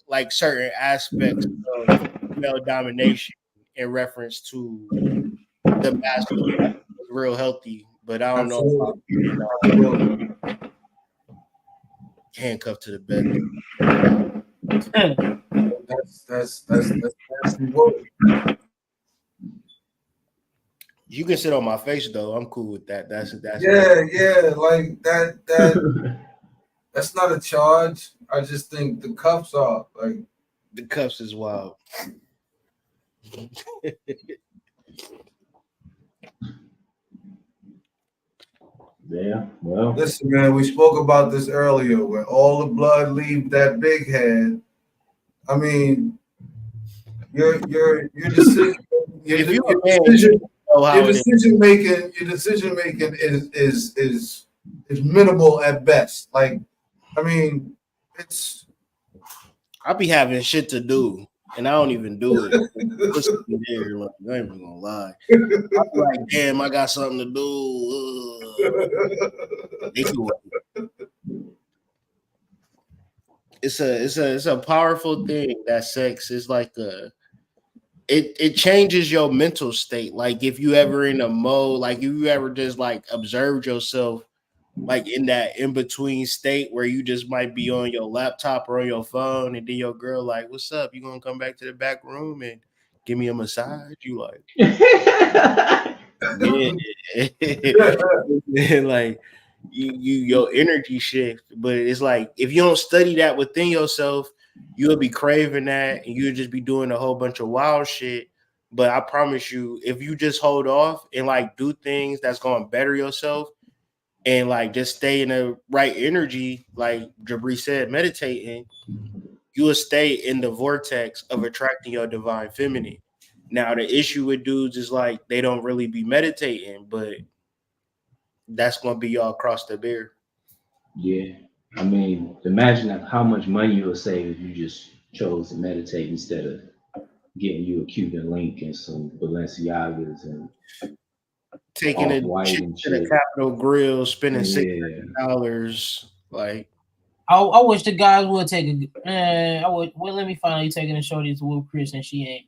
like certain aspects of male domination in reference to the masculine. It's real healthy, but I don't know if I'm handcuffed to the bed. That's nasty work. You can sit on my face though. I'm cool with that. That's Yeah, like that's not a charge. I just think the cuffs are like the cuffs is wild. Yeah, well. Listen, man, we spoke about this earlier. When all the blood leave that big head, I mean, your decision making is minimal at best. Like, I mean, it's. I be having shit to do, and I don't even do it. There, like, I ain't even gonna lie. I be like, damn, I got something to do. It's a powerful thing that sex is like it changes your mental state. Like if you ever in a mode, like if you ever just like observed yourself like in that in-between state where you just might be on your laptop or on your phone, and then your girl like, what's up? You gonna come back to the back room and give me a massage? You like, yeah. Like you your energy shift. But it's like if you don't study that within yourself, you'll be craving that and you'll just be doing a whole bunch of wild shit. But I promise you, if you just hold off and like do things that's gonna better yourself and like just stay in the right energy, like Jabri said, meditating, you will stay in the vortex of attracting your divine feminine. Now the issue with dudes is like they don't really be meditating, but that's gonna be y'all across the beer. Yeah, I mean, imagine how much money you would save if you just chose to meditate instead of getting you a Cuban link and some Balenciagas and taking a Off-White trip and to the shit. Capitol Grill, spending $600. Like, I wish the guys would take a. I would. Well, let me find out you taking a shorty to Will Chris and she ain't.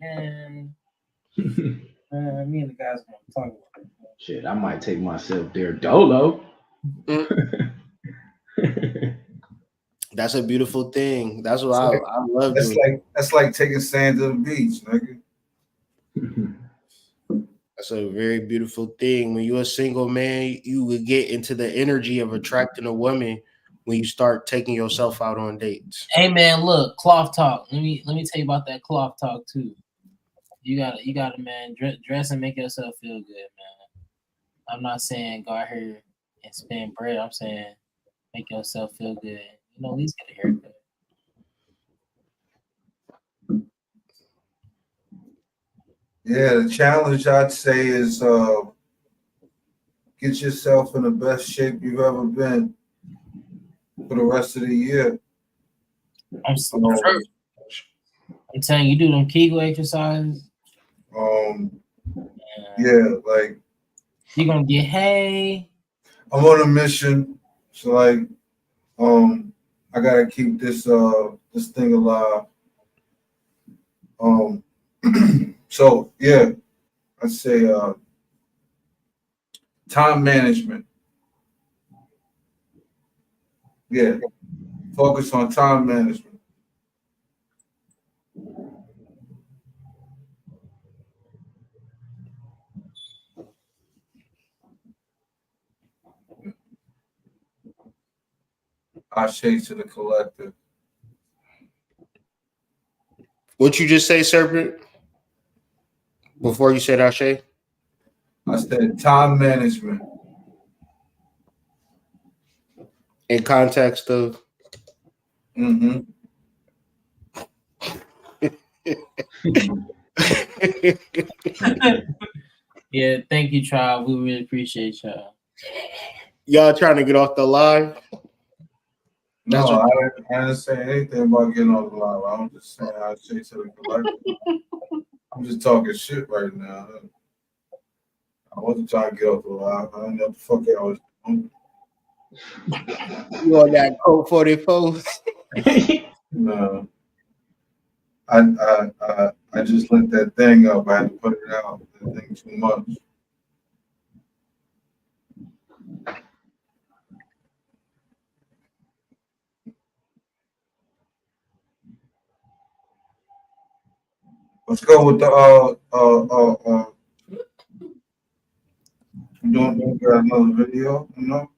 Me and the guys want to talk about it. Shit, I might take myself there dolo. That's a beautiful thing. That's what I love doing. That's like taking sand to the beach, nigga. That's a very beautiful thing. When you're a single man, you would get into the energy of attracting a woman when you start taking yourself out on dates. Hey man, look, cloth talk. Let me tell you about that cloth talk too. You gotta, man, dress and make yourself feel good, man. I'm not saying go out here and spend bread. I'm saying make yourself feel good. You know, at least get a haircut. Yeah, the challenge I'd say is get yourself in the best shape you've ever been for the rest of the year. I'm telling you, do them Kegel exercises. Yeah, like you're gonna get hay. I'm on a mission, so like I gotta keep this this thing alive. So yeah, I'd say time management. Yeah, focus on time management. I say to the collective. What you just say, Serpent? Before you said Ashe? I said time management. In context of Yeah, thank you, Tribe. We really appreciate y'all. Y'all trying to get off the line? No, I didn't say anything about getting off the line. I'm just saying I say to the collective. I'm just talking shit right now. I wasn't trying to get off the line. I don't know what the fuck I was doing. You on that code 44? No. I just lit that thing up. I had to put it out. That thing too much. Let's go with the you got another video, you know?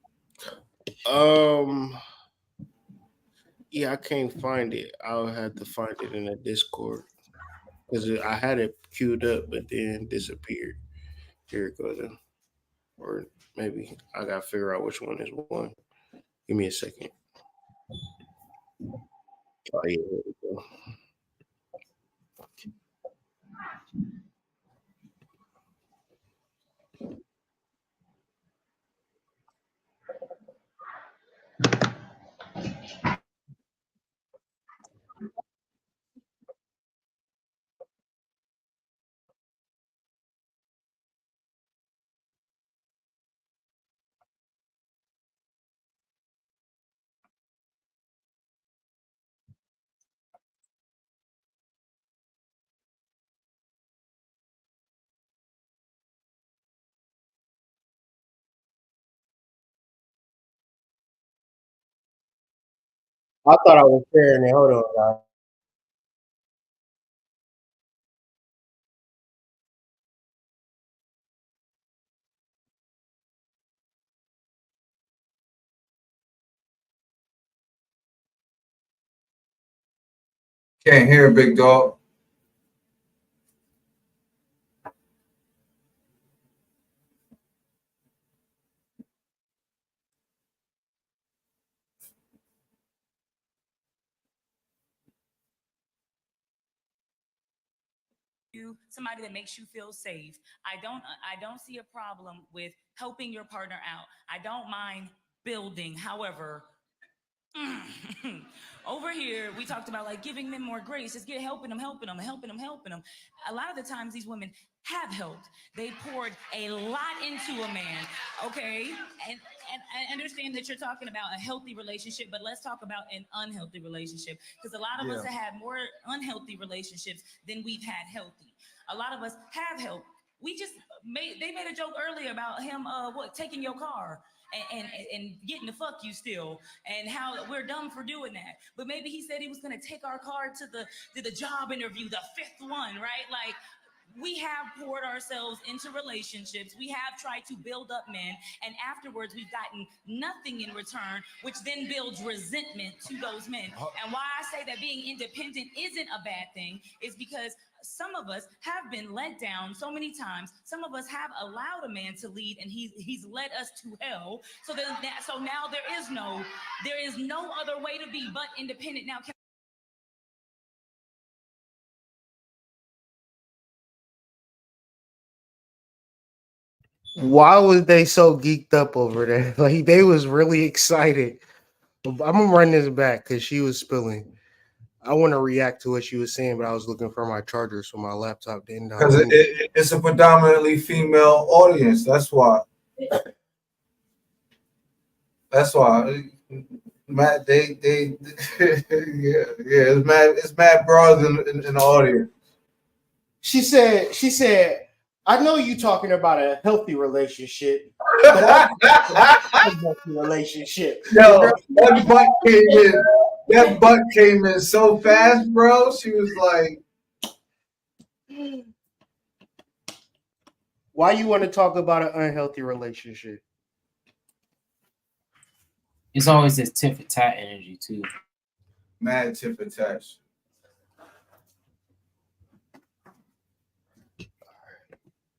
Yeah, I can't find it. I'll have to find it in the Discord because I had it queued up, but then disappeared. Here it goes. Or maybe I gotta figure out which one is one. Give me a second. Oh yeah, here we go. I thought I was sharing it. Hold on, guys. Can't hear, big dog. Somebody that makes you feel safe. I don't see a problem with helping your partner out. I don't mind building. However, over here we talked about like giving men more grace. Just helping them. A lot of the times these women have helped. They poured a lot into a man. Okay, and I understand that you're talking about a healthy relationship, but let's talk about an unhealthy relationship, because a lot of us have had more unhealthy relationships than we've had healthy. A lot of us have helped. They made a joke earlier about him taking your car and getting to fuck you still, and how we're dumb for doing that. But maybe he said he was gonna take our car to the job interview, the fifth one, right? Like, we have poured ourselves into relationships. We have tried to build up men, and afterwards we've gotten nothing in return, which then builds resentment to those men. And why I say that being independent isn't a bad thing is because some of us have been let down so many times. Some of us have allowed a man to lead, and he's led us to hell. So now there is no other way to be but independent. Now, Why was they so geeked up over that? Like they was really excited. I'm gonna run this back because she was spilling. I want to react to what she was saying, but I was looking for my charger so my laptop didn't die. Because it's a predominantly female audience. That's why. That's why. Matt, they it's mad bros in the audience. She said, I know you talking about a healthy relationship, but I a healthy relationship. Yo, that butt came in so fast, bro. She was like, why you want to talk about an unhealthy relationship? It's always this tit for tat energy too. mad tit for tat.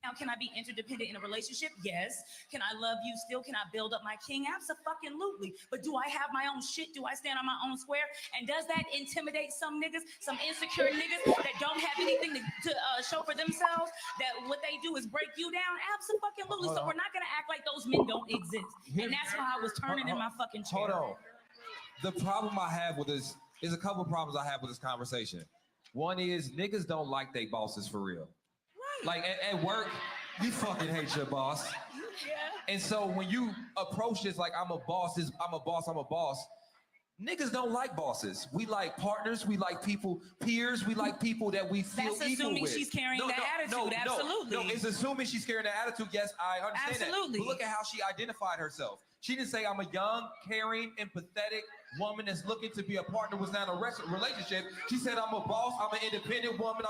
Now, can I be interdependent in a relationship? Yes. Can I love you still? Can I build up my king? Absolutely. But do I have my own shit? Do I stand on my own square? And does that intimidate some niggas, some insecure niggas that don't have anything to show for themselves? That what they do is break you down? Absolutely. So we're not gonna act like those men don't exist. And that's why I was turning in my fucking chair. Hold on. The problem I have with this is a couple problems I have with this conversation. One is niggas don't like they bosses for real. Like at work, you fucking hate your boss. Yeah. And so when you approach this like I'm a boss, niggas don't like bosses. We like partners, we like people, peers, we like people that we feel That's equal assuming with. she's carrying that attitude. Absolutely. No, it's assuming she's carrying that attitude. Yes, I understand Absolutely. that. But look at how she identified herself. She didn't say I'm a young, caring, empathetic woman that's looking to be a partner with not a relationship. She said I'm a boss, I'm an independent woman.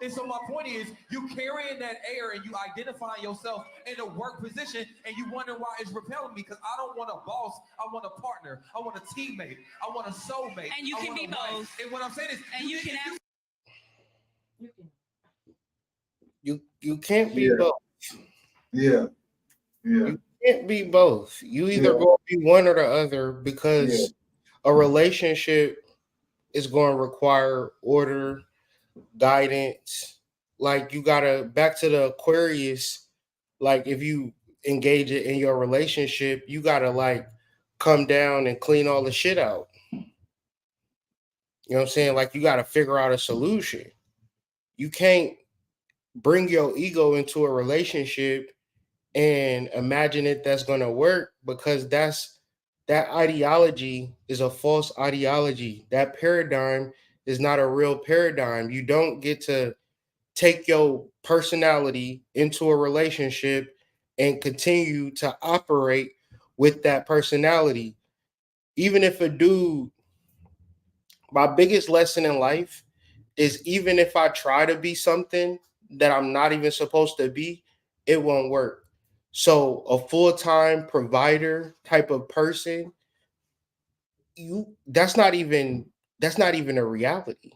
And so my point is, you carrying that air and you identifying yourself in a work position, and you wonder why it's repelling me because I don't want a boss, I want a partner, I want a teammate, I want a soulmate. And you can be both. And what I'm saying is, And you can have. You can't be both. Yeah. You can't be both. You either going to be one or the other because a relationship is going to require order, guidance. Like you got to, back to the Aquarius, like if you engage it in your relationship, you got to like come down and clean all the shit out. You know what I'm saying? Like you got to figure out a solution. You can't bring your ego into a relationship and imagine that's going to work because that ideology is a false ideology. That paradigm is not a real paradigm. You don't get to take your personality into a relationship and continue to operate with that personality. Even if a dude, my biggest lesson in life is even if I try to be something that I'm not even supposed to be, it won't work. So a full-time provider type of person, that's not even a reality.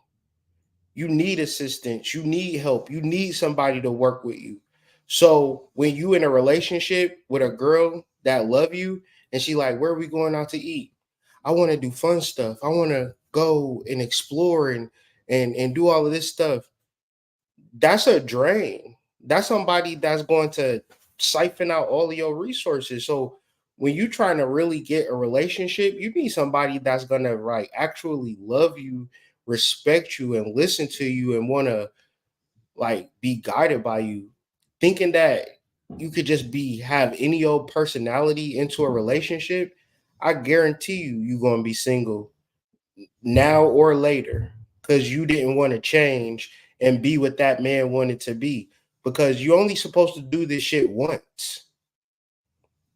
You need assistance, you need help, you need somebody to work with you. So when you in a relationship with a girl that love you and she like, where are we going out to eat? I want to do fun stuff. I want to go and explore and do all of this stuff. That's a drain. That's somebody that's going to siphon out all of your resources. So when you're trying to really get a relationship, you need somebody that's going to like actually love you, respect you, and listen to you and want to like be guided by you. Thinking that you could just have any old personality into a relationship, I guarantee you're going to be single now or later because you didn't want to change and be what that man wanted to be, because you're only supposed to do this shit once.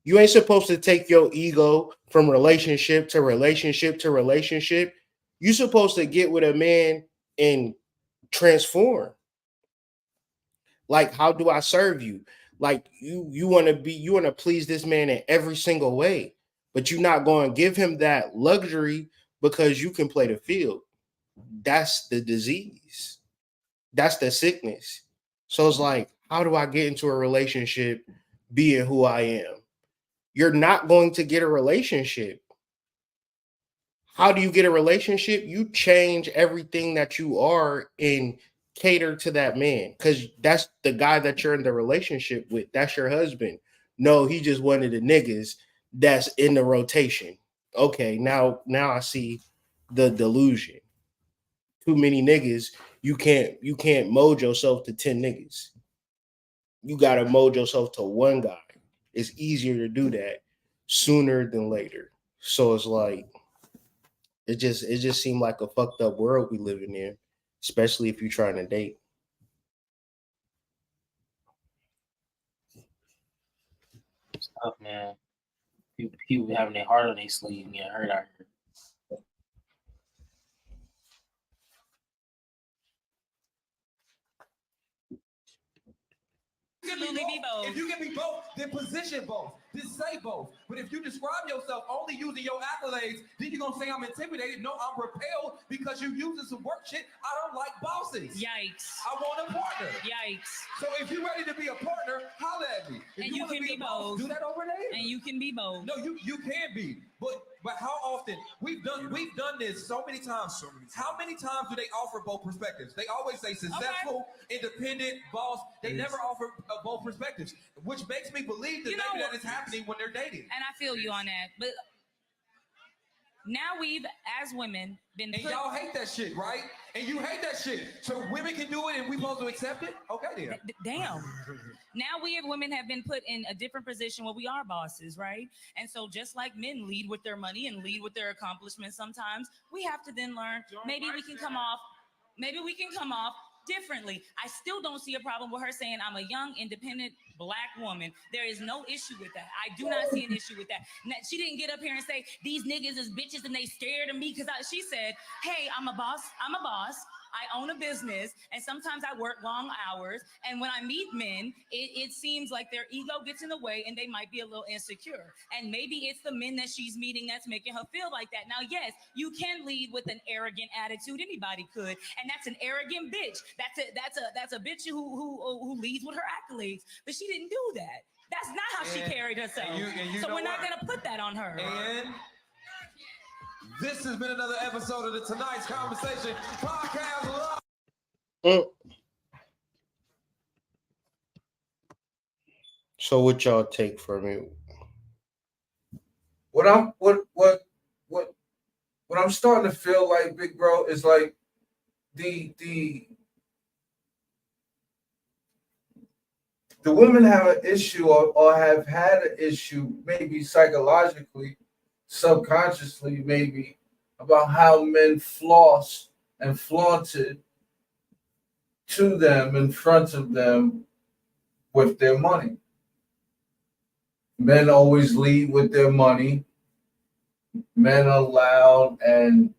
You ain't supposed to take your ego from relationship to relationship to relationship. You're supposed to get with a man and transform. Like, how do I serve you? Like, you want to please this man in every single way, but you're not going to give him that luxury because you can play the field. That's the disease. That's the sickness. So it's like, how do I get into a relationship being who I am? You're not going to get a relationship. How do you get a relationship? You change everything that you are and cater to that man, because that's the guy that you're in the relationship with. That's your husband. No, he just one of the niggas that's in the rotation. Okay, now I see the delusion. Too many niggas. You can't mold yourself to 10 niggas. You gotta mold yourself to one guy. It's easier to do that sooner than later. So it's like it just seemed like a fucked up world we living in, especially if you're trying to date. It's tough, man. People having their heart on their sleeve, getting hurt out here. If you can be both, then position both. Then say both. But if you describe yourself only using your accolades, then you're gonna say I'm intimidated. No, I'm repelled because you're using some work shit. I don't like bosses. Yikes. I want a partner. Yikes. So if you're ready to be a partner, holler at me. If And you wanna can be a boss, both. do that over there. And you can be both. No, you can be. But how often we've done this so many times. How many times do they offer both perspectives? They always say successful, independent, boss. They never offer both perspectives, which makes me believe that maybe that is happening when they're dating. And I feel you on that. But now we've, as women, been And y'all hate that shit, right? And you hate that shit. So women can do it and we supposed to accept it? Okay then. Damn. Now we as women have been put in a different position where we are bosses, right? And so just like men lead with their money and lead with their accomplishments sometimes, we have to then learn maybe we can come off differently. I still don't see a problem with her saying I'm a young, independent Black woman. There is no issue with that. I do not see an issue with that. She didn't get up here and say these niggas is bitches and they scared of me because she said, hey, I'm a boss. I own a business, and sometimes I work long hours. And when I meet men, it seems like their ego gets in the way and they might be a little insecure. And maybe it's the men that she's meeting that's making her feel like that. Now, yes, you can lead with an arrogant attitude. Anybody could. And that's an arrogant bitch. That's a bitch who leads with her accolades. But she didn't do that. That's not how she carried herself. So we're not going to put that on her. And this has been another episode of the Tonight's Conversation podcast. So what y'all take from it? What I'm starting to feel like, big bro, is like the women have an issue or have had an issue, maybe psychologically, subconsciously, maybe, about how men floss and flaunted to them, in front of them, with their money. Men always lead with their money. Men are loud and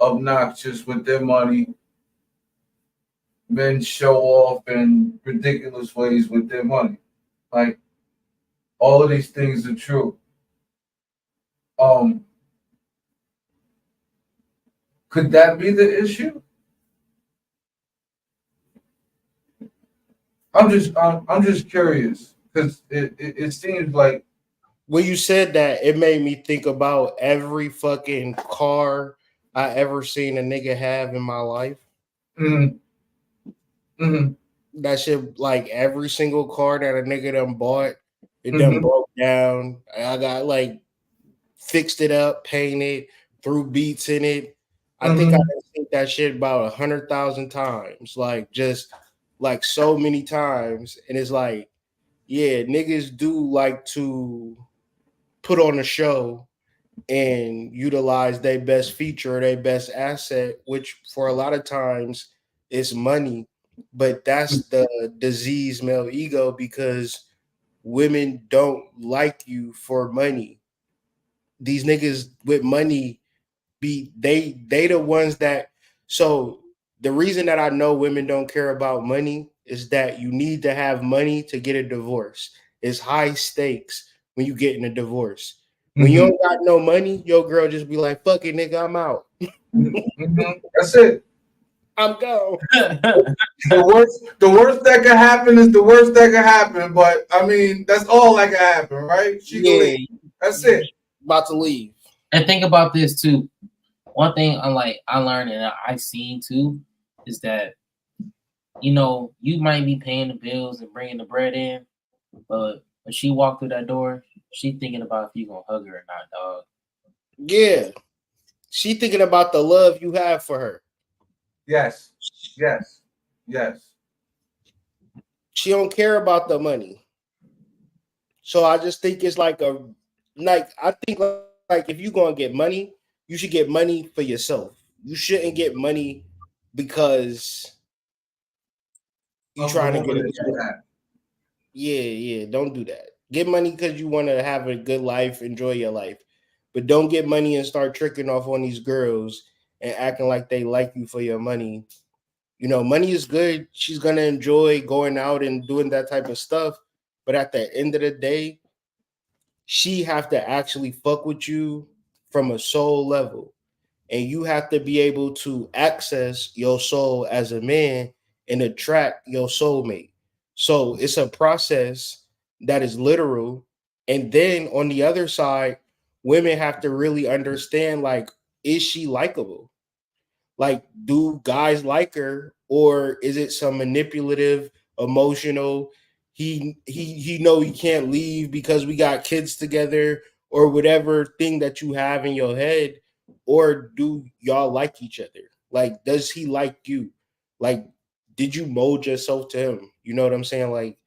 obnoxious with their money. Men show off in ridiculous ways with their money. Like, all of these things are true. Could that be the issue? I'm just curious, because it seems like when you said that, it made me think about every fucking car I ever seen a nigga have in my life. That shit, like every single car that a nigga done bought, it done broke down. I got like fixed it up, painted, threw beats in it. I think I seen that shit about 100,000 times, like just like so many times. And it's like, yeah, niggas do like to put on a show and utilize their best feature or their best asset, which for a lot of times is money. But that's the disease male ego, because women don't like you for money. These niggas with money they the ones that, so the reason that I know women don't care about money is that you need to have money to get a divorce. It's high stakes when you get in a divorce. When you don't got no money, your girl just be like, fuck it, nigga, I'm out. That's it. I'm gone. The worst that can happen is the worst that can happen. But I mean, that's all that can happen, right? She can leave. That's it. About to leave. And think about this too. One thing I learned and I seen too is that, you know, you might be paying the bills and bringing the bread in, but when she walked through that door, she thinking about if you gonna hug her or not, dog. Yeah. She thinking about the love you have for her. Yes. Yes. Yes. She don't care about the money. So I just think it's like I think like if you're gonna get money, you should get money for yourself. You shouldn't get money because you're trying to get it. Yeah, don't do that. Get money because you want to have a good life, enjoy your life. But don't get money and start tricking off on these girls and acting like they like you for your money. You know, money is good. She's gonna enjoy going out and doing that type of stuff. But at the end of the day, she have to actually fuck with you from a soul level. And you have to be able to access your soul as a man and attract your soulmate. So it's a process that is literal. And then on the other side, women have to really understand, like, is she likable? Like, do guys like her, or is it some manipulative, emotional? He know he can't leave because we got kids together, or whatever thing that you have in your head, or do y'all like each other? Like, does he like you? Like, did you mold yourself to him? You know what I'm saying? Like,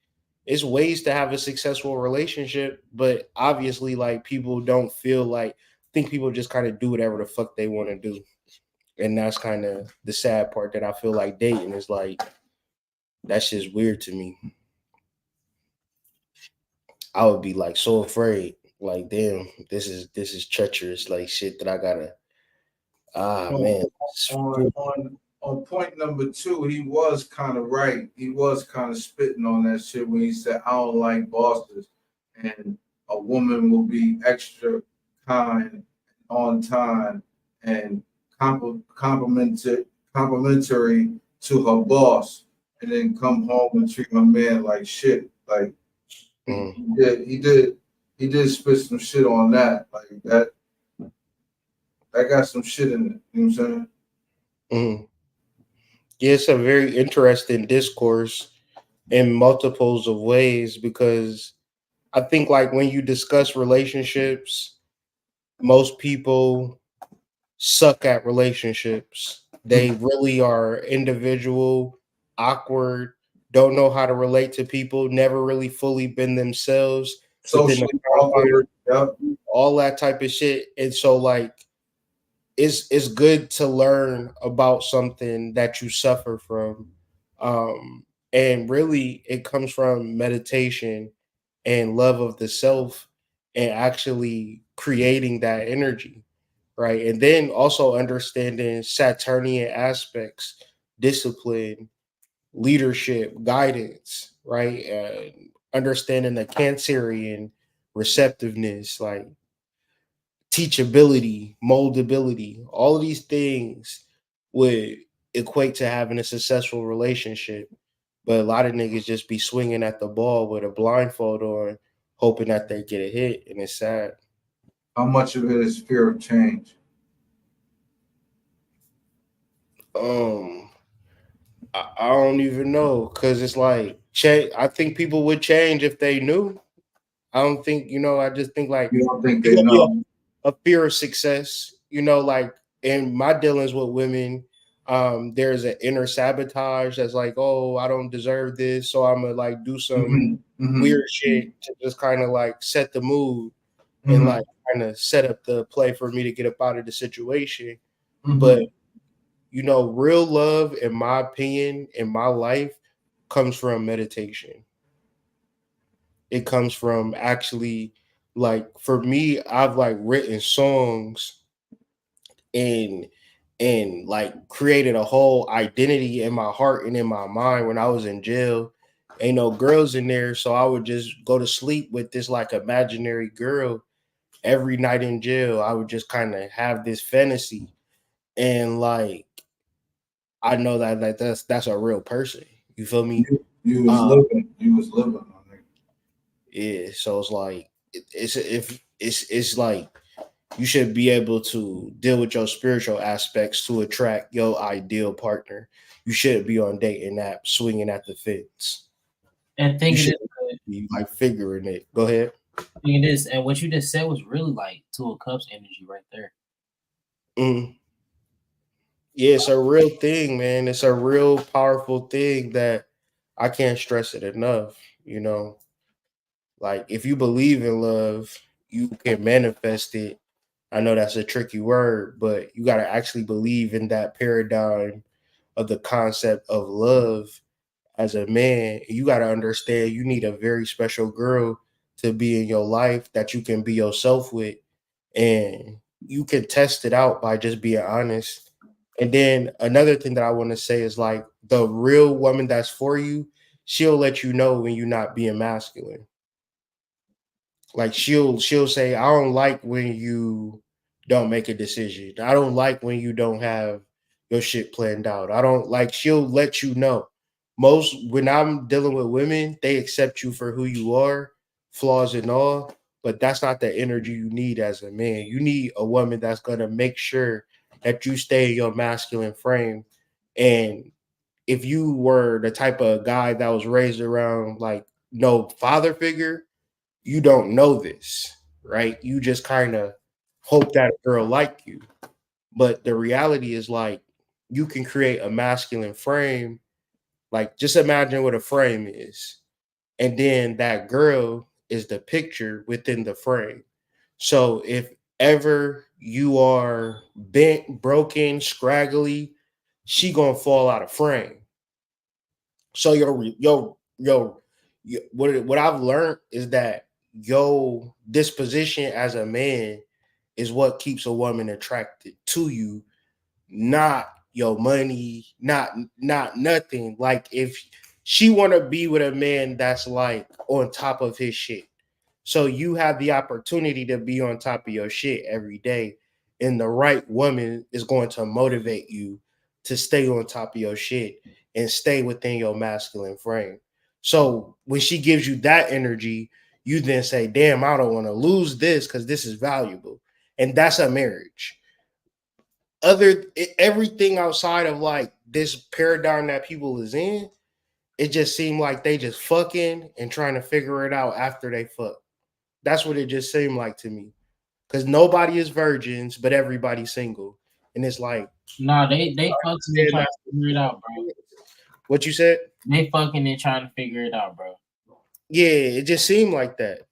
it's ways to have a successful relationship, but obviously, like, people don't feel like, I think people just kind of do whatever the fuck they want to do. And that's kind of the sad part, that I feel like dating is like, that's just weird to me. I would be like so afraid, like, damn, this is treacherous, like shit that I gotta. Man. On point number 2, he was kind of right. He was kind of spitting on that shit when he said, "I don't like bosses," and a woman will be extra kind, on time, and complimentary to her boss, and then come home and treat my man like shit. Like he did spit some shit on that. Like that got some shit in it. You know what I'm saying? Mm-hmm. Yeah, it's a very interesting discourse in multiples of ways, because I think, like, when you discuss relationships, most people suck at relationships. They really are individual, awkward, don't know how to relate to people, never really fully been themselves, Socially awkward, all that type of shit. And so, like, it's good to learn about something that you suffer from. And really it comes from meditation and love of the self, and actually creating that energy, right? And then also understanding Saturnian aspects, discipline, leadership, guidance, right? Understanding the Cancerian receptiveness, like teachability, moldability, all of these things would equate to having a successful relationship. But a lot of niggas just be swinging at the ball with a blindfold on, hoping that they get a hit, and it's sad. How much of it is fear of change? I don't even know, because it's like, I think people would change if they knew. I don't think, I just think, like, you don't think they know. A fear of success, like, in my dealings with women, there's an inner sabotage that's like, oh, I don't deserve this, so I'm gonna, like, do some weird shit to just kind of, like, set the mood and, like, kind of set up the play for me to get up out of the situation. But real love, in my opinion, in my life, comes from meditation. It comes from actually, like, for me, I've, like, written songs, and and like created a whole identity in my heart and in my mind when I was in jail. Ain't no girls in there, so I would just go to sleep with this like imaginary girl every night in jail. I would just kind of have this fantasy, and like I know that like that's a real person. You feel me? You was living. You was living. Yeah. So it's like it's like you should be able to deal with your spiritual aspects to attract your ideal partner. You shouldn't be on dating apps swinging at the fence. And You thinking should this, be like figuring it. Go ahead. thinking this, and what you just said was really like Two of Cups energy right there. Mm. Yeah, it's a real thing, man. It's a real powerful thing that I can't stress it enough. You know, like if you believe in love, you can manifest it. I know that's a tricky word, but you got to actually believe in that paradigm of the concept of love as a man. You got to understand you need a very special girl to be in your life that you can be yourself with. And you can test it out by just being honest. And then another thing that I want to say is like the real woman that's for you, she'll let you know when you're not being masculine. Like she'll say, I don't like when you don't make a decision. I don't like when you don't have your shit planned out. I don't like she'll let you know. Most when I'm dealing with women, they accept you for who you are, flaws and all, but that's not the energy you need as a man. You need a woman that's gonna make sure that you stay in your masculine frame. And if you were the type of guy that was raised around like no father figure, you don't know this, right? You just kind of hope that a girl like you. But the reality is like you can create a masculine frame. Like just imagine what a frame is. And then that girl is the picture within the frame. So if ever you are bent, broken, scraggly, she gonna fall out of frame. So what I've learned is that your disposition as a man is what keeps a woman attracted to you, not your money, not nothing. Like if she want to be with a man that's like on top of his shit, so you have the opportunity to be on top of your shit every day, and the right woman is going to motivate you to stay on top of your shit and stay within your masculine frame. So when she gives you that energy, you then say, damn, I don't want to lose this because this is valuable. And that's a marriage. Everything outside of like this paradigm that people is in, it just seemed like they just fucking and trying to figure it out after they fuck. That's what it just seemed like to me. Because nobody is virgins, but everybody's single. And it's like, Nah, they fucking and trying to figure it out, bro. What you said? They fucking and trying to figure it out, bro. Yeah, it just seemed like that.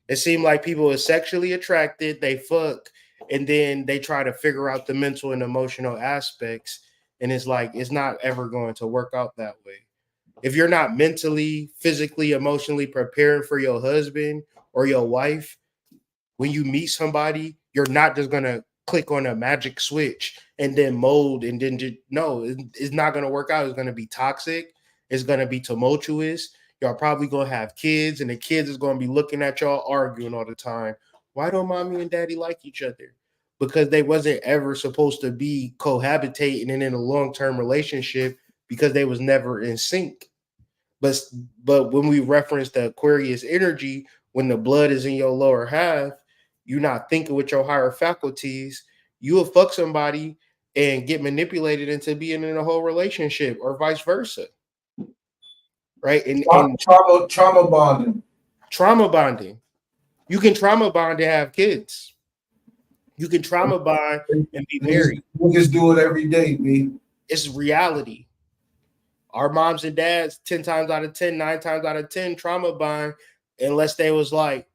It seemed like people are sexually attracted, they fuck, and then they try to figure out the mental and emotional aspects. And it's like, it's not ever going to work out that way. If you're not mentally, physically, emotionally preparing for your husband or your wife, when you meet somebody, you're not just going to click on a magic switch and then mold and then just, no, it's not going to work out. It's going to be toxic. It's going to be tumultuous. Y'all probably going to have kids, and the kids is going to be looking at y'all arguing all the time. Why don't mommy and daddy like each other? Because they wasn't ever supposed to be cohabitating and in a long-term relationship because they was never in sync. But when we reference the Aquarius energy, when the blood is in your lower half, you're not thinking with your higher faculties. You will fuck somebody and get manipulated into being in a whole relationship, or vice versa. Right? And trauma bonding. Trauma bonding. You can trauma bond and have kids. You can trauma bond and be married. We just do it every day, B. It's reality. Our moms and dads, 10 times out of 10, 9 times out of 10, trauma bond, unless they was like,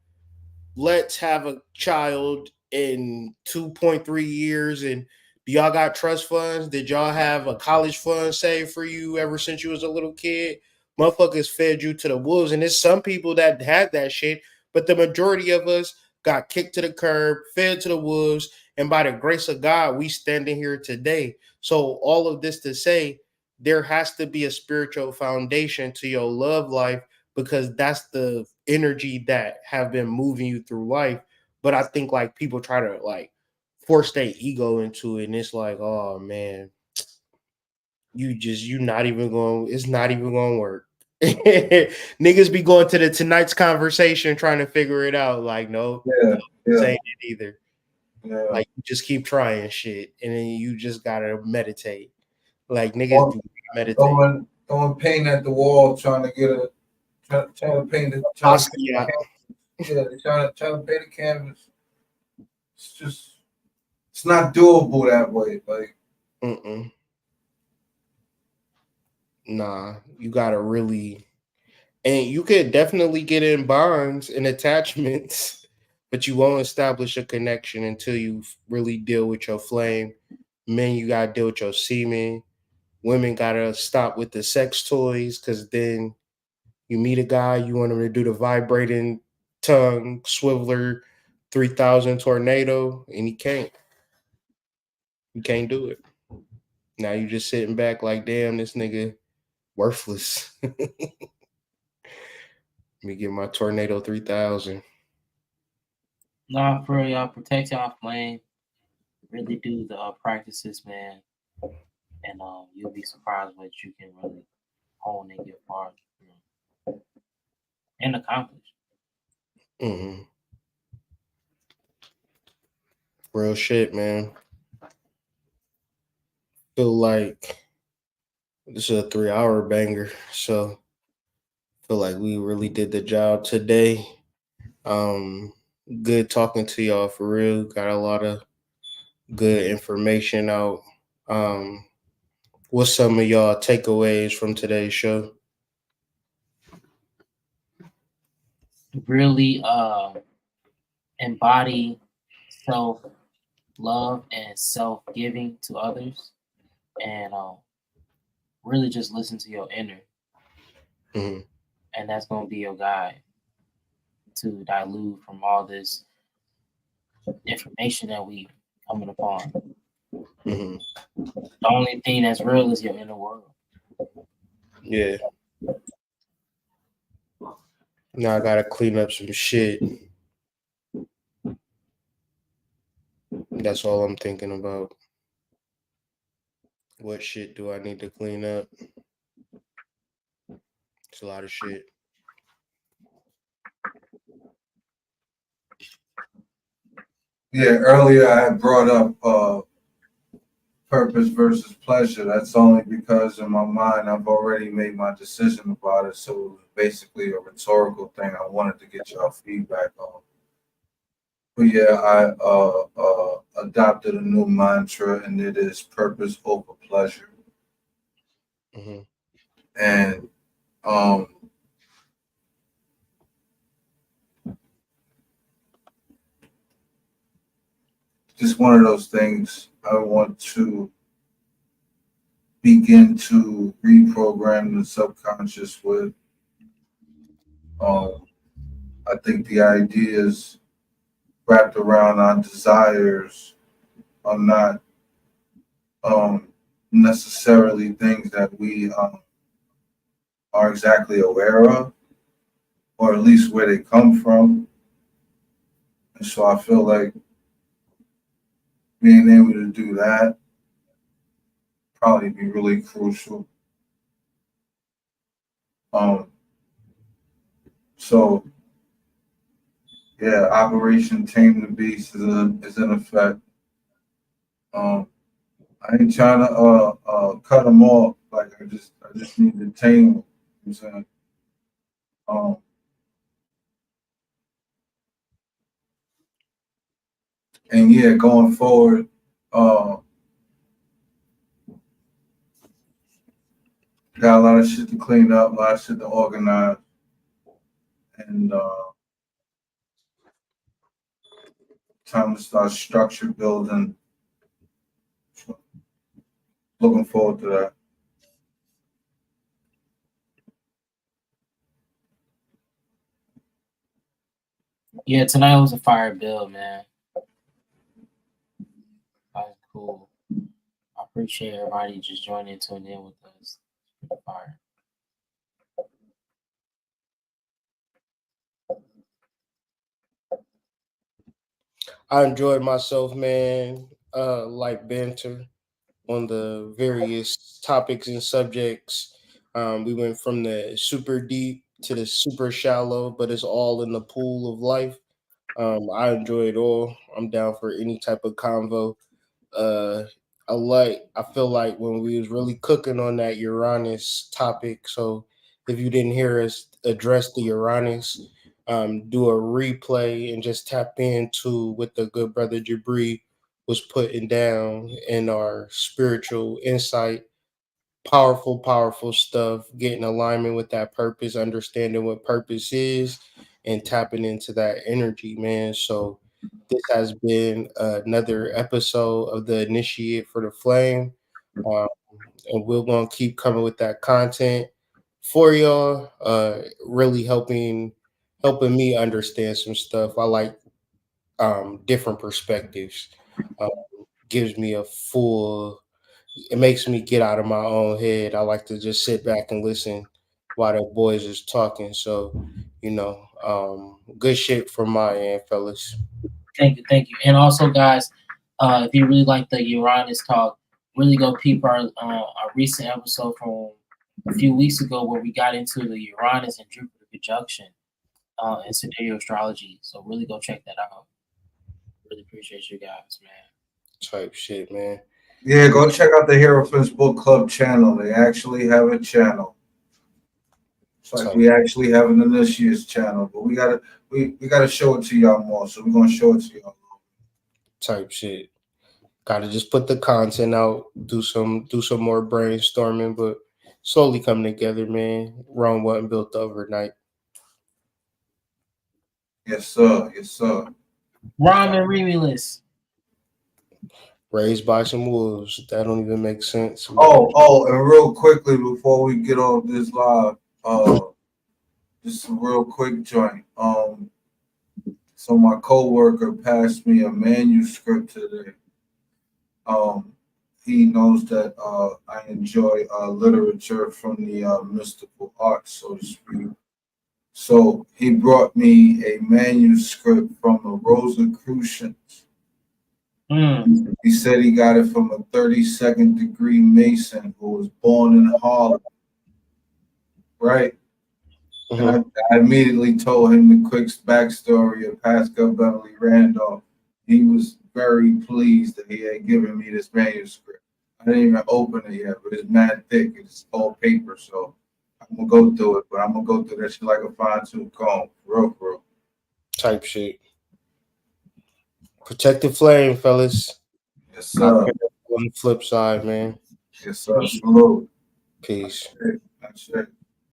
let's have a child in 2.3 years. And do y'all got trust funds? Did y'all have a college fund saved for you ever since you was a little kid? Motherfuckers fed you to the wolves. And there's some people that had that shit, but the majority of us got kicked to the curb, fed to the wolves, and by the grace of God, we standing here today. So all of this to say, there has to be a spiritual foundation to your love life because that's the energy that have been moving you through life. But I think like people try to like force their ego into it, and it's like, oh man, you not even going, it's not even going to work. Niggas be going to the tonight's conversation trying to figure it out. Like, no, saying it either. Yeah. Like, you just keep trying shit, and then you just gotta meditate. Like niggas do meditate. Throwing paint at the wall, trying to get trying to paint the Basquiat. they're trying to paint a canvas. It's just, it's not doable that way. Like, nah, you gotta really, and you could definitely get in bonds and attachments, but you won't establish a connection until you really deal with your flame. Men, you gotta deal with your semen. Women gotta stop with the sex toys, because then you meet a guy, you want him to do the vibrating tongue swiveler 3000 tornado, and he can't. You can't do it. Now you just sitting back like, damn, this nigga worthless. Let me get my tornado 3000. Nah, for real, y'all protect y'all flame. Really do the practices, man, and you'll be surprised what you can really hone and get far and accomplish. Real shit, man. Feel like this is a 3-hour banger, so feel like we really did the job today. Good talking to y'all for real. Got a lot of good information out. What's some of y'all takeaways from today's show? Really embody self-love and self-giving to others, and really just listen to your inner, and that's going to be your guide to dilute from all this information that we coming upon. The only thing that's real is your inner world. Yeah. Now I gotta clean up some shit. That's all I'm thinking about. What shit do I need to clean up? It's a lot of shit. yeah, earlier I had brought up purpose versus pleasure. That's only because in my mind I've already made my decision about it. So it was basically a rhetorical thing. I wanted to get y'all feedback on. But yeah, I adopted a new mantra, and it is purpose over pleasure. And just one of those things I want to begin to reprogram the subconscious with. I think the ideas wrapped around our desires are not necessarily things that we are exactly aware of, or at least where they come from. And so I feel like being able to do that probably be really crucial. So yeah, Operation Tame the Beast is in effect. I ain't trying to cut them off. Like I just need to tame them. You know what I'm saying? And yeah, going forward, got a lot of shit to clean up, a lot of shit to organize, and time to start structure building. So, looking forward to that. Yeah, tonight was a fire bill, man. That was cool. I appreciate everybody just joining and tuning in with us. It's pretty fire. I enjoyed myself, man. Like banter on the various topics and subjects. We went from the super deep to the super shallow, but it's all in the pool of life. I enjoy it all. I'm down for any type of convo. Uh, I feel like when we was really cooking on that Uranus topic. So if you didn't hear us address the Uranus, do a replay and just tap into what the good brother Jabri was putting down in our spiritual insight. Powerful, powerful stuff. Getting alignment with that purpose, understanding what purpose is, and tapping into that energy, man. So this has been another episode of the Initiate for the Flame. Um, and we're gonna keep coming with that content for y'all. Really helping me understand some stuff. I like different perspectives. Um, Gives me a full. It makes me get out of my own head. I like to just sit back and listen while the boys is talking. So, good shit from my end, fellas. Thank you. And also, guys, if you really like the Uranus talk, really go peep our recent episode from a few weeks ago where we got into the Uranus and Jupiter conjunction in sidereal astrology. So really go check that out. Really appreciate you guys, man. Type shit, man. Yeah, go check out the Hierophants Book Club channel. They actually have a channel. It's like we actually have an Initiates channel, but we gotta show it to y'all more. So we're gonna show it to y'all. Type shit. Gotta just put the content out, do some more brainstorming, but slowly coming together, man. Rome wasn't built overnight. Yes, sir. Yes, sir. Ramen Remulus. Raised by some wolves. That don't even make sense. Oh, and real quickly before we get off this live, just a real quick joint. So my coworker passed me a manuscript today. He knows that I enjoy literature from the mystical arts, so to speak. So he brought me a manuscript from the Rosicrucians. He said he got it from a 32nd degree Mason who was born in Harlem. Right? And I immediately told him the quick backstory of Pascal Beverly Randolph. He was very pleased that he had given me this manuscript. I didn't even open it yet, but it's mad thick. It's all paper, so I'm gonna go through it. But I'm gonna go through that shit like a fine-tooth comb, for real. Type shit. Protect the flame, fellas. Yes, sir. On the flip side, man. Yes, sir. Salute. Peace. That's it.